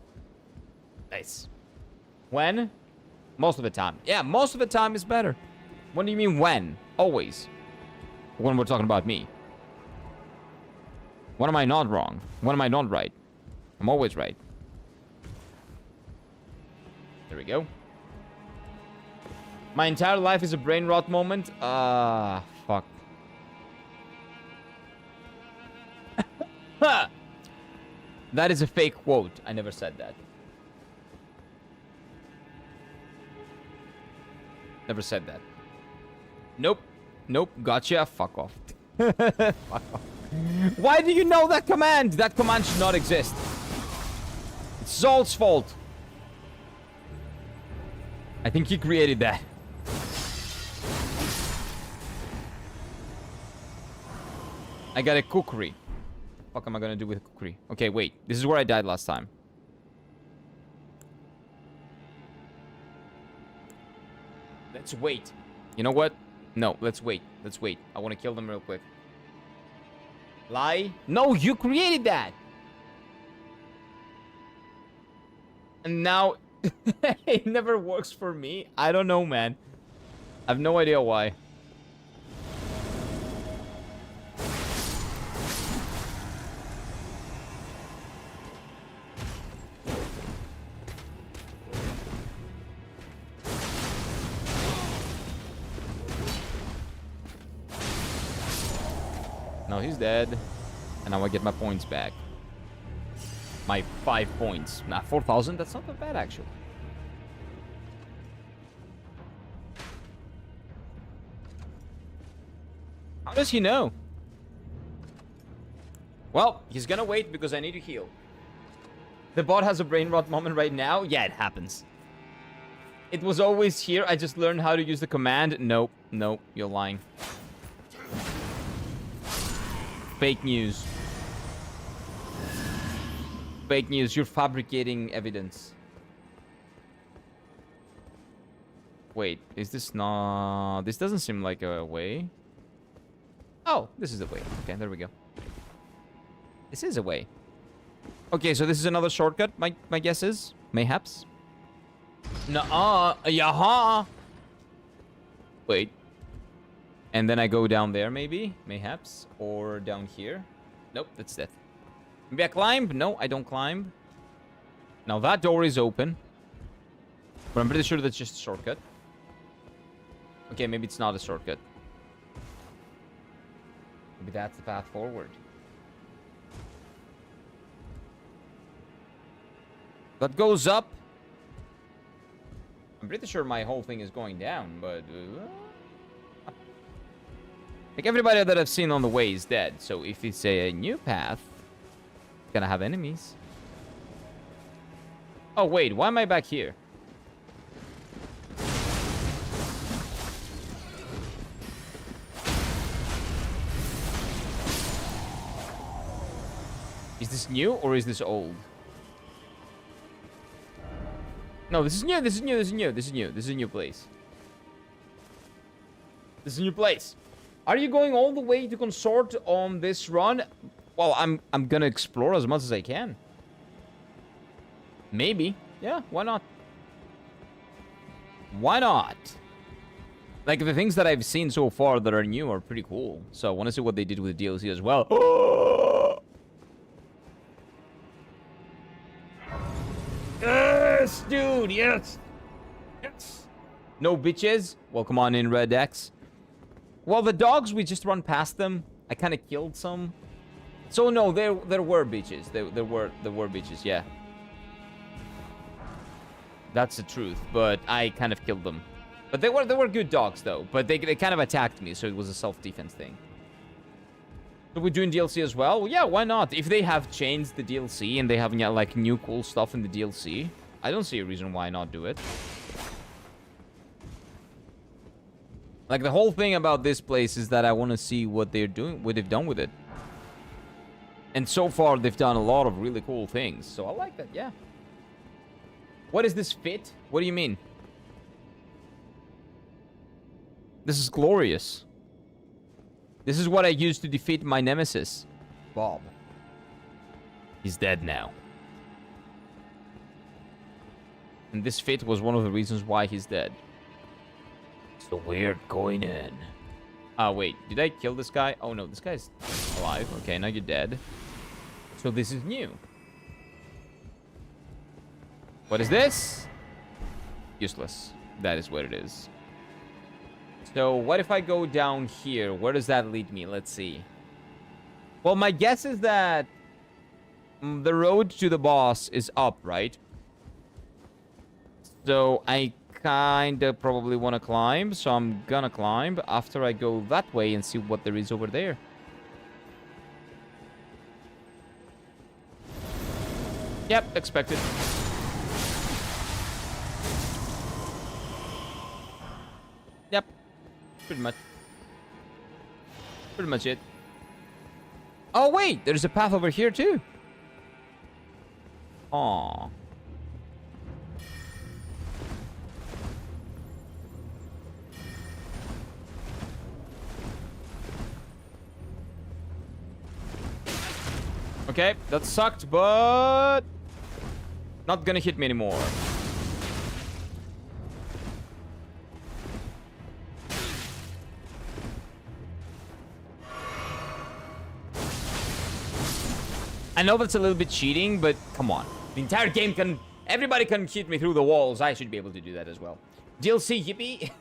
Nice. When? Most of the time. Yeah, most of the time is better. What do you mean when? Always. When we're talking about me. When am I not wrong? When am I not right? I'm always right. There we go. My entire life is a brain rot moment. Fuck. That is a fake quote. I never said that. Never said that. Nope. Nope. Gotcha. Fuck off. Fuck off. Why do you know that command? That command should not exist. It's Zolt's fault. I think he created that. I got a kukri. What am I gonna do with a kukri? Okay, wait. This is where I died last time. Let's wait. You know what? No, let's wait. Let's wait. I want to kill them real quick. Lie? No, you created that! And now... it never works for me. I don't know, man. I have no idea why. No, he's dead. And now I get my points back. My 5 points. Nah, 4,000? That's not that bad, actually. How does he know? Well, he's gonna wait because I need to heal. The bot has a brain rot moment right now? Yeah, it happens. It was always here. I just learned how to use the command. Nope. Nope. You're lying. Fake news. Fake news. You're fabricating evidence. Wait. Is this not... This doesn't seem like a way. Oh, this is a way. Okay, there we go. This is a way. Okay, so this is another shortcut, my guess is. Mayhaps. Nuh-uh. Yaha. Wait. And then I go down there, maybe? Mayhaps. Or down here. Nope, that's death. Maybe I climb? No, I don't climb. Now that door is open. But I'm pretty sure that's just a shortcut. Okay, maybe it's not a shortcut. Maybe that's the path forward. That goes up. I'm pretty sure my whole thing is going down, but... like, everybody that I've seen on the way is dead. So if it's a new path, it's gonna have enemies. Oh, wait. Why am I back here? Is this new or is this old? No, this is new, this is new, this is new, this is new. This is a new place. This is a new place. Are you going all the way to Consort on this run? Well, I'm gonna explore as much as I can. Maybe. Yeah, why not? Why not? Like, the things that I've seen so far that are new are pretty cool. So I want to see what they did with the DLC as well. Yes, dude, yes. Yes. No bitches. Well, come on in, Red X. Well, the dogs, we just run past them. I kind of killed some. So, no, there were bitches. There were bitches, yeah. That's the truth, but I kind of killed them. But they were good dogs, though. But they kind of attacked me, so it was a self-defense thing. So we're doing DLC as well? Well, yeah, why not? If they have changed the DLC and they have, yeah, like, new cool stuff in the DLC, I don't see a reason why not do it. Like, the whole thing about this place is that I want to see what they're doing, what they've done with it. And so far, they've done a lot of really cool things. So I like that, yeah. What is this fit? What do you mean? This is glorious. This is what I used to defeat my nemesis, Bob. He's dead now. And this fit was one of the reasons why he's dead. So weird going in. Ah, wait. Did I kill this guy? Oh, no. This guy's alive. Okay, now you're dead. So this is new. What is this? Useless. That is what it is. So what if I go down here? Where does that lead me? Let's see. Well, my guess is that the road to the boss is up, right? So I kind of probably want to climb. So I'm gonna climb after I go that way and see what there is over there. Yep, expected. Yep. Pretty much. Pretty much it. Oh, wait! There's a path over here, too. Aww. Okay, that sucked, but... not gonna hit me anymore. I know that's a little bit cheating, but come on. The entire game can... everybody can hit me through the walls. I should be able to do that as well. DLC, yippee.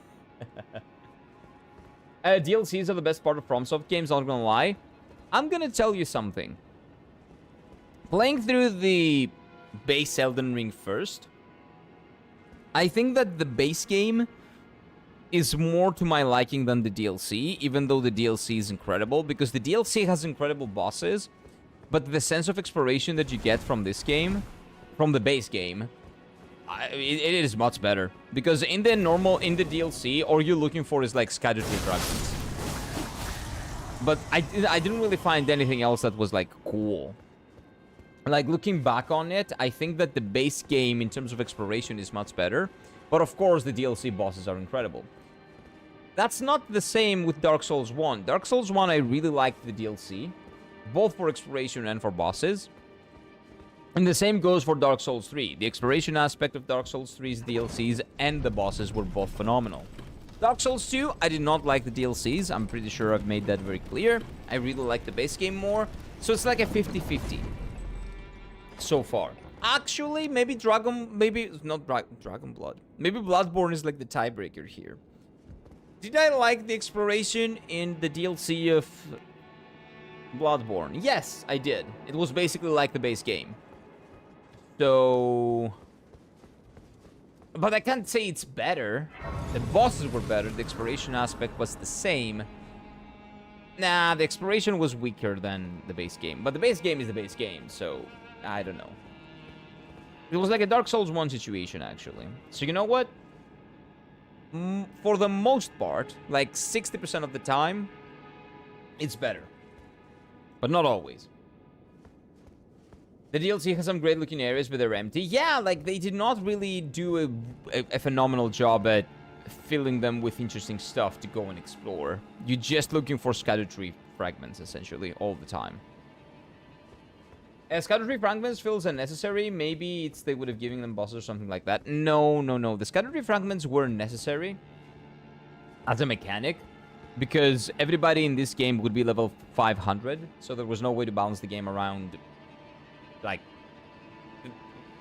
DLCs are the best part of FromSoft games, not gonna lie. I'm gonna tell you something. Playing through the base Elden Ring first, I think that the base game is more to my liking than the DLC, even though the DLC is incredible, because the DLC has incredible bosses. But the sense of exploration that you get from this game from the base game, it is much better. Because in the DLC, all you're looking for is like scattered fragments. But I didn't really find anything else that was like cool. Like looking back on it, I think that the base game in terms of exploration is much better. But of course the DLC bosses are incredible. That's not the same with Dark Souls 1. Dark Souls 1, I really liked the DLC, both for exploration and for bosses. And the same goes for Dark Souls 3. The exploration aspect of Dark Souls 3's DLCs and the bosses were both phenomenal. Dark Souls 2, I did not like the DLCs. I'm pretty sure I've made that very clear. I really like the base game more. So it's like a 50-50 so far. Actually, maybe Dragon Blood. Maybe Bloodborne is like the tiebreaker here. Did I like the exploration in the DLC of Bloodborne? Yes, I did. It was basically like the base game. So... But I can't say it's better. The bosses were better. The exploration aspect was the same. Nah, the exploration was weaker than the base game. But the base game is the base game, so... I don't know. It was like a Dark Souls 1 situation, actually. So you know what? For the most part, like 60% of the time, it's better. But not always. The DLC has some great looking areas, but they're empty. Yeah, like they did not really do a phenomenal job at filling them with interesting stuff to go and explore. You're just looking for scattered tree fragments, essentially, all the time. Scattered tree fragments feels unnecessary. Maybe it's they would have given them bosses or something like that. No. The scattered tree fragments were necessary as a mechanic because everybody in this game would be level 500, so there was no way to balance the game around like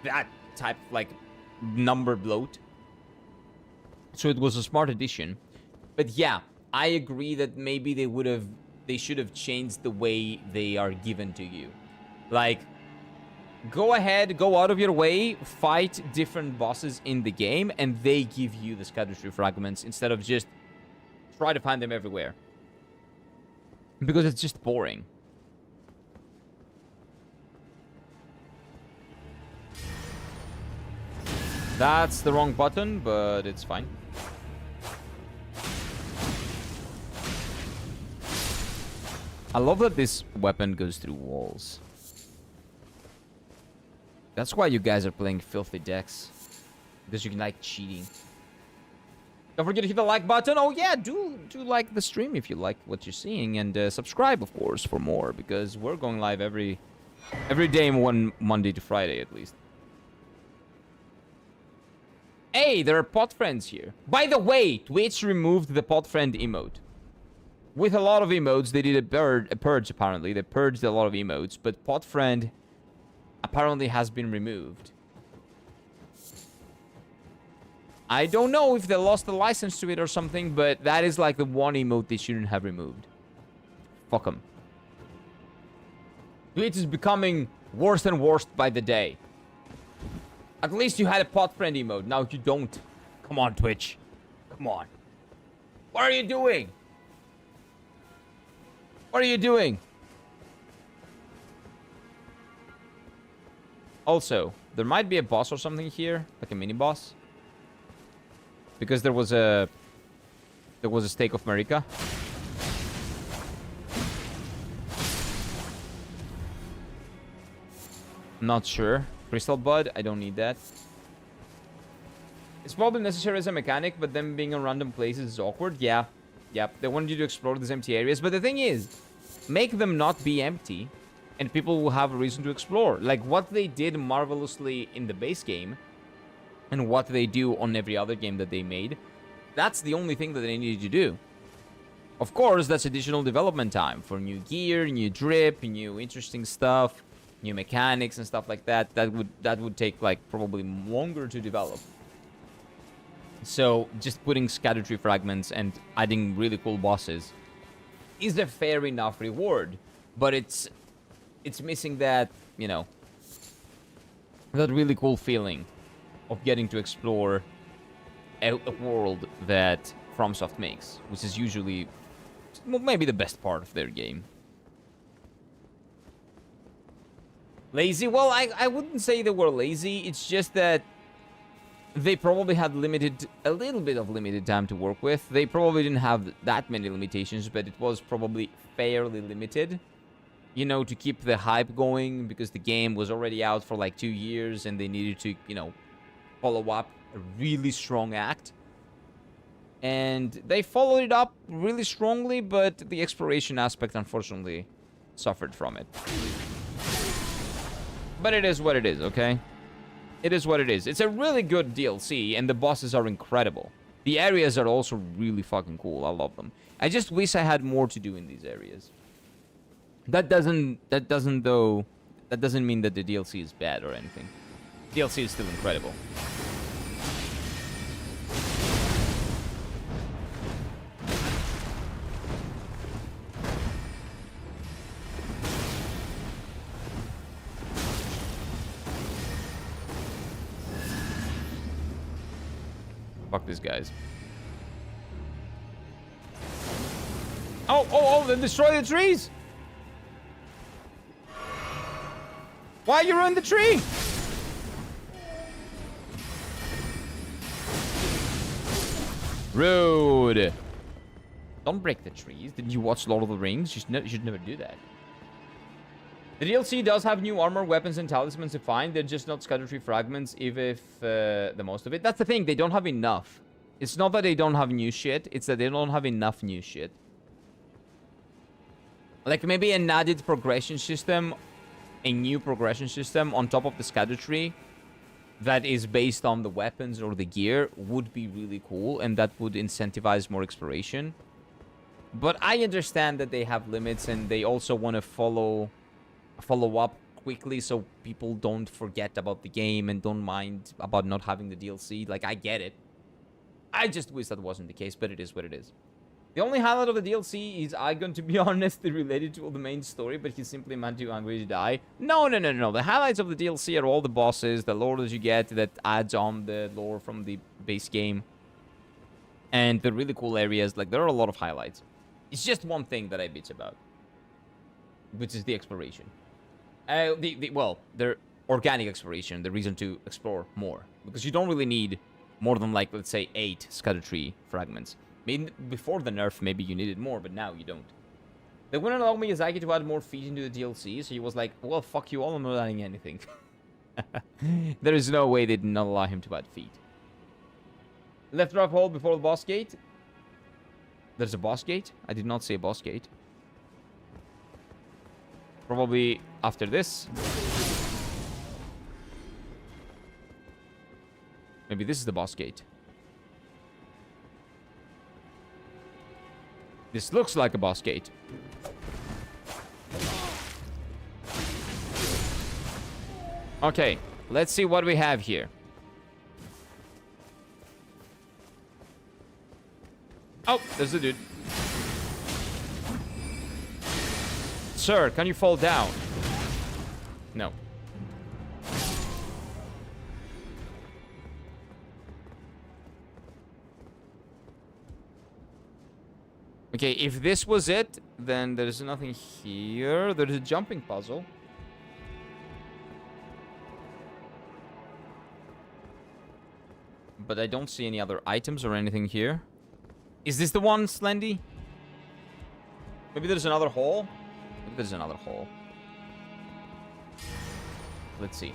that type of like number bloat. So it was a smart addition. But yeah, I agree that maybe they should have changed the way they are given to you. Like, go ahead, go out of your way, fight different bosses in the game, and they give you the scattered tree fragments instead of just try to find them everywhere. Because it's just boring. That's the wrong button, but it's fine. I love that this weapon goes through walls. That's why you guys are playing filthy decks. Because you can like cheating. Don't forget to hit the like button. Oh yeah, do like the stream if you like what you're seeing. And subscribe, of course, for more. Because we're going live every day, one Monday to Friday at least. Hey, there are pot friends here. By the way, Twitch removed the pot friend emote. With a lot of emotes, they did a purge apparently. They purged a lot of emotes, but pot friend apparently has been removed. I don't know if they lost the license to it or something, but that is like the one emote they shouldn't have removed. Fuck them. Twitch is becoming worse and worse by the day. At least you had a pot friend emote. Now you don't. Come on, Twitch. Come on. What are you doing? What are you doing? Also, there might be a boss or something here, like a mini boss. Because there was a stake of Marika. Not sure. Crystal Bud, I don't need that. It's probably necessary as a mechanic, but them being in random places is awkward. Yeah. Yep. They wanted you to explore these empty areas, but the thing is, make them not be empty, and people will have a reason to explore. Like what they did marvelously in the base game, and what they do on every other game that they made. That's the only thing that they needed to do. Of course, that's additional development time for new gear, new drip, new interesting stuff, new mechanics and stuff like that. That would take like probably longer to develop. So just putting scattered tree fragments and adding really cool bosses is a fair enough reward, but it's missing that, you know, that really cool feeling of getting to explore a world that FromSoft makes, which is usually maybe the best part of their game. Lazy? Well, I wouldn't say they were lazy. It's just that they probably had a little bit of limited time to work with. They probably didn't have that many limitations, but it was probably fairly limited. You know, to keep the hype going, because the game was already out for like 2 years and they needed to, you know, follow up a really strong act. And they followed it up really strongly, but the exploration aspect, unfortunately, suffered from it. But it is what it is, okay? It is what it is. It's a really good DLC, and the bosses are incredible. The areas are also really fucking cool. I love them. I just wish I had more to do in these areas. That doesn't mean that the DLC is bad or anything. DLC is still incredible. Fuck these guys. Oh, then destroy the trees! Why you ruin the tree? Rude. Don't break the trees. Did you watch Lord of the Rings? You should never do that. The DLC does have new armor, weapons, and talismans to find. They're just not Scattertree fragments, even if the most of it. That's the thing. They don't have enough. It's not that they don't have new shit. It's that they don't have enough new shit. Like maybe an added progression system, a new progression system on top of the Scattertree that is based on the weapons or the gear would be really cool, and that would incentivize more exploration. But I understand that they have limits, and they also want to follow up quickly so people don't forget about the game and don't mind about not having the DLC. Like, I get it. I just wish that wasn't the case, but it is what it is. The only highlight of the DLC is Igon, to be honest, related to the main story, but he's simply meant too angry to die. No. The highlights of the DLC are all the bosses, the lore that you get that adds on the lore from the base game, and the really cool areas. Like, there are a lot of highlights. It's just one thing that I bitch about, which is the exploration. Well, the organic exploration, the reason to explore more. Because you don't really need more than, like, let's say, 8 Scattertree fragments. I mean, before the nerf, maybe you needed more, but now you don't. They wouldn't allow Miyazaki to add more feet into the DLC, so he was like, well, fuck you all, I'm not adding anything. There is no way they did not allow him to add feet. Left drop hold before the boss gate. There's a boss gate? I did not see a boss gate. Probably after this. Maybe this is the boss gate. This looks like a boss gate. Okay, let's see what we have here. Oh, there's the dude. Sir, can you fall down? No. Okay, if this was it, then there's nothing here. There's a jumping puzzle. But I don't see any other items or anything here. Is this the one, Slendy? Maybe there's another hole? Maybe there's another hole. Let's see.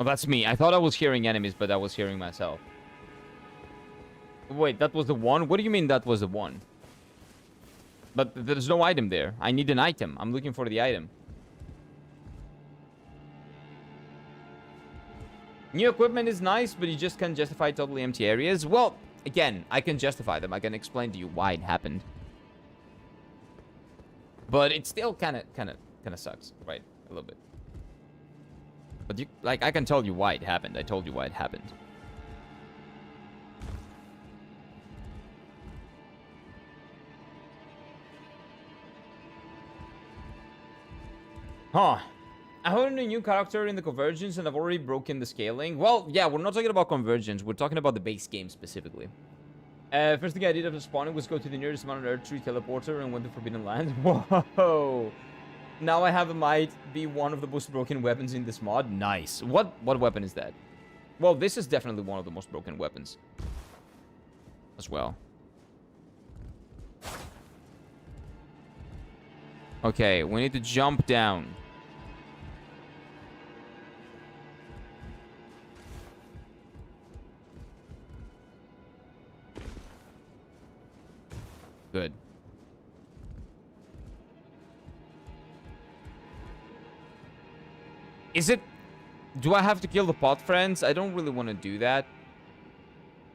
Oh, that's me. I thought I was hearing enemies, but I was hearing myself. Wait, that was the one? What do you mean that was the one? But there's no item there. I need an item. I'm looking for the item. New equipment is nice, but you just can't justify totally empty areas. Well, again, I can justify them. I can explain to you why it happened. But it still kind of sucks, right? A little bit. But you, like, I can tell you why it happened. I told you why it happened. Huh. I own a new character in the Convergence and I've already broken the scaling. Well, yeah, we're not talking about Convergence. We're talking about the base game specifically. First thing I did after spawning was go to the nearest mountain earth tree teleporter and went to Forbidden Land. Whoa! Now I have a might be one of the most broken weapons in this mod. Nice. What weapon is that? Well, this is definitely one of the most broken weapons. As well. Okay, we need to jump down. Good. Is it... Do I have to kill the pot friends? I don't really want to do that.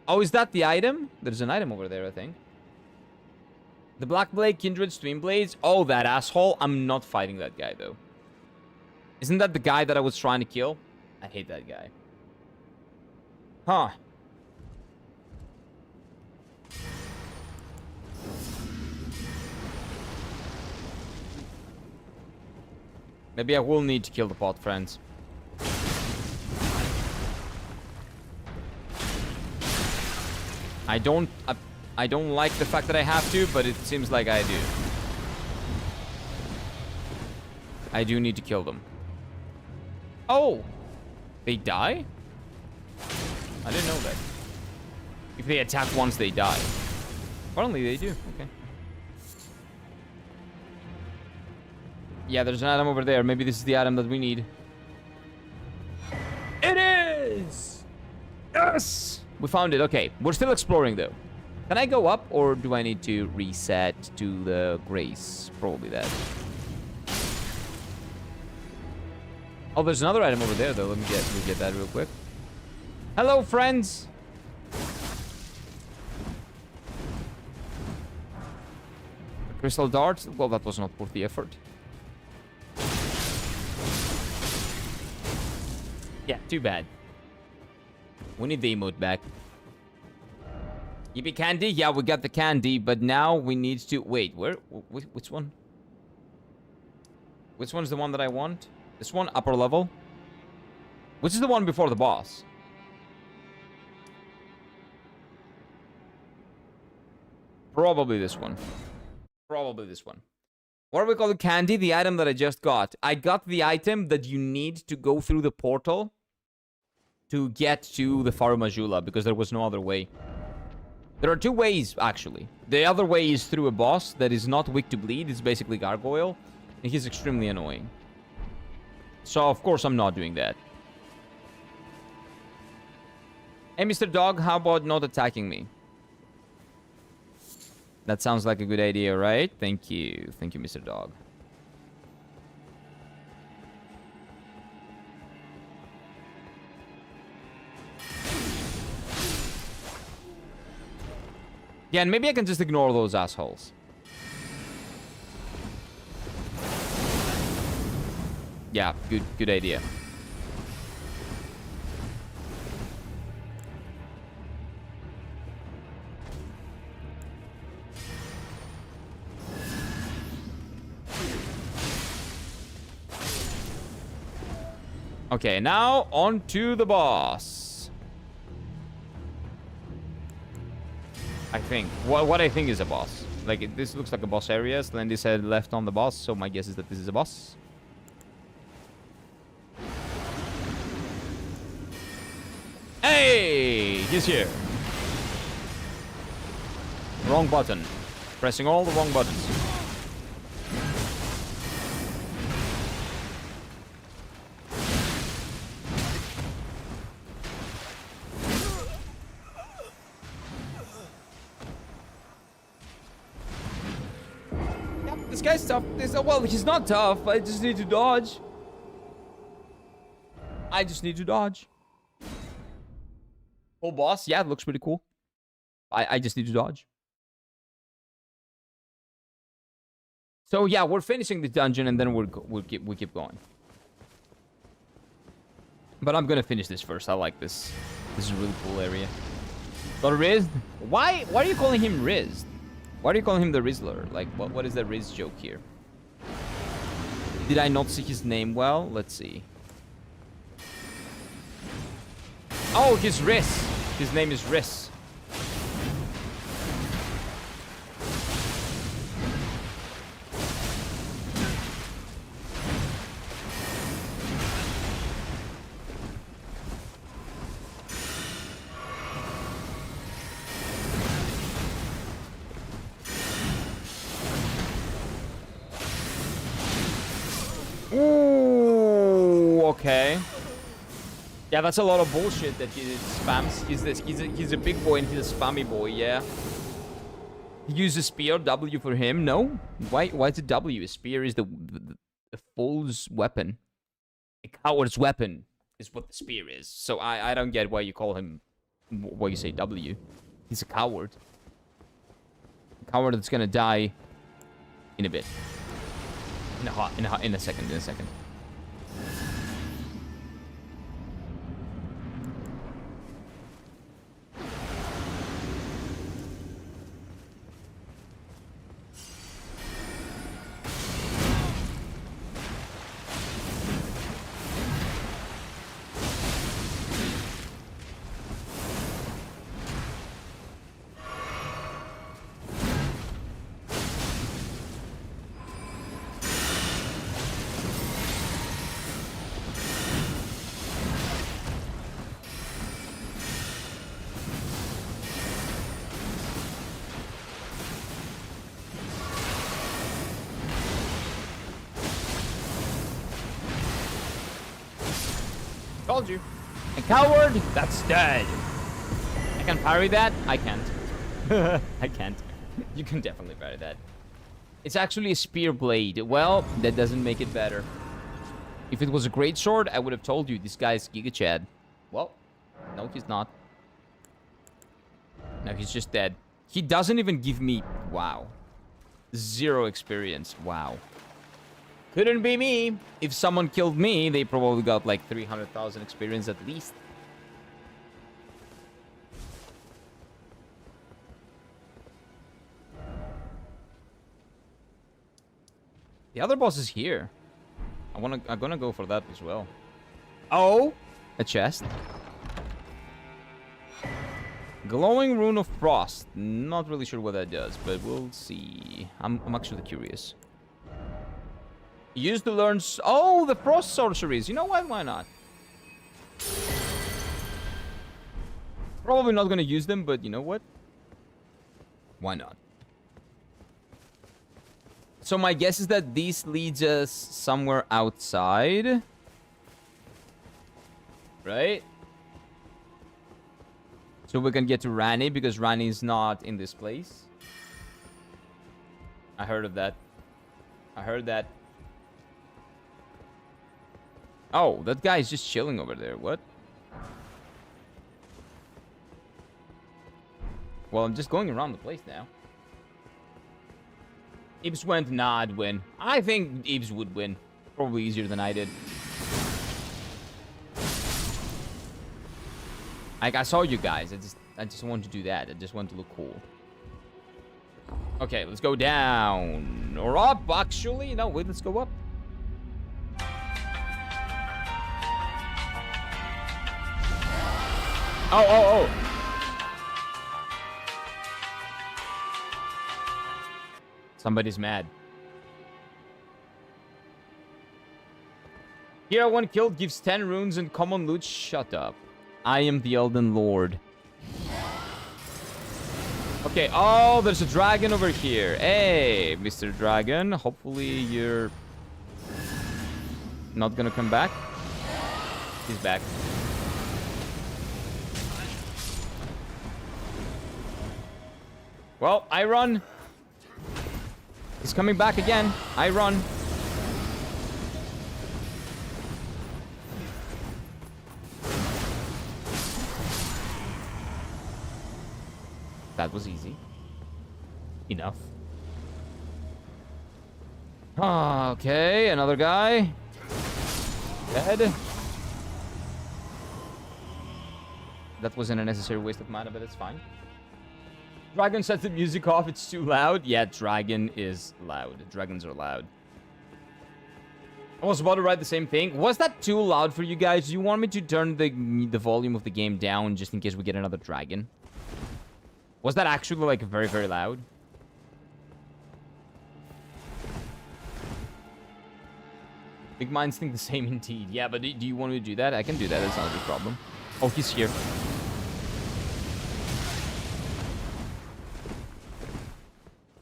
Oh, is that the item? There's an item over there, I think. The Black Blade, Kindred, Twin Blades. Oh, that asshole. I'm not fighting that guy, though. Isn't that the guy that I was trying to kill? I hate that guy. Huh. Maybe I will need to kill the pot friends. I don't like the fact that I have to, but it seems like I do. I do need to kill them. Oh! They die? I didn't know that. If they attack once, they die. Apparently they do. Okay. Yeah, there's an item over there. Maybe this is the item that we need. It is! Yes! We found it. Okay. We're still exploring, though. Can I go up, or do I need to reset to the grace? Probably that. Oh, there's another item over there, though. Let me get that real quick. Hello, friends! Crystal dart? Well, that was not worth the effort. Yeah, too bad. We need the emote back. Yippee candy? Yeah, we got the candy, but now we need to... Wait, where? Which one? Which one's the one that I want? This one? Upper level? Which is the one before the boss? Probably this one. Probably this one. What do we call the candy? The item that I just got. I got the item that you need to go through the portal to get to the Faru Majula, because there was no other way. There are two ways, actually. The other way is through a boss that is not weak to bleed. It's basically Gargoyle, and he's extremely annoying. So, of course, I'm not doing that. Hey, Mr. Dog, how about not attacking me? That sounds like a good idea, right? Thank you. Thank you, Mr. Dog. Yeah, and maybe I can just ignore those assholes. Yeah, good idea. Okay, now on to the boss. I think. What I think is a boss. Like, this looks like a boss area. Slendy said left on the boss, so my guess is that this is a boss. Hey! He's here. Wrong button. Pressing all the wrong buttons. This guy's tough. Well, he's not tough. I just need to dodge. I just need to dodge. Whole boss? Yeah, it looks pretty cool. I just need to dodge. So yeah, we're finishing the dungeon and then we keep going. But I'm gonna finish this first. I like this. This is a really cool area. But Riz, why are you calling him Riz? Why are you calling him the Rizzler? Like, what is the Riz joke here? Did I not see his name well? Let's see. Oh, he's Riz. His name is Riz. Okay. Yeah, that's a lot of bullshit that he spams. He's a big boy and he's a spammy boy, yeah. He uses spear, W for him. No? Why is it W? Spear is the fool's weapon. A coward's weapon is what the spear is. So I don't get why you call him, why you say W. He's a coward. A coward that's gonna die in a bit. In a second. Told you. A coward that's dead. I can parry that? I can't. I can't. You can definitely parry that. It's actually a spear blade. Well, that doesn't make it better. If it was a great sword, I would have told you this guy's Giga Chad. Well, no, he's not. No, he's just dead. He doesn't even give me... Wow. 0 experience. Wow. Couldn't be me. If someone killed me, they probably got like 300,000 experience at least. The other boss is here. I'm gonna go for that as well. Oh, a chest. Glowing rune of frost. Not really sure what that does, but we'll see. I'm actually curious. Used to learn... Oh, the frost sorceries. You know what? Why not? Probably not gonna use them, but you know what? Why not? So my guess is that this leads us somewhere outside. Right? So we can get to Ranni, because Ranni is not in this place. I heard of that. I heard that. Oh, that guy is just chilling over there. What? Well, I'm just going around the place now. Ibs went, nah, I'd win. I think Ibs would win. Probably easier than I did. Like, I saw you guys. I just wanted to do that. I just want to look cool. Okay, let's go down. Or up, actually. No, wait, let's go up. Oh. Somebody's mad. Hero 1 killed gives 10 runes and common loot. Shut up. I am the Elden Lord. Okay, oh, there's a dragon over here. Hey, Mr. Dragon. Hopefully you're not gonna come back. He's back. Well, I run. He's coming back again. I run. That was easy. Enough. Okay, another guy. Dead. That wasn't a necessary waste of mana, but it's fine. Dragon set the music off, it's too loud. Yeah, dragon is loud. Dragons are loud. I was about to write the same thing. Was that too loud for you guys? Do you want me to turn the volume of the game down just in case we get another dragon? Was that actually like very, very loud? Big minds think the same indeed. Yeah, but do you want me to do that? I can do that. That's not a big problem. Oh, he's here.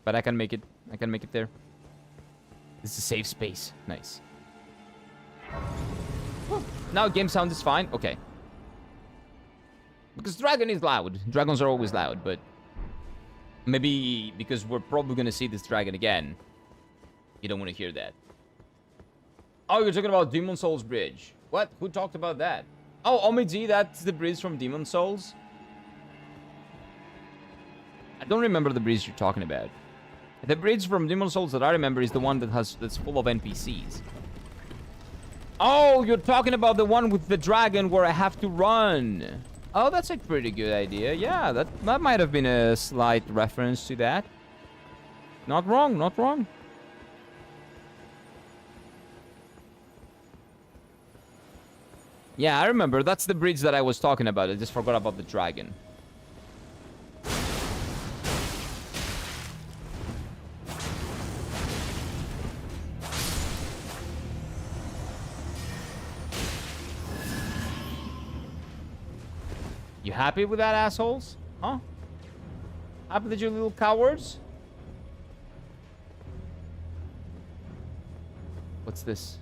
But I can make it. I can make it there. This is a safe space. Nice. Now game sound is fine. Okay. Because dragon is loud. Dragons are always loud, but maybe because we're probably gonna see this dragon again, you don't want to hear that. Oh, you're talking about Demon Souls Bridge. What? Who talked about that? Oh, Omid, that's the bridge from Demon Souls? I don't remember the bridge you're talking about. The bridge from Demon Souls that I remember is the one that's full of NPCs. Oh, you're talking about the one with the dragon where I have to run. Oh, that's a pretty good idea. Yeah, that might have been a slight reference to that. Not wrong, not wrong. Yeah, I remember. That's the bridge that I was talking about. I just forgot about the dragon. You happy with that, assholes? Huh? Happy that you little cowards? What's this?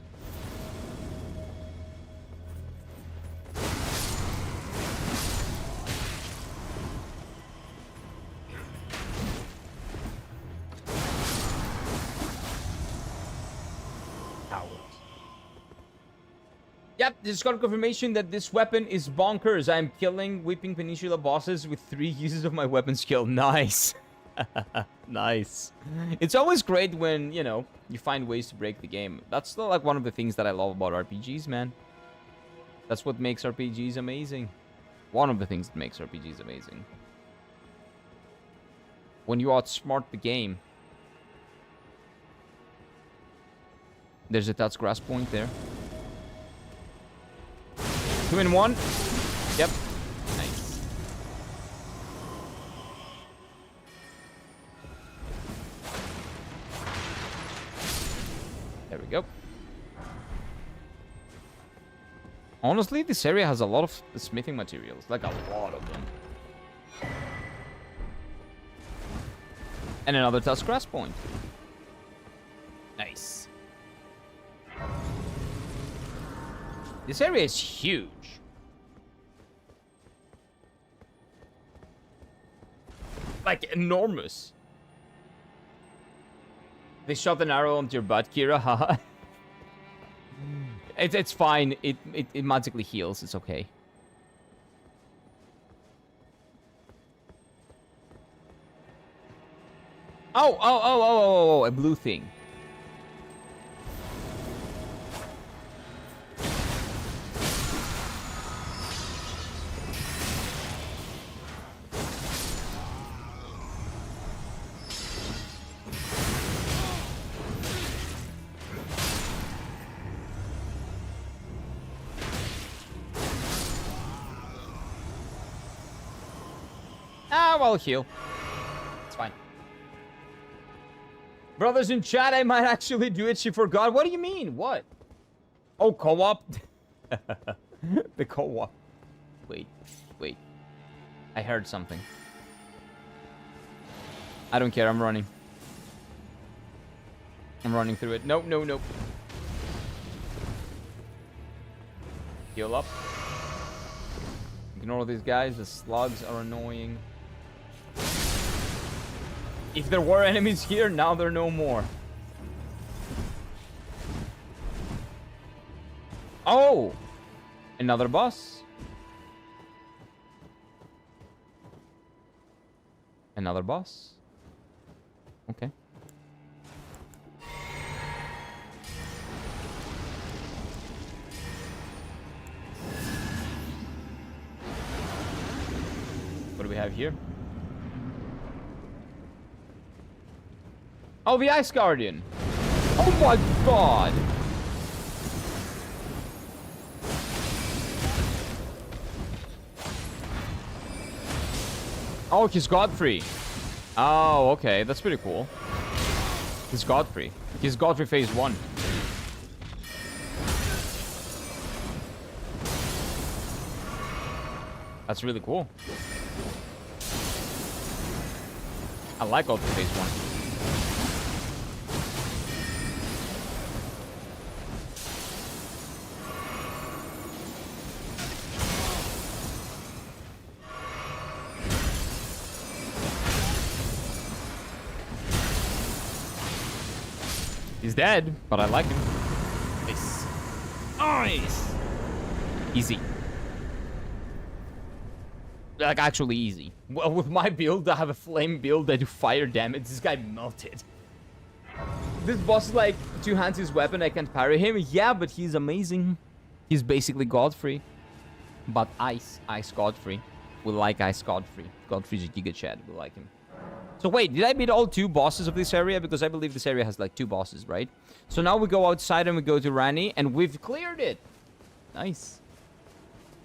Yep, just got confirmation that this weapon is bonkers. I'm killing Weeping Peninsula bosses with 3 uses of my weapon skill. Nice. Nice. It's always great when, you know, you find ways to break the game. That's still like one of the things that I love about RPGs, man. That's what makes RPGs amazing. One of the things that makes RPGs amazing. When you outsmart the game. There's a touch grass point there. 2 in 1. Yep. Nice. There we go. Honestly, this area has a lot of smithing materials. Like a lot of them. And another touch grass point. Nice. This area is huge. Like, enormous. They shot an arrow onto your butt, Kira, haha. It's fine. It magically heals. It's okay. Oh, a blue thing. I'll heal. It's fine. Brothers in chat, I might actually do it. She forgot. What do you mean? What? Oh, co-op? The co-op. Wait. I heard something. I don't care. I'm running. I'm running through it. Nope. Heal up. Ignore these guys. The slugs are annoying. If there were enemies here, now there are no more. Oh! Another boss. Another boss. Okay. What do we have here? Oh, the Ice Guardian. Oh my god. Oh, he's Godfrey. Oh, okay. That's pretty cool. He's Godfrey. He's Godfrey phase 1. That's really cool. I like Godfrey phase 1. He's dead, but I like him. Nice. Nice. Easy. Like, actually easy. Well, with my build, I have a flame build. I do fire damage. This guy melted. This boss is like, two hands his weapon. I can't parry him. Yeah, but he's amazing. He's basically Godfrey. But Ice Godfrey. We like Ice Godfrey. Godfrey's a Giga Chad. We like him. So wait, did I beat all 2 bosses of this area? Because I believe this area has like 2 bosses, right? So now we go outside and we go to Ranni. And we've cleared it. Nice.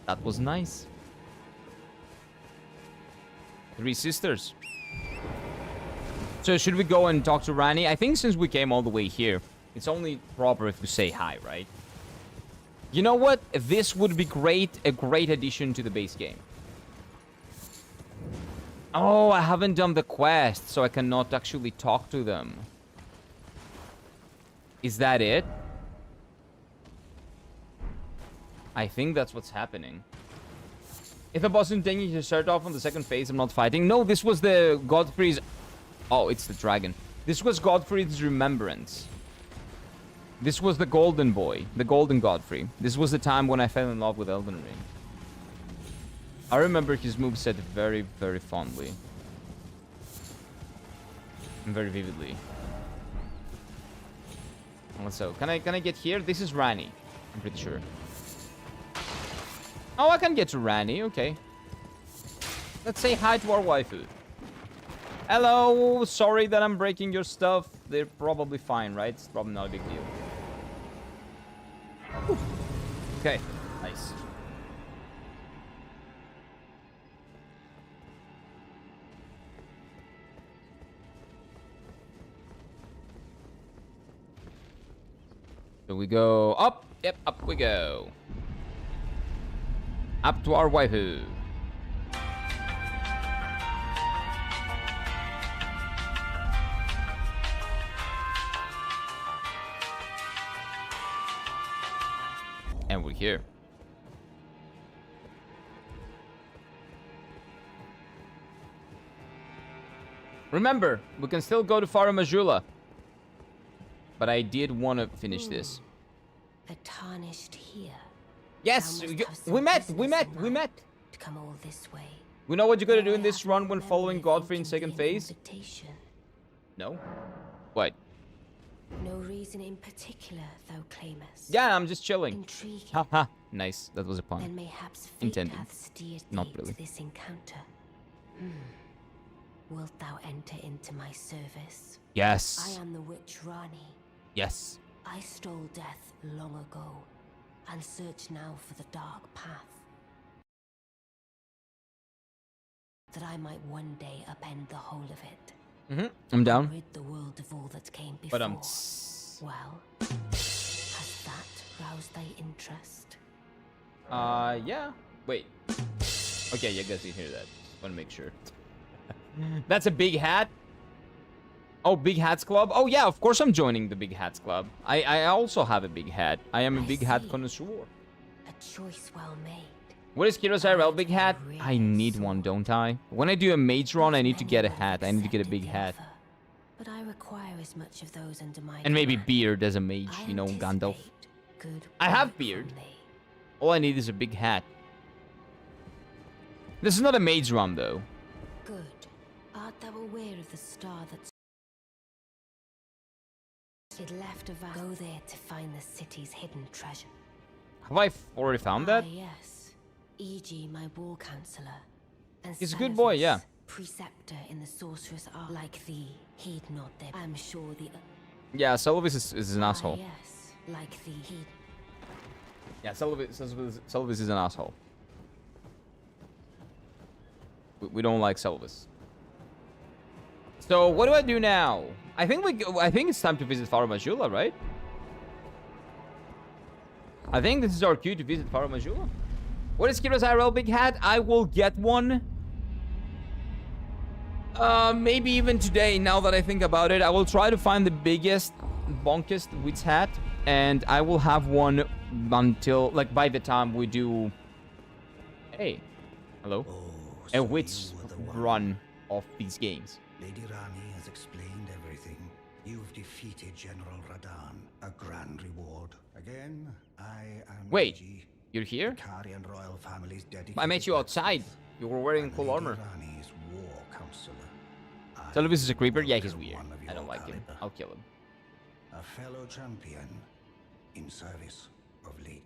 That was nice. 3 sisters. So should we go and talk to Ranni? I think since we came all the way here, it's only proper if we say hi, right? You know what? This would be great. A great addition to the base game. Oh, I haven't done the quest, so I cannot actually talk to them. Is that it? I think that's what's happening. If a boss intending to start off on the second phase, I'm not fighting. No, this was the Godfrey's... Oh, it's the dragon. This was Godfrey's remembrance. This was the golden boy. The golden Godfrey. This was the time when I fell in love with Elden Ring. I remember his moveset very, very fondly. And very vividly. So, can I get here? This is Ranni. I'm pretty sure. Oh, I can get to Ranni. Okay. Let's say hi to our waifu. Hello. Sorry that I'm breaking your stuff. They're probably fine, right? It's probably not a big deal. Whew. Okay. Nice. So we go up. Yep, up we go. Up to our waifu. And we're here. Remember, we can still go to Farum Azula. But I did want to finish this.
The tarnished here.
Yes, we met.
To come all this way.
We know what you're gonna do in this run when following Godfrey in second phase.
Invitation.
No? What?
No reason in particular, though, Claimus.
Yeah, I'm just chilling.
Intriguing.
Haha, nice. That was a pun.
Then mayhaps fate
Intended.
hath steered
Not
thee
really.
to this encounter. Wilt thou enter into my service?
Yes.
I am the witch Ranni.
Yes.
I stole death long ago, and search now for the dark path, that I might one day upend the whole of it.
I'm down.
Rid the world of all that came before.
But
Well, has that roused thy interest?
Yeah. Wait. Okay, you guys can hear that. Want to make sure. That's a big hat. Oh, Big Hats Club? Oh, yeah, of course I'm joining the Big Hats Club. I also have a big hat. I am a big hat connoisseur.
A choice well made.
What is Kiro's IRL big hat? I need one, don't I? When I do a mage run, I need to get a hat. I need to get a big hat.
But I require as much of those under my
And maybe
command.
beard as a mage,
I
you know, Gandalf.
anticipate good
I have
work
beard.
from thee.
All I need is a big hat. This is not a mage run, though.
Good. Art thou aware of the star that's it left of us? Go there to find the city's hidden treasure.
Have I already found that?
Ah, yes. E.g., my war counselor. And
He's a good boy, yeah.
Preceptor in the sorcerer's art. Like thee, heed not them. I'm sure the...
Yeah, Selvis is an asshole.
yes. Like thee, heed...
Yeah, Selvis is an asshole. We don't like Selvis. So what do I do now? I think it's time to visit Farum Azula, right? I think this is our cue to visit Farum Azula. What is Kiro's IRL big hat? I will get one. Maybe even today, now that I think about it. I will try to find the biggest, bonkest witch hat. And I will have one until, like, by the time we do... Hey. Hello?
Oh,
A
so
witch
you were the one.
run of these games.
Lady Ranni has explained everything. You've defeated General Radan. A grand reward. Again, I am
Wait,
Luigi,
you're here?
Karian royal family's dedicated.
I met you outside. You were wearing
and
cool
Lady
armor.
Ranni's war counselor.
So Lewis is a creeper? Yeah, he's
welcome
weird.
one of
I don't
your
like him.
caliber.
I'll kill him.
A fellow champion in service of Lee.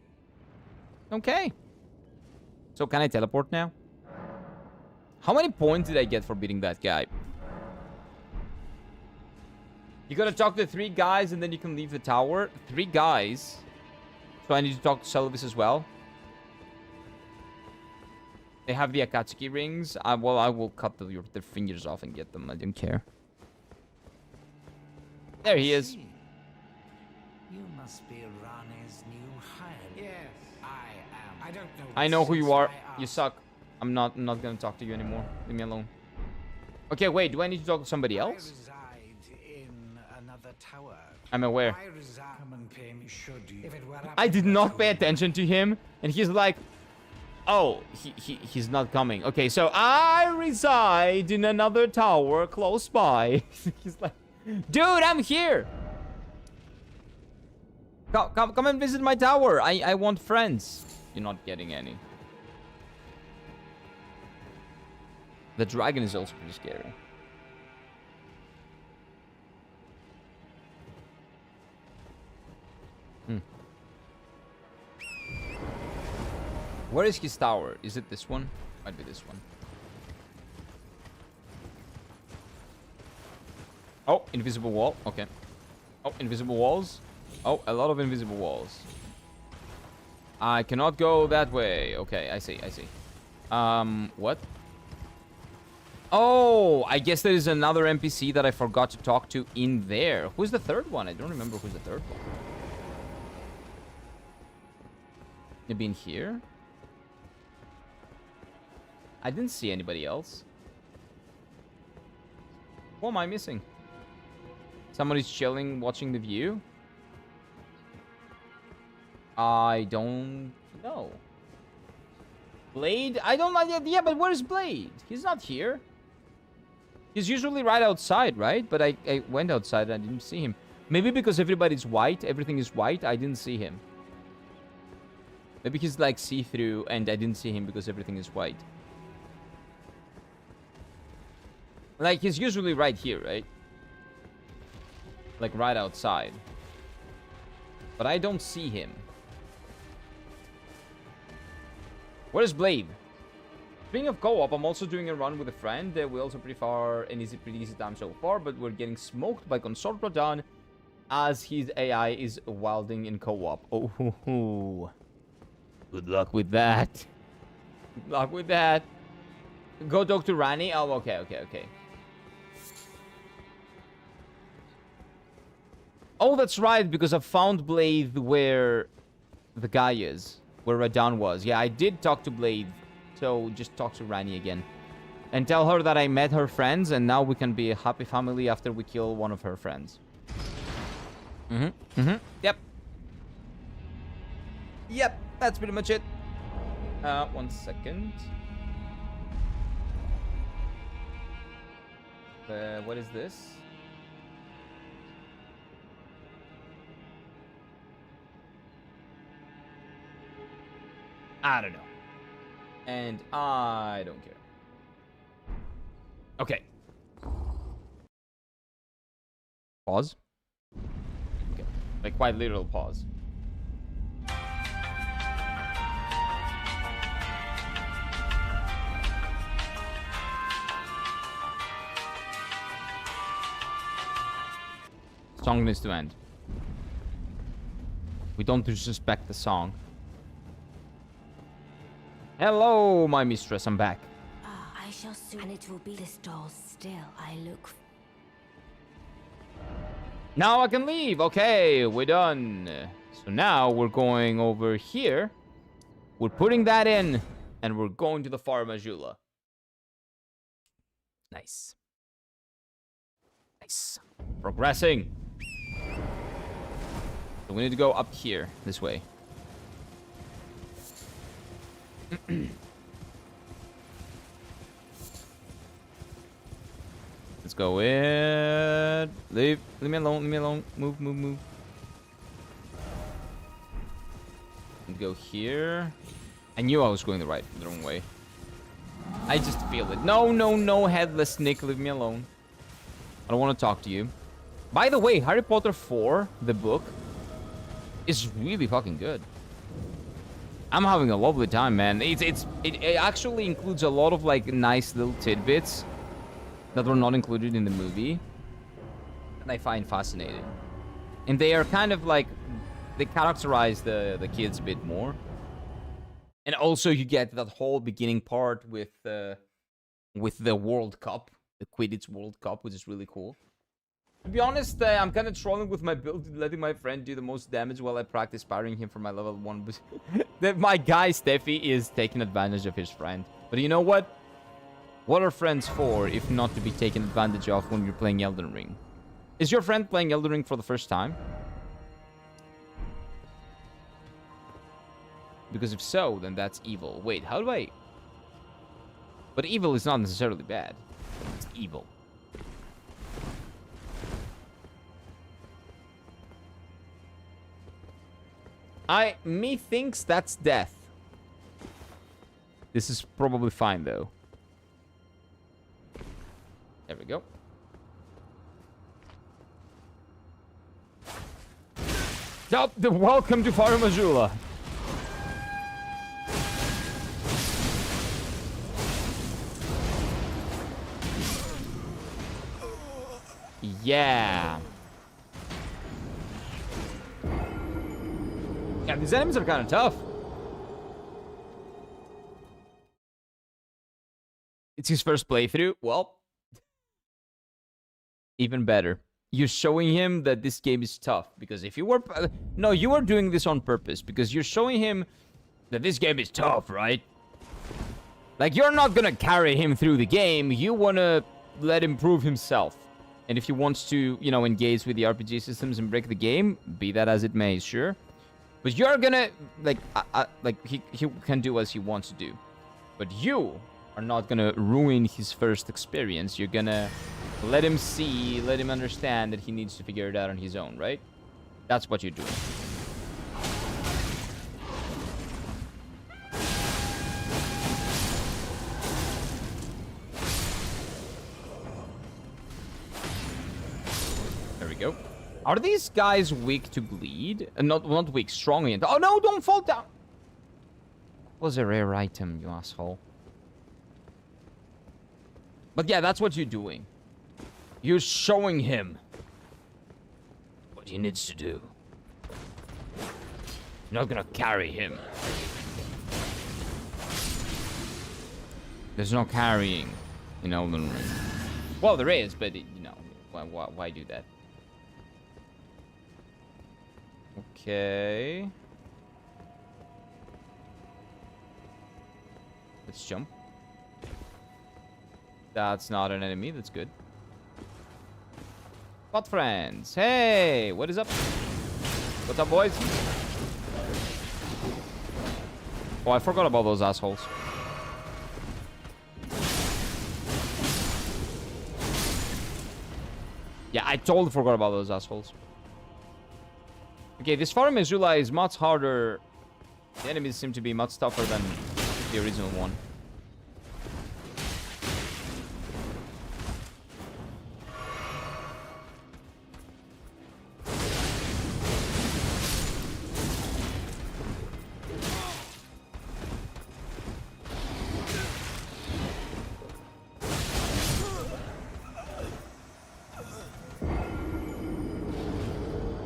Okay. So can I teleport now? How many points did I get for beating that guy? You gotta talk to 3 guys and then you can leave the tower. 3 guys. So I need to talk to Selvis as well. They have the Akatsuki rings. Well, I will cut their fingers off and get them. I don't care. There he is.
You must be Ranni's new hire.
Yes. I don't know.
I know who you are. You
asked.
suck. I'm not gonna talk to you anymore. Leave me alone. Okay, wait. Do I need to talk to somebody
I
else?
reside in another tower.
I'm aware.
I reside. Come and pay me, should you? If it were up
I did
to
not
us,
pay attention to him, and he's like, "Oh, he's not coming." Okay, so I reside in another tower close by. He's like, "Dude, I'm here. Come and visit my tower. I want friends." You're not getting any. The dragon is also pretty scary. Where is his tower? Is it this one? Might be this one. Oh, invisible wall. Okay. Oh, invisible walls. Oh, a lot of invisible walls. I cannot go that way. Okay, I see. What? Oh, I guess there is another NPC that I forgot to talk to in there. Who's the third one? I don't remember who's the third one. Maybe in here? I didn't see anybody else. What am I missing? Somebody's chilling, watching the view? I don't know. Blade? I don't know. Yeah, but where's Blade? He's not here. He's usually right outside, right? But I went outside and I didn't see him. Maybe because everybody's white, everything is white, I didn't see him. Maybe he's like see-through and I didn't see him because everything is white. Like, he's usually right here, right? Like, right outside. But I don't see him. Where's Blade? Speaking of co-op, I'm also doing a run with a friend. We're also pretty easy time so far, but we're getting smoked by Consort Radan as his AI is wilding in co-op. Oh, good luck with that. Good luck with that. Go talk to Ranni. Oh, okay. Oh, that's right, because I found Blade where the guy is. Where Radan was. Yeah, I did talk to Blade. So just talk to Ranni again. And tell her that I met her friends and now we can be a happy family after we kill one of her friends. Yep. Yep, that's pretty much it. 1 second. What is this? I don't know. And I don't care. Okay. Pause. Okay. Like quite literal pause. Song needs to end. We don't disrespect the song. Hello, my mistress. I'm back.
I shall soon, and it will be this doll still. I look.
Now I can leave. Okay, we're done. So now we're going over here. We're putting that in, and we're going to the Farm Azula. Nice. Nice. Progressing. So we need to go up here, this way. Let's go in. Leave me alone. Leave me alone. Move, move, move. And go here. I knew I was going the wrong way. I just feel it. No, no, no, headless Nick. Leave me alone. I don't want to talk to you. By the way, Harry Potter 4, the book, is really fucking good. I'm having a lovely time, man. It actually includes a lot of like nice little tidbits that were not included in the movie that I find fascinating. And they are kind of like, they characterize the kids a bit more. And also you get that whole beginning part with the World Cup, the Quidditch World Cup, which is really cool. To be honest, I'm kind of trolling with my build, letting my friend do the most damage while I practice parrying him for my level 1. But my guy, Steffi, is taking advantage of his friend. But you know what? What are friends for if not to be taken advantage of when you're playing Elden Ring? Is your friend playing Elden Ring for the first time? Because if so, then that's evil. Wait, how do I... But evil is not necessarily bad. It's evil. Methinks that's death. This is probably fine, though. There we go. Oh, welcome to Far Majula. Yeah. Yeah, these enemies are kind of tough. It's his first playthrough. Well, even better. You're showing him that this game is tough. Because if you were... No, you are doing this on purpose. Because you're showing him that this game is tough, right? Like, you're not gonna carry him through the game. You wanna let him prove himself. And if he wants to, you know, engage with the RPG systems and break the game, be that as it may, sure. But you're gonna, like he can do as he wants to do. But you are not gonna ruin his first experience. You're gonna let him see, let him understand that he needs to figure it out on his own, right? That's what you're doing. Go. Are these guys weak to bleed? Not weak, strong. Oh no, don't fall down. That was a rare item, you asshole. But yeah, that's what you're doing. You're showing him what he needs to do. You're not gonna carry him. There's no carrying in Elden Ring. Well, there is, but you know, why do that? Okay. Let's jump. That's not an enemy. That's good. Bot friends. Hey, what is up? What's up, boys? Oh, I forgot about those assholes. Yeah, I totally forgot about those assholes. Okay, this Far Majula is much harder. The enemies seem to be much tougher than the original one.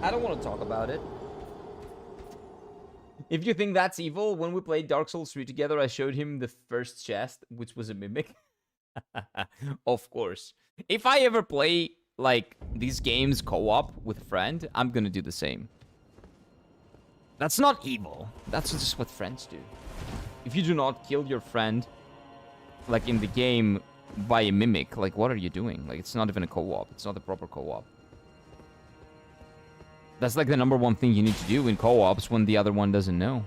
I don't want to talk about it. If you think that's evil, when we played Dark Souls 3 together, I showed him the first chest, which was a mimic. Of course. If I ever play, like, these games co-op with a friend, I'm gonna do the same. That's not evil. That's just what friends do. If you do not kill your friend, like, in the game by a mimic, like, what are you doing? Like, it's not even a co-op. It's not a proper co-op. That's like the #1 thing you need to do in co-ops when the other one doesn't know.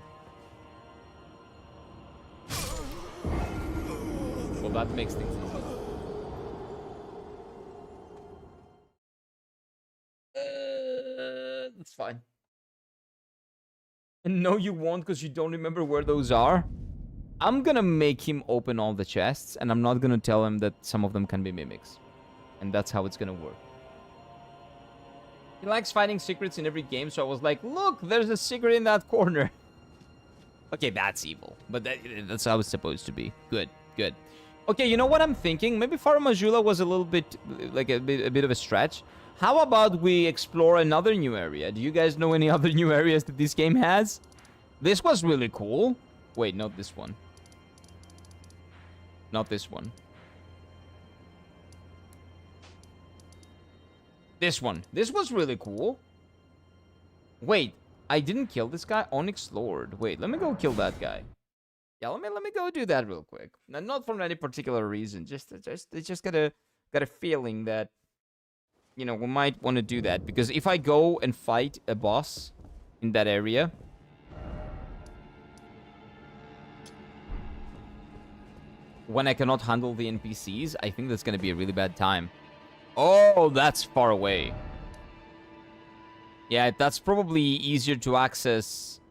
Well, that makes things easy. That's fine. And no, you won't because you don't remember where those are. I'm gonna make him open all the chests, and I'm not gonna tell him that some of them can be mimics. And that's how it's gonna work. He likes finding secrets in every game, so I was like, look, there's a secret in that corner. Okay, that's evil, but that's how it's supposed to be. Good, good. Okay, you know what I'm thinking? Maybe Faramajula was a little bit, like a bit of a stretch. How about we explore another new area? Do you guys know any other new areas that this game has? This was really cool. Wait, not this one. Not this one. This one. This was really cool. Wait, I didn't kill this guy? Onyx Lord. Wait, let me go kill that guy. Yeah, let me go do that real quick. And not for any particular reason. Just got a feeling that, you know, we might want to do that. Because if I go and fight a boss in that area, when I cannot handle the NPCs, I think that's going to be a really bad time. Oh, that's far away. Yeah, that's probably easier to access.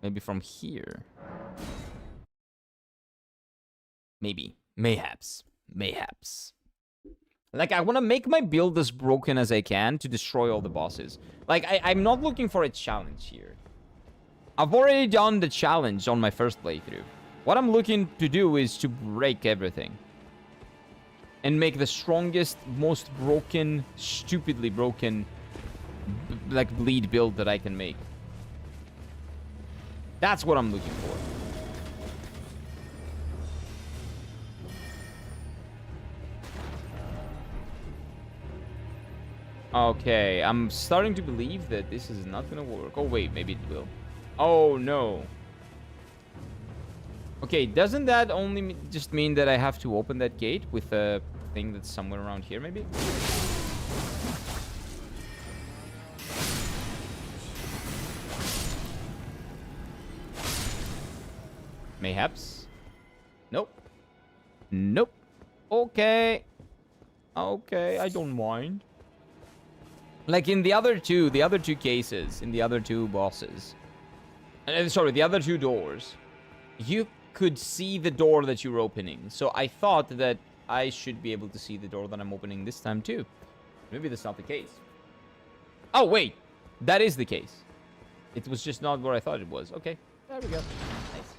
Maybe from here. Maybe. Mayhaps. Mayhaps. Like, I want to make my build as broken as I can to destroy all the bosses. Like, I'm not looking for a challenge here. I've already done the challenge on my first playthrough. What I'm looking to do is to break everything. And make the strongest, most broken, stupidly broken, like, bleed build that I can make. That's what I'm looking for. Okay, I'm starting to believe that this is not gonna work. Oh, wait, maybe it will. Oh, no. Okay, doesn't that only just mean that I have to open that gate with a thing that's somewhere around here, maybe? Mayhaps. Nope. Nope. Okay. Okay, I don't mind. Like in the other two cases, in the other two bosses. Sorry, the other two doors. You could see the door that you're opening. So I thought that I should be able to see the door that I'm opening this time too. Maybe that's not the case. Oh, wait. That is the case. It was just not where I thought it was. Okay, there we go. Nice.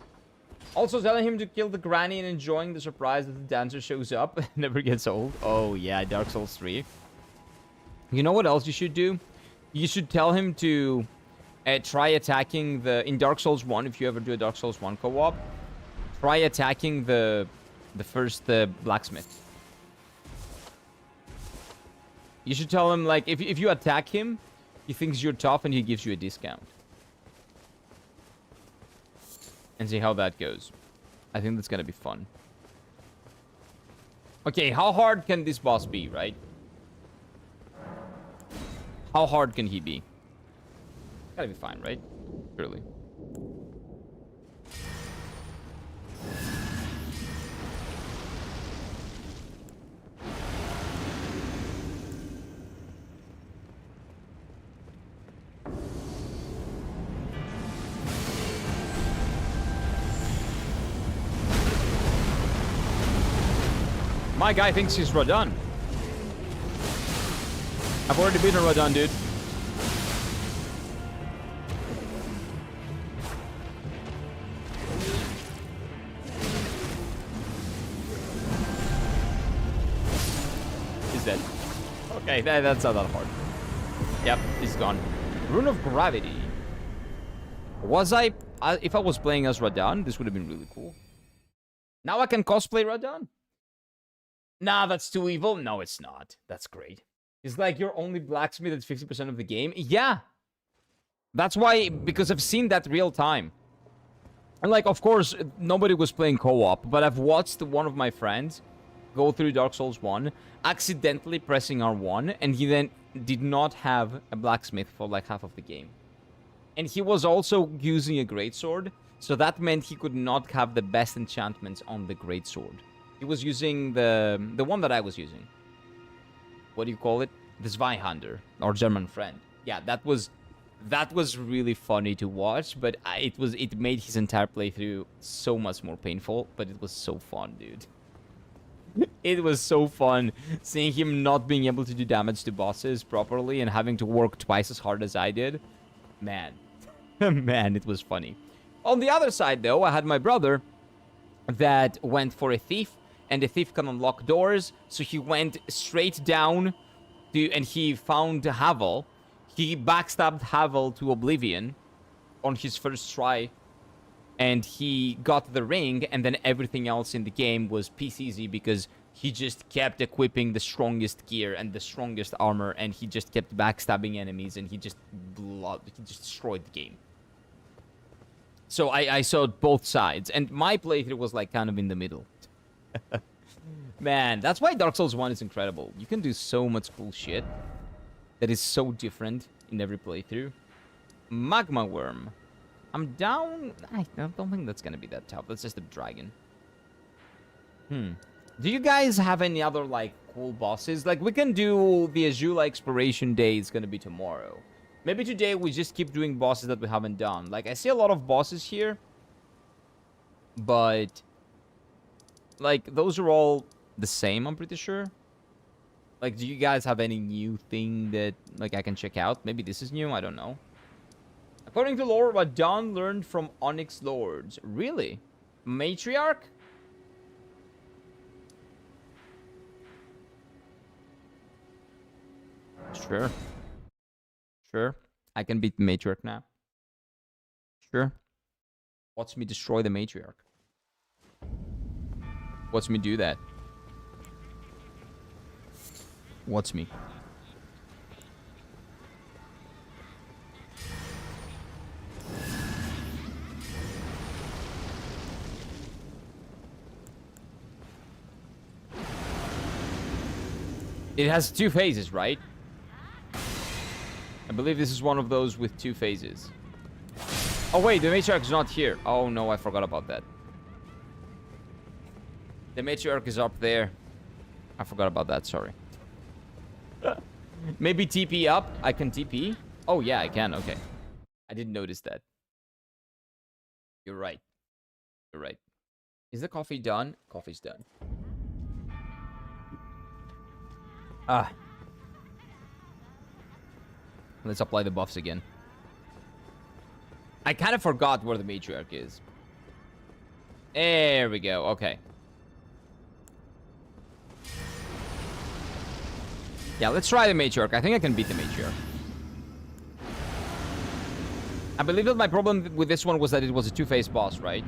Also telling him to kill the granny and enjoying the surprise that the dancer shows up. Never gets old. Oh, yeah, Dark Souls 3. You know what else you should do? You should tell him to try attacking the... In Dark Souls 1, if you ever do a Dark Souls 1 co-op, try attacking the first blacksmith. You should tell him, like, if you attack him, he thinks you're tough and he gives you a discount. And see how that goes. I think that's gonna be fun. Okay, how hard can this boss be, right? How hard can he be? Gotta be fine, right? Surely. My guy thinks he's Radon. I've already beaten Radon, dude. He's dead. Okay, that's not that hard. Yep, he's gone. Rune of Gravity. Was I... if I was playing as Radon, this would have been really cool. Now I can cosplay Radon? Nah, that's too evil. No, it's not. That's great. It's like your only blacksmith that's 50% of the game. Yeah. That's why, because I've seen that real time. And like, of course, nobody was playing co-op, but I've watched one of my friends go through Dark Souls 1, accidentally pressing R1, and he then did not have a blacksmith for like half of the game. And he was also using a greatsword, so that meant he could not have the best enchantments on the greatsword. He was using the one that I was using. What do you call it? The Zweihander, or German friend. yeah, that was really funny to watch, but it made his entire playthrough so much more painful, but it was so fun, dude. It was so fun seeing him not being able to do damage to bosses properly and having to work twice as hard as I did. Man. Man, it was funny. On the other side, though, I had my brother that went for a thief, and the thief can unlock doors, so he went straight down and he found Havel. He backstabbed Havel to oblivion on his first try, and he got the ring, and then everything else in the game was piece easy because he just kept equipping the strongest gear and the strongest armor, and he just kept backstabbing enemies, and he just destroyed the game. So I saw both sides, and my playthrough was like kind of in the middle. Man, that's why Dark Souls 1 is incredible. You can do so much cool shit that is so different in every playthrough. Magma Worm. I'm down. I don't think that's gonna be that tough. That's just a dragon. Do you guys have any other, like, cool bosses? Like, we can do the Azula Exploration Day. It's gonna be tomorrow. Maybe today we just keep doing bosses that we haven't done. Like, I see a lot of bosses here, but, like, those are all the same, I'm pretty sure. Like, do you guys have any new thing that, like, I can check out? Maybe this is new, I don't know. According to lore, what Dawn learned from Onyx Lords. Really? Matriarch? Sure. Sure. I can beat the Matriarch now. Sure. Watch me destroy the Matriarch. Watch me do that. Watch me. It has 2 phases, right? I believe this is one of those with 2 phases. Oh wait, the Matriarch is not here. Oh no, I forgot about that. The Matriarch is up there. I forgot about that, sorry. Maybe TP up? I can TP? Oh yeah, I can, okay. I didn't notice that. You're right. You're right. Is the coffee done? Coffee's done. Ah. Let's apply the buffs again. I kind of forgot where the Matriarch is. There we go. Okay. Yeah, let's try the Matriarch. I think I can beat the Matriarch. I believe that my problem with this one was that it was a 2-phase boss, right?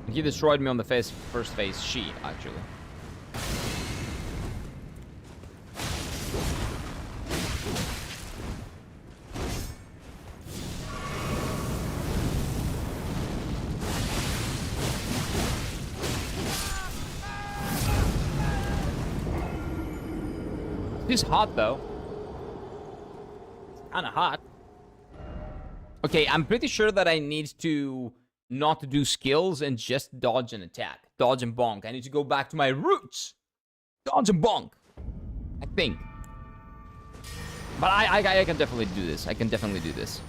He destroyed me on the first phase. She, actually. It's hot, though. It's kind of hot. Okay, I'm pretty sure that I need to not do skills and just dodge and attack. Dodge and bonk. I need to go back to my roots. Dodge and bonk. I think. But I can definitely do this. I can definitely do this.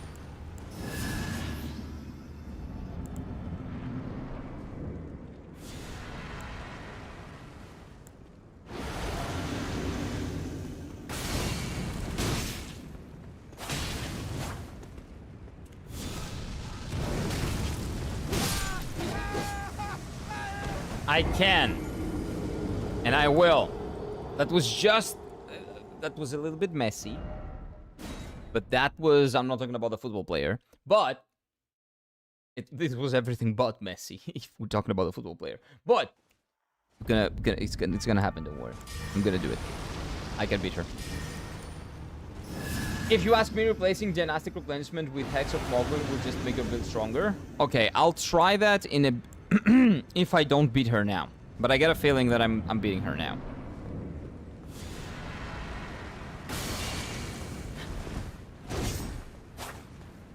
I can. And I will. That was just... that was a little bit messy. But that was... I'm not talking about the football player. But... this was everything but messy. If we're talking about the football player. But... it's gonna happen, don't worry. I'm gonna do it. I can beat her. If you ask me, replacing Dynastic Replenishment with Hex of Moblin will just make her build stronger. Okay, I'll try that in a... if I don't beat her now. But I get a feeling that I'm beating her now.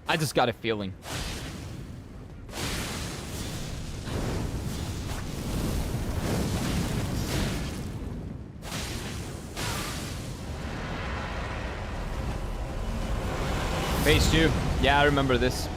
I just got a feeling. Phase 2. Yeah, I remember this.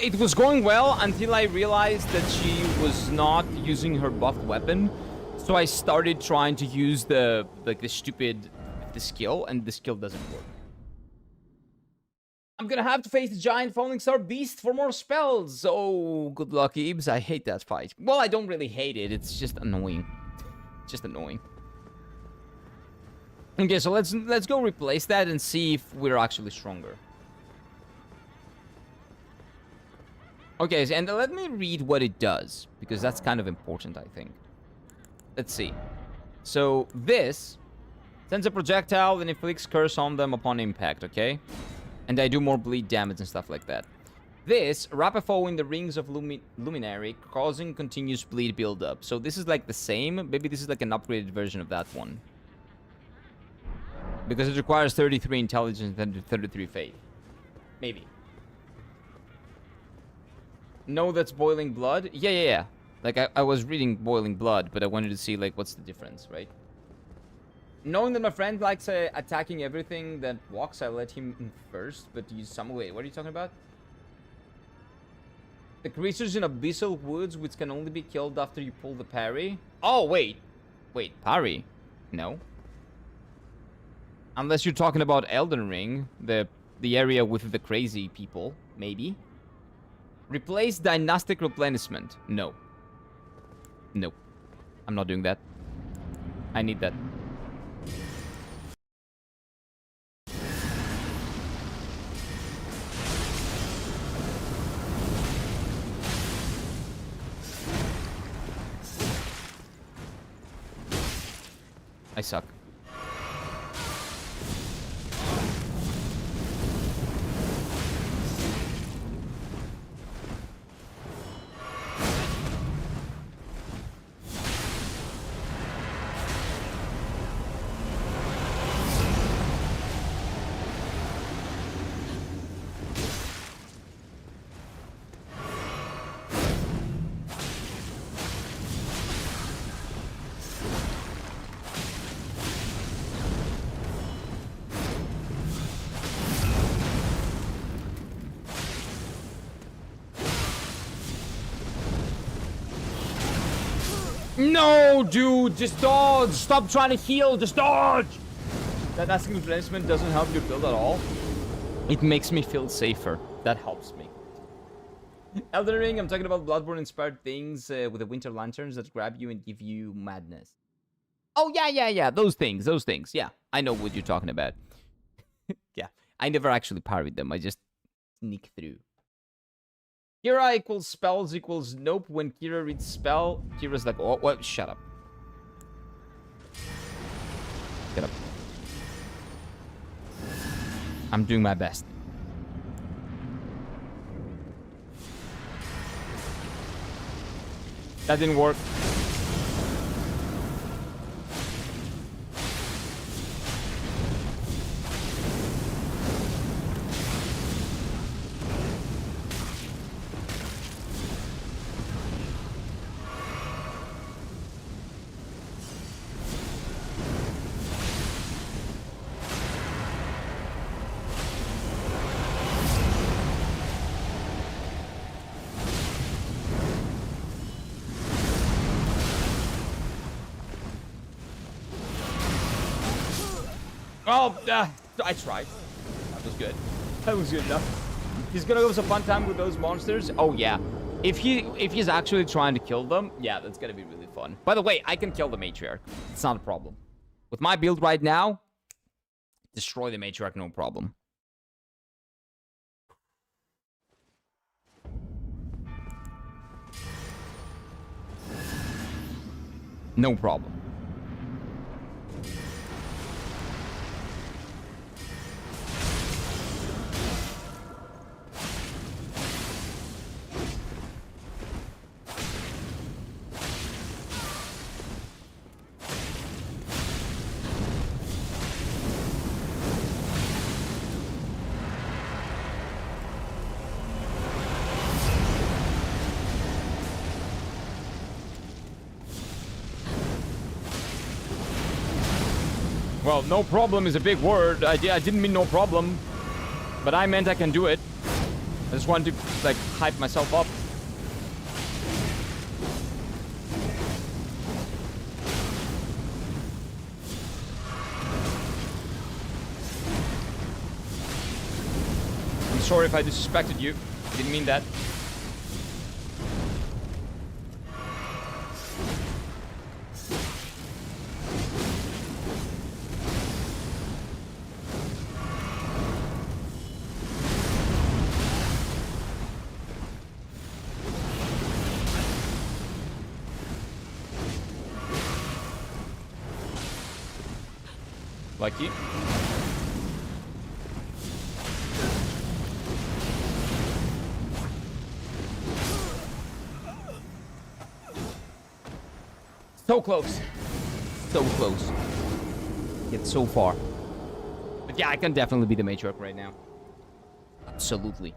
It was going well until I realized that she was not using her buffed weapon. So I started trying to use the stupid skill, and the skill doesn't work. I'm gonna have to face the giant falling star beast for more spells. Oh, good luck, Ibs. I hate that fight. Well, I don't really hate it. It's just annoying. Just annoying. Okay, so let's go replace that and see if we're actually stronger. Okay, and let me read what it does, because that's kind of important, I think. Let's see. So, this sends a projectile and inflicts curse on them upon impact, okay? And I do more bleed damage and stuff like that. This, wrap a foe in the rings of luminary, causing continuous bleed buildup. So this is like the same. Maybe this is like an upgraded version of that one. Because it requires 33 intelligence and 33 faith. Maybe. No, that's boiling blood? Yeah. Like, I was reading boiling blood, but I wanted to see, like, what's the difference, right? Knowing that my friend likes attacking everything that walks, I let him in first, but use some... Wait, what are you talking about? The creatures in abyssal woods, which can only be killed after you pull the parry? Oh, wait. Wait, parry? No. Unless you're talking about Elden Ring, the area with the crazy people, maybe. Replace dynastic replenishment. No. Nope. I'm not doing that. I need that. I suck. No, dude, just dodge. Stop trying to heal, just dodge. That asking replenishment doesn't help your build at all. It makes me feel safer. That helps me. Elden Ring, I'm talking about Bloodborne-inspired things with the winter lanterns that grab you and give you madness. Oh, yeah. Those things. Yeah, I know what you're talking about. Yeah, I never actually parried them. I just sneak through. Kira equals spells equals nope. When Kira reads spell, Kira's like, oh, what? Shut up. Get up. I'm doing my best. That didn't work. Oh, I tried. That was good. That was good enough. He's gonna have some fun time with those monsters. Oh yeah. If he's actually trying to kill them, yeah, that's gonna be really fun. By the way, I can kill the matriarch. It's not a problem With my build right now, destroy the matriarch, no problem. No problem. Well, no problem is a big word. I didn't mean no problem. But I meant I can do it. I just wanted to, like, hype myself up. I'm sorry if I disrespected you. I didn't mean that. Lucky. So close. So close. Yet so far. But yeah, I can definitely be the matriarch right now. Absolutely.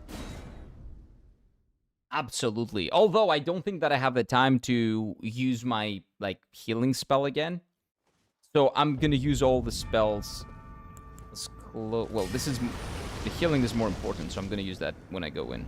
Absolutely. Although I don't think that I have the time to use my, like, healing spell again. So I'm gonna use all the spells. Well, this is... The healing is more important, so I'm gonna use that when I go in.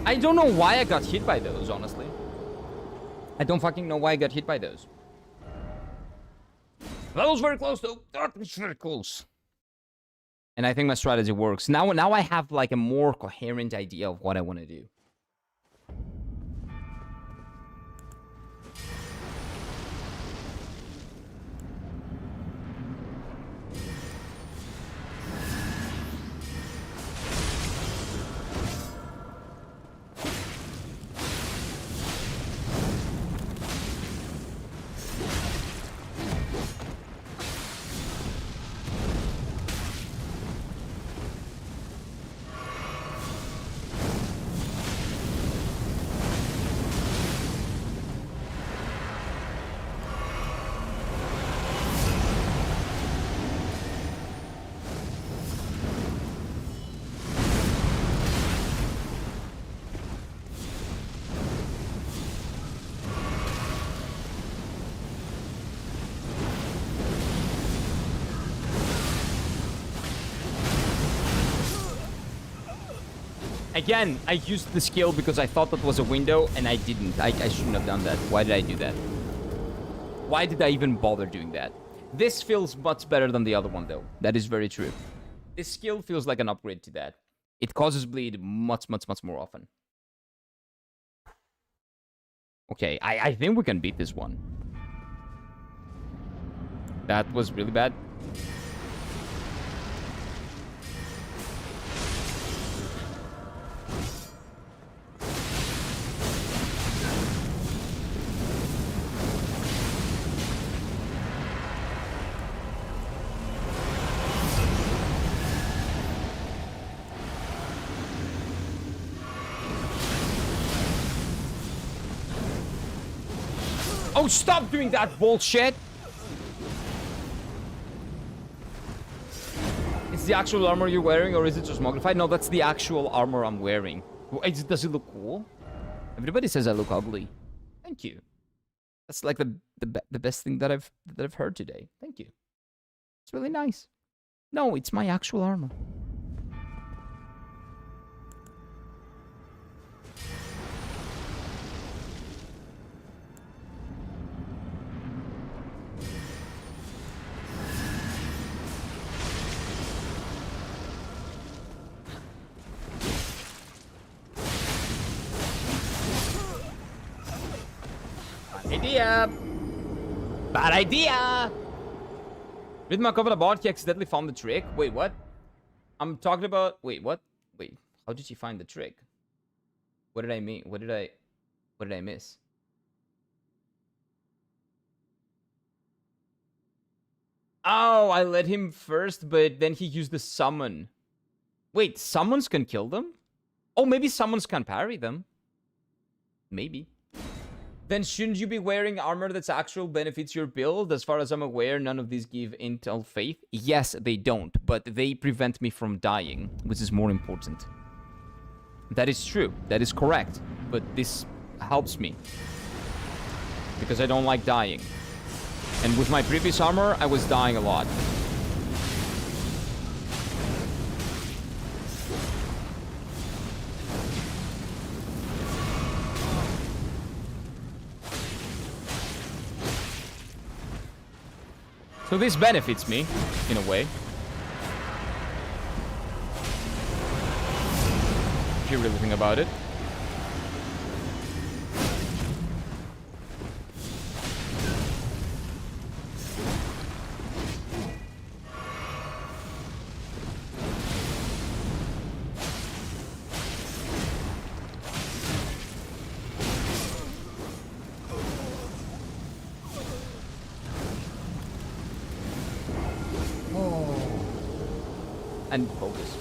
I don't know why I got hit by those, honestly. I don't fucking know why I got hit by those. That was very close, though. That was very close. And I think my strategy works. Now I have, like, a more coherent idea of what I want to do. Again, I used the skill because I thought that was a window, and I didn't. I shouldn't have done that. Why did I do that? Why did I even bother doing that? This feels much better than the other one, though. That is very true. This skill feels like an upgrade to that. It causes bleed much, much, much more often. Okay, I think we can beat this one. That was really bad. Oh, stop doing that bullshit! It's the actual armor you're wearing, or is it just modified? No, that's the actual armor I'm wearing. Does it look cool? Everybody says I look ugly. Thank you. That's like the best thing that I've heard today. Thank you. It's really nice. No, it's my actual armor. Idea! Bad idea! With my cover about, he accidentally found the trick. Wait, what? I'm talking about... Wait, what? Wait, how did she find the trick? What did I mean? What did I miss? Oh, I let him first, but then he used the summon. Wait, summons can kill them? Oh, maybe summons can parry them. Maybe. Then shouldn't you be wearing armor that's actual benefits your build? As far as I'm aware, none of these give intel faith. Yes, they don't, but they prevent me from dying, which is more important. That is true. That is correct. But this helps me. Because I don't like dying. And with my previous armor, I was dying a lot. So this benefits me, in a way. If you really think about it. And focus.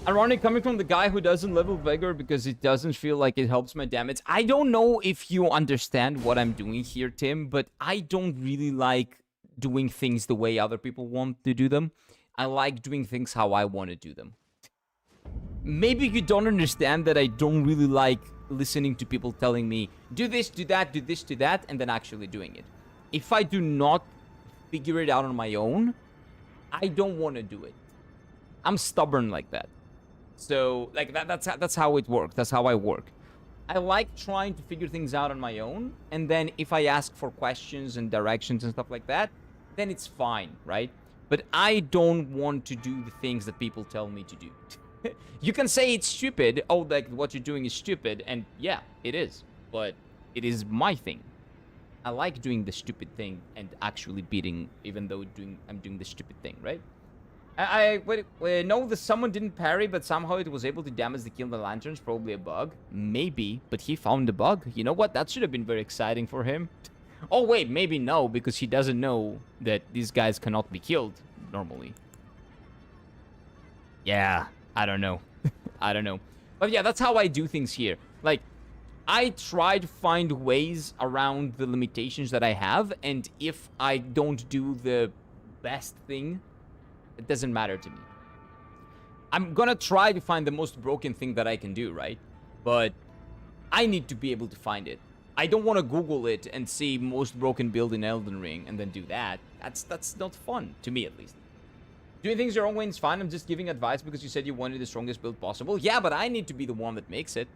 Ironic coming from the guy who doesn't level Vigor because it doesn't feel like it helps my damage. I don't know if you understand what I'm doing here, Tim, but I don't really like doing things the way other people want to do them. I like doing things how I want to do them. Maybe you don't understand that I don't really like listening to people telling me, do this, do that, do this, do that, and then actually doing it. If I do not figure it out on my own, I don't want to do it. I'm stubborn like that. So, like, that's how it works. That's how I work. I like trying to figure things out on my own. And then if I ask for questions and directions and stuff like that, then it's fine, right? But I don't want to do the things that people tell me to do. You can say it's stupid. Oh, like, what you're doing is stupid. And yeah, it is. But it is my thing. I like doing the stupid thing and actually beating, even though I'm doing the stupid thing, right? Wait, no, the summon didn't parry, but somehow it was able to damage the kill the lanterns. Probably a bug. Maybe, but he found the bug. You know what? That should have been very exciting for him. Oh, wait, maybe no, because he doesn't know that these guys cannot be killed normally. Yeah, I don't know. I don't know. But yeah, that's how I do things here. Like, I try to find ways around the limitations that I have, and if I don't do the best thing, it doesn't matter to me. I'm gonna try to find the most broken thing that I can do, right? But I need to be able to find it. I don't want to Google it and see most broken build in Elden Ring and then do that. That's not fun, to me at least. Doing things your own way is fine. I'm just giving advice because you said you wanted the strongest build possible. Yeah, but I need to be the one that makes it.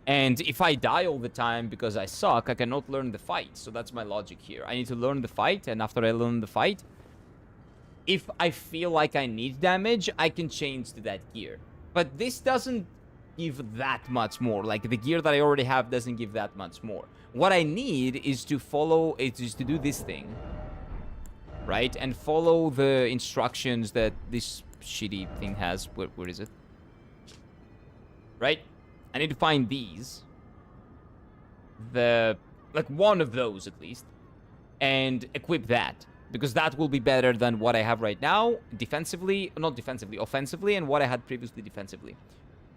And if I die all the time because I suck, I cannot learn the fight. So that's my logic here. I need to learn the fight, and after I learn the fight, if I feel like I need damage, I can change to that gear. But this doesn't give that much more. Like, the gear that I already have doesn't give that much more. What I need is to follow, is to do this thing, right? And follow the instructions that this shitty thing has. Where is it? Right? I need to find these. Like, one of those, at least. And equip that. Because that will be better than what I have right now, defensively, not defensively, offensively, and what I had previously defensively.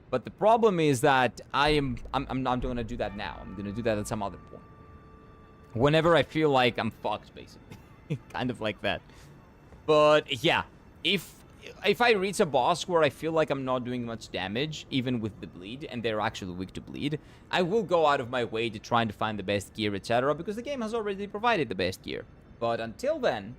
But the problem is that I'm not going to do that now. I'm going to do that at some other point. Whenever I feel like I'm fucked, basically. Kind of like that. But yeah, if I reach a boss where I feel like I'm not doing much damage, even with the bleed, and they're actually weak to bleed, I will go out of my way to try and find the best gear, etc., because the game has already provided the best gear. But until then,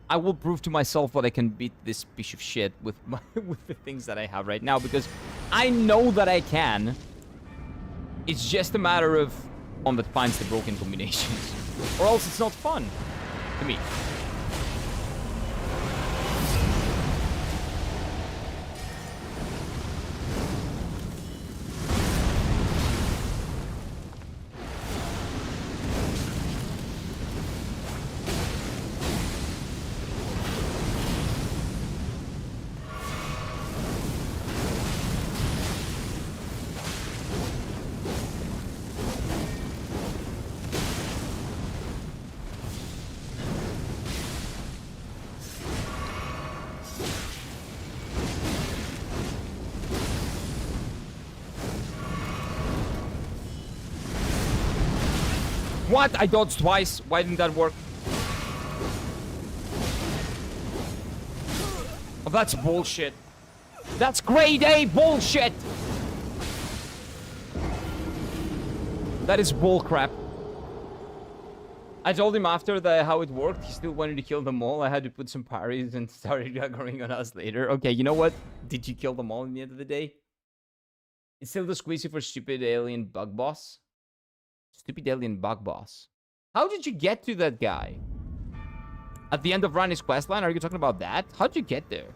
I will prove to myself that I can beat this piece of shit with with the things that I have right now, because I know that I can. It's just a matter of one that finds the broken combinations, or else it's not fun to me. What? I dodged twice. Why didn't that work? Oh, that's bullshit. That's grade A bullshit. That is bullcrap. I told him after how it worked. He still wanted to kill them all. I had to put some parries and started aggroing on us later. Okay, you know what? Did you kill them all in the end of the day? It's still the squeezy for stupid alien bug boss. Stupid alien bug boss. How did you get to that guy? At the end of Ranni's questline? Are you talking about that? How'd you get there?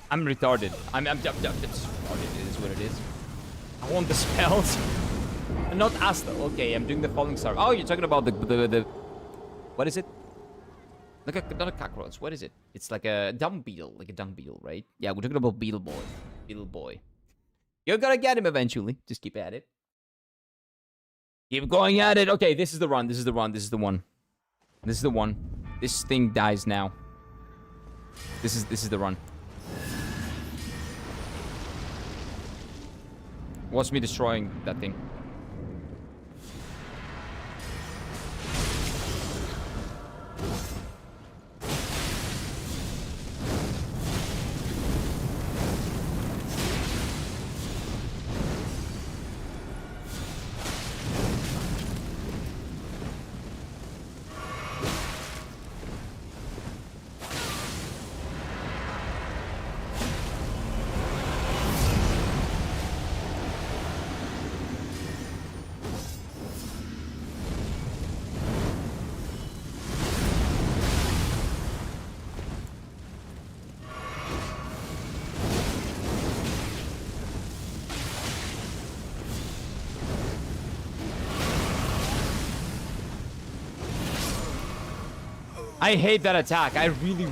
I'm retarded. I'm just retarded. It is what it is. I want the spells. Not Asta. Okay, I'm doing the falling star. Oh, you're talking about the what is it? Like not a cockroach. What is it? It's like a dung beetle. Like a dung beetle, right? Yeah, we're talking about Beetle Boy. Beetle Boy. You're gonna get him eventually. Just keep at it. Keep going at it. Okay, this is the run. This is the run. This is the one. This is the one. This thing dies now. This is the run. Watch me destroying that thing. I hate that attack. I really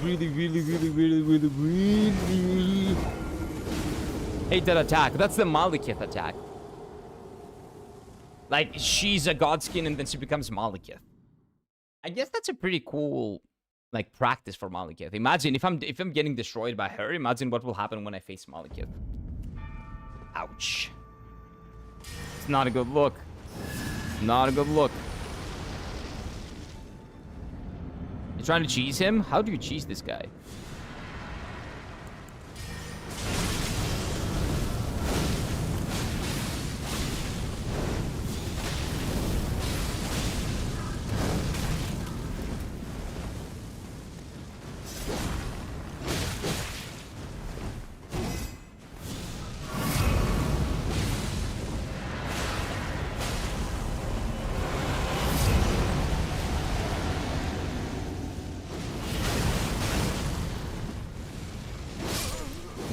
hate that attack. That's the Malekith attack. Like, she's a godskin and then she becomes Malekith. I guess that's a pretty cool, like, practice for Malekith. Imagine if I'm getting destroyed by her, imagine what will happen when I face Malekith. Ouch. Ouch. It's not a good look. Not a good look. You trying to cheese him? How do you cheese this guy?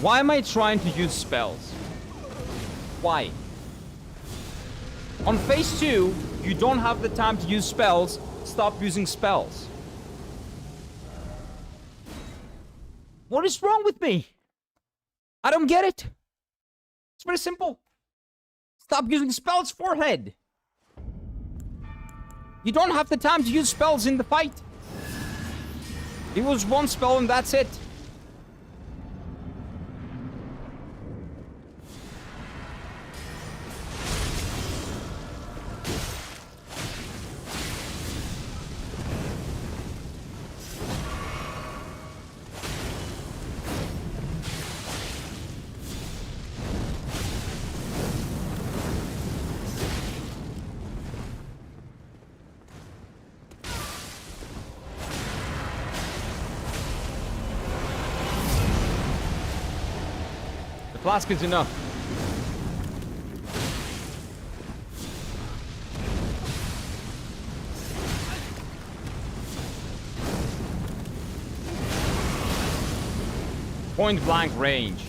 Why am I trying to use spells? Why? On phase 2, you don't have the time to use spells. Stop using spells. What is wrong with me? I don't get it. It's very simple. Stop using spells, forehead. You don't have the time to use spells in the fight. It was one spell and that's it. Flask is enough. Point blank range.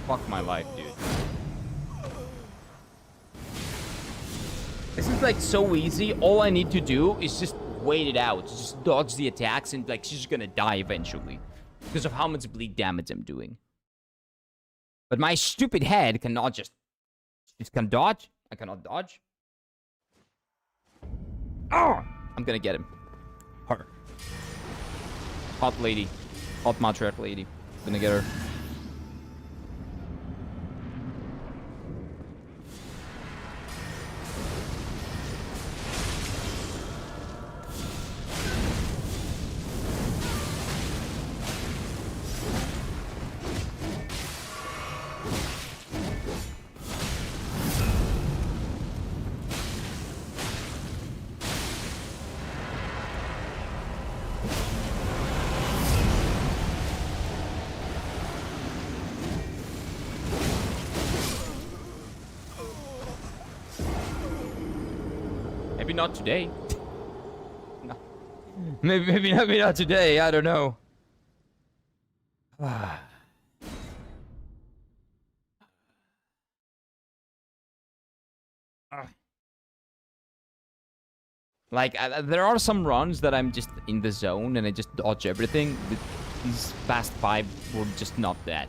Fuck my life, dude. This is like so easy. All I need to do is just wait it out. Just dodge the attacks and like she's gonna die eventually. Because of how much bleed damage I'm doing. But my stupid head cannot just can dodge. I cannot dodge. Oh! I'm gonna get him. Her. Hot lady. Hot matriarch lady. Gonna get her. Maybe not today. No. Maybe not today. I don't know. Like, there are some runs that I'm just in the zone and I just dodge everything. But these past 5 were just not that.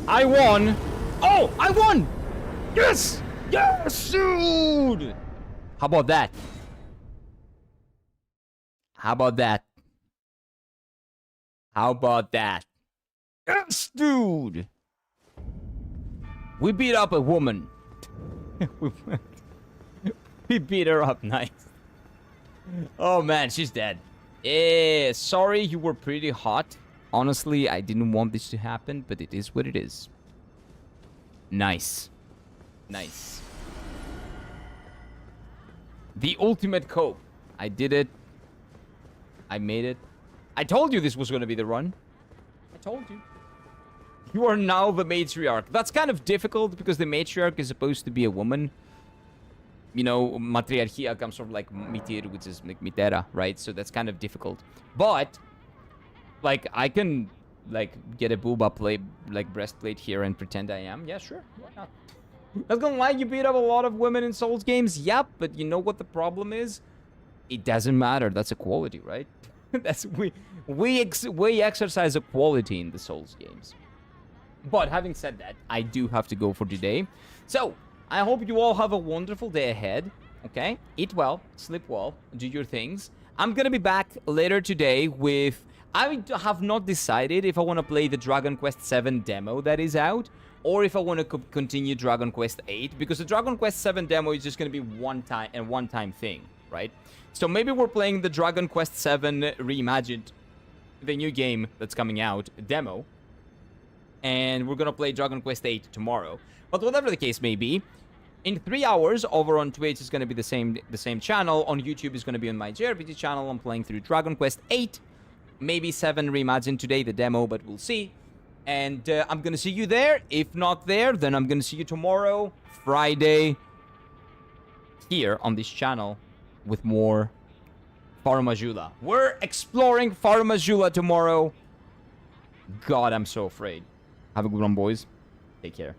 I won. Oh, I won. Yes. Yes, dude. How about that? How about that? How about that? Yes, dude. We beat up a woman. We beat her up. Nice. Oh, man. She's dead. Sorry, you were pretty hot. Honestly, I didn't want this to happen, but it is what it is. Nice. Nice. The ultimate cope. I did it. I made it. I told you this was going to be the run. I told you. You are now the matriarch. That's kind of difficult because the matriarch is supposed to be a woman. You know, matriarchia comes from like mitir, which is like mitera, right? So that's kind of difficult. But like I can like get a booba plate, like breastplate here and pretend I am. Yeah, sure. Why not? Not gonna lie, you beat up a lot of women in Souls games. Yep, but you know what the problem is? It doesn't matter. That's equality, right? That's we exercise equality in the Souls games. But having said that, I do have to go for today. So I hope you all have a wonderful day ahead. Okay, eat well, sleep well, do your things. I'm gonna be back later today with. I have not decided if I want to play the Dragon Quest 7 demo that is out, or if I want to continue Dragon Quest 8, because the Dragon Quest 7 demo is just going to be one-time thing, right? So maybe we're playing the Dragon Quest 7 Reimagined, the new game that's coming out, demo, and we're going to play Dragon Quest 8 tomorrow. But whatever the case may be, in 3 hours, over on Twitch is going to be the same channel. On YouTube is going to be on my JRPG channel. I'm playing through Dragon Quest 8. Maybe 7 Reimagined today, the demo, but we'll see. And I'm going to see you there. If not there, then I'm going to see you tomorrow, Friday, here on this channel with more Faro Majula. We're exploring Faro Majula tomorrow. God, I'm so afraid. Have a good one, boys. Take care.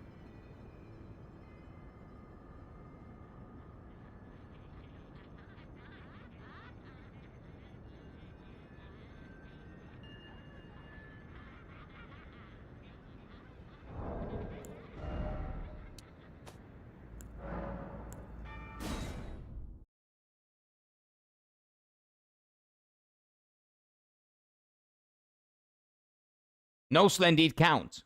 No Splendid count.